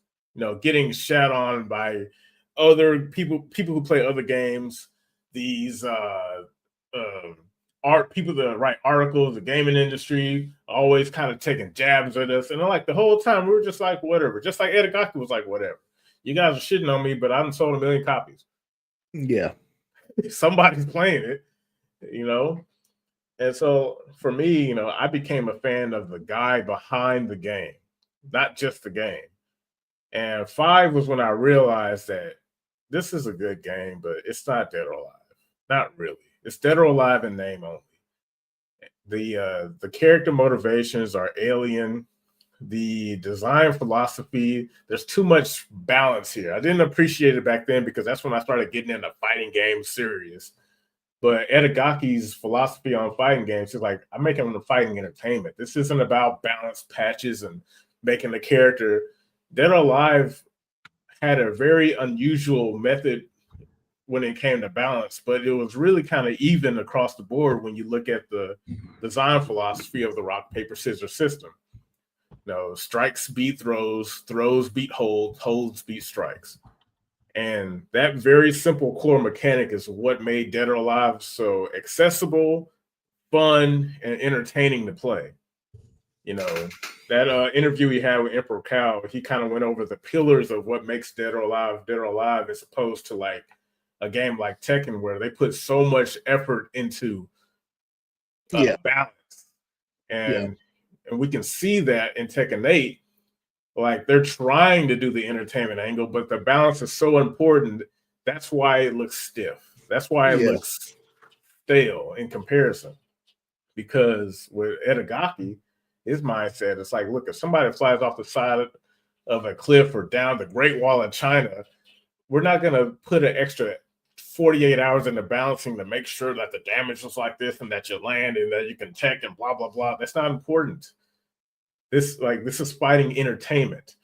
Getting shat on by other people who play other games. These uh, art people that write articles, the gaming industry, always kind of taking jabs at us, and like the whole time we were just like whatever. Just like Edagaku was like whatever. You guys are shitting on me, but I haven't sold a million copies. Yeah. Somebody's playing it, you know. And so for me, I became a fan of the guy behind the game, not just the game. And 5 was when I realized that this is a good game, but it's not Dead or Alive. Not really. It's Dead or Alive in name only. The character motivations are alien. The design philosophy, there's too much balance here. I didn't appreciate it back then because that's when I started getting into fighting games serious. But Edagaki's philosophy on fighting games is like, I'm making them fighting entertainment. This isn't about balanced patches and making the character. Dead or Alive had a very unusual method when it came to balance, but it was really kind of even across the board when you look at the design philosophy of the rock, paper, scissors system. Strikes beat throws, throws beat holds, holds beat strikes. And that very simple core mechanic is what made Dead or Alive so accessible, fun, and entertaining to play. That interview he had with Emperor Cow, he kind of went over the pillars of what makes Dead or Alive, as opposed to like a game like Tekken, where they put so much effort into Yeah. balance. Yeah. And we can see that in Tekken 8. Like they're trying to do the entertainment angle, but the balance is so important. That's why it looks stiff. That's why it Yeah. looks stale in comparison. Because with Edagaki, his mindset is like, look, if somebody flies off the side of a cliff or down the Great Wall of China, we're not going to put an extra 48 hours into balancing to make sure that the damage was like this and that you land and that you can check and blah, blah, blah. That's not important. This is fighting entertainment.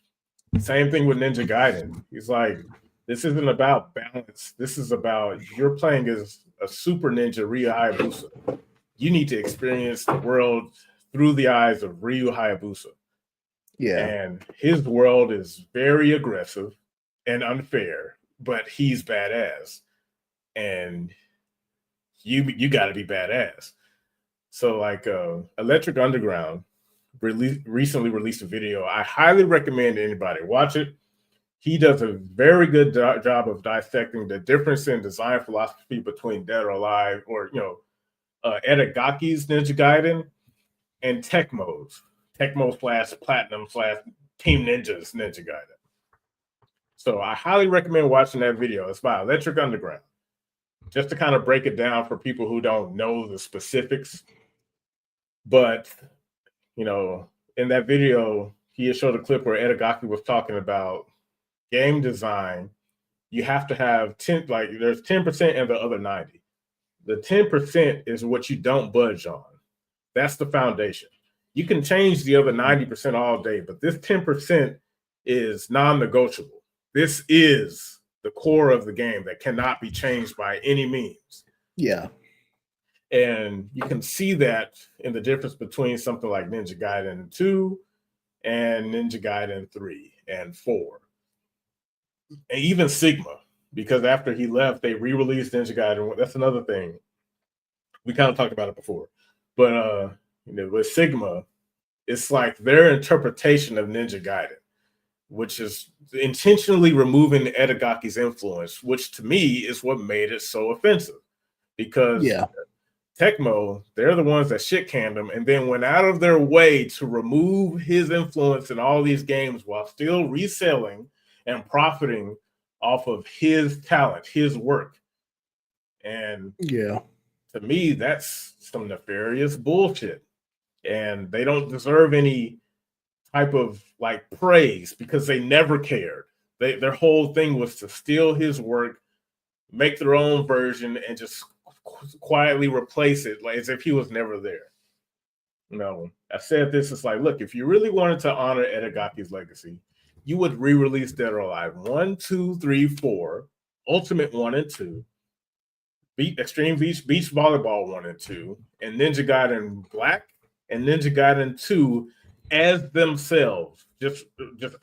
Same thing with Ninja Gaiden. He's like, this isn't about balance. This is about you're playing as a super ninja Ryu Hayabusa. You need to experience the world through the eyes of Ryu Hayabusa. Yeah. And his world is very aggressive and unfair, but he's badass. And you got to be badass. So like Electric Underground recently released a video. I highly recommend anybody watch it. He does a very good job of dissecting the difference in design philosophy between Dead or Alive, or Edagaki's Ninja Gaiden and Tecmo's Platinum / Team Ninja's Ninja Gaiden. So I highly recommend watching that video. It's by Electric Underground. Just to kind of break it down for people who don't know the specifics. But, in that video, he showed a clip where Edagaki was talking about game design. You have to have 10, there's 10% and the other 90. The 10% is what you don't budge on. That's the foundation. You can change the other 90% all day, but this 10% is non-negotiable. This is the core of the game that cannot be changed by any means. Yeah. And you can see that in the difference between something like Ninja Gaiden 2 and Ninja Gaiden 3 and 4. And even Sigma, because after he left, they re-released Ninja Gaiden. That's another thing. We kind of talked about it before. But with Sigma, it's like their interpretation of Ninja Gaiden, which is intentionally removing Edagaki's influence, which to me is what made it so offensive. Because Tecmo, they're the ones that shit canned him and then went out of their way to remove his influence in all these games while still reselling and profiting off of his talent, his work. And to me, that's some nefarious bullshit. And they don't deserve any type of praise because they never cared. Their whole thing was to steal his work, make their own version, and just quietly replace it as if he was never there. I said this, it's like, look, if you really wanted to honor Edagaki's legacy, you would re-release Dead or Alive 1, 2, 3, 4, Ultimate 1 and 2, Extreme Beach Volleyball 1 and 2, and Ninja Gaiden Black and Ninja Gaiden 2 as themselves, just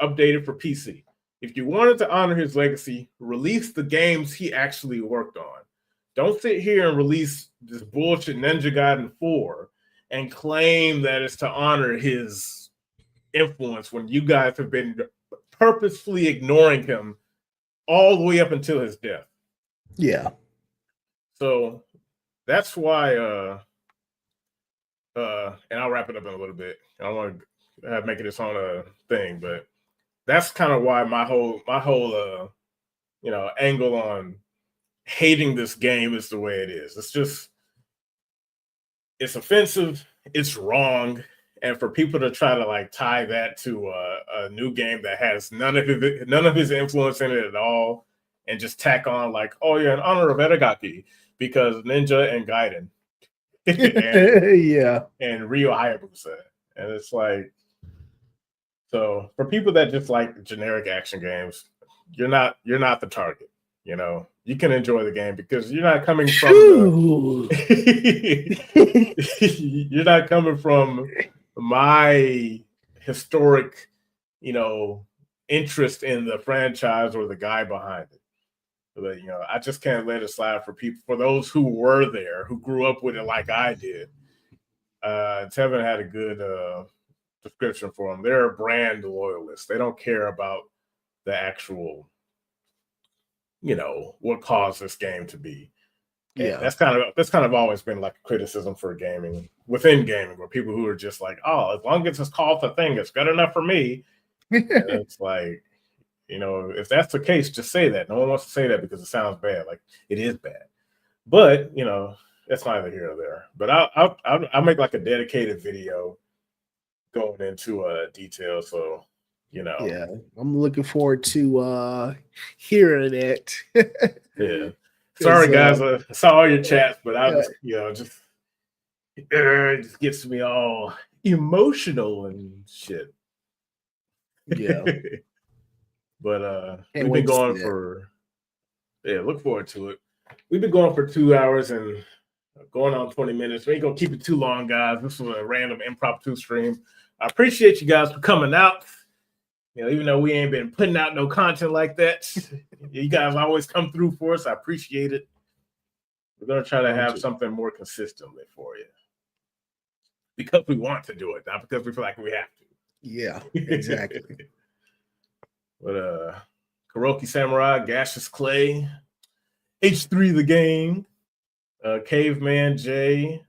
updated for PC. If you wanted to honor his legacy, release the games he actually worked on. Don't sit here and release this bullshit Ninja Gaiden 4 and claim that it's to honor his influence when you guys have been purposefully ignoring him all the way up until his death. Yeah. So that's why, and I'll wrap it up in a little bit. I don't want to make it its own thing, but that's kind of why my whole angle on hating this game is the way it is. It's offensive, it's wrong, and for people to try to tie that to a new game that has none of his influence in it at all, and just tack on in honor of Edagaki because Ninja and Gaiden, and Ryu Hayabusa, and it's like, so for people that just like generic action games, you're not the target. You can enjoy the game because you're not coming from you're not coming from my historic, interest in the franchise or the guy behind it. But I just can't let it slide for those who were there, who grew up with it like I did. Tevin had a good description for them. They're brand loyalists. They don't care about the actual, what caused this game to be. And that's kind of always been a criticism for gaming, within gaming, where people who are just like, oh, as long as it's called the thing, it's good enough for me. And it's like, if that's the case, just say that. No one wants to say that because it sounds bad. It is bad. But you know, that's neither here nor there. But I'll make like a dedicated video going into detail. So you know, Yeah, I'm looking forward to hearing it. yeah. Because Sorry guys, I saw all your chats, but I yeah, just just it just gets me all emotional and shit. yeah, But can't we've been wait to see going that. for look forward to it. We've been going for 2 hours and going on 20 minutes. We ain't gonna keep it too long, guys. This was a random impromptu stream. I appreciate you guys for coming out. You know, even though we ain't been putting out no content like that, you guys always come through for us. I appreciate it. We're gonna try to have something more consistently for you because we want to do it, not because we feel like we have to. Yeah, exactly. But Kuroki Samurai, Gaseous Clay, H3 the game, Caveman J.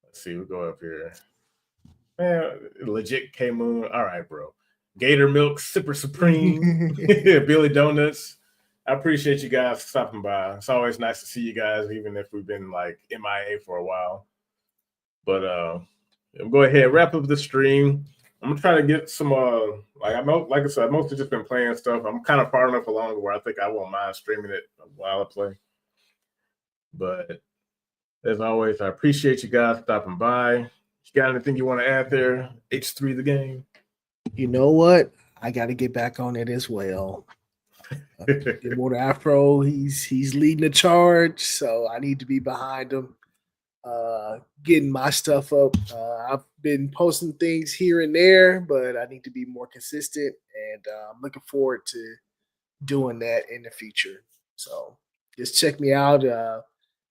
Let's see, we'll go up here. Man, legit K Moon. All right, bro. Gator Milk, Sipper Supreme, Billy Donuts. I appreciate you guys stopping by. It's always nice to see you guys, even if we've been like MIA for a while. But I'll go ahead, wrap up the stream. I'm gonna try to get some like I said, I've mostly just been playing stuff. I'm kind of far enough along where I think I won't mind streaming it while I play. But as always, I appreciate you guys stopping by. You got anything you want to add there? H3 the game. You know what? I got to get back on it as well. Immortal Afro, he's leading the charge, so I need to be behind him. Getting my stuff up. I've been posting things here and there, but I need to be more consistent, and I'm looking forward to doing that in the future. So just check me out.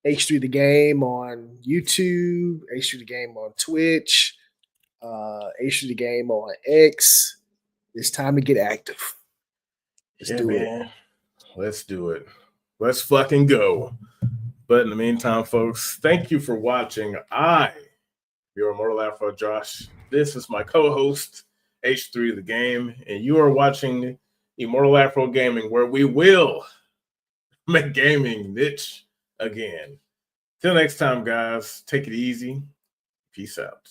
H3 the Game on YouTube, H3 the Game on Twitch, H3 the Game on X. It's time to get active. Let's do it. Let's do it. Let's fucking go. But in the meantime, folks, thank you for watching. Your Immortal Afro Josh. This is my co-host, H3 the Game, and you are watching Immortal Afro Gaming, where we will make gaming niche again. Till next time, guys, take it easy. Peace out.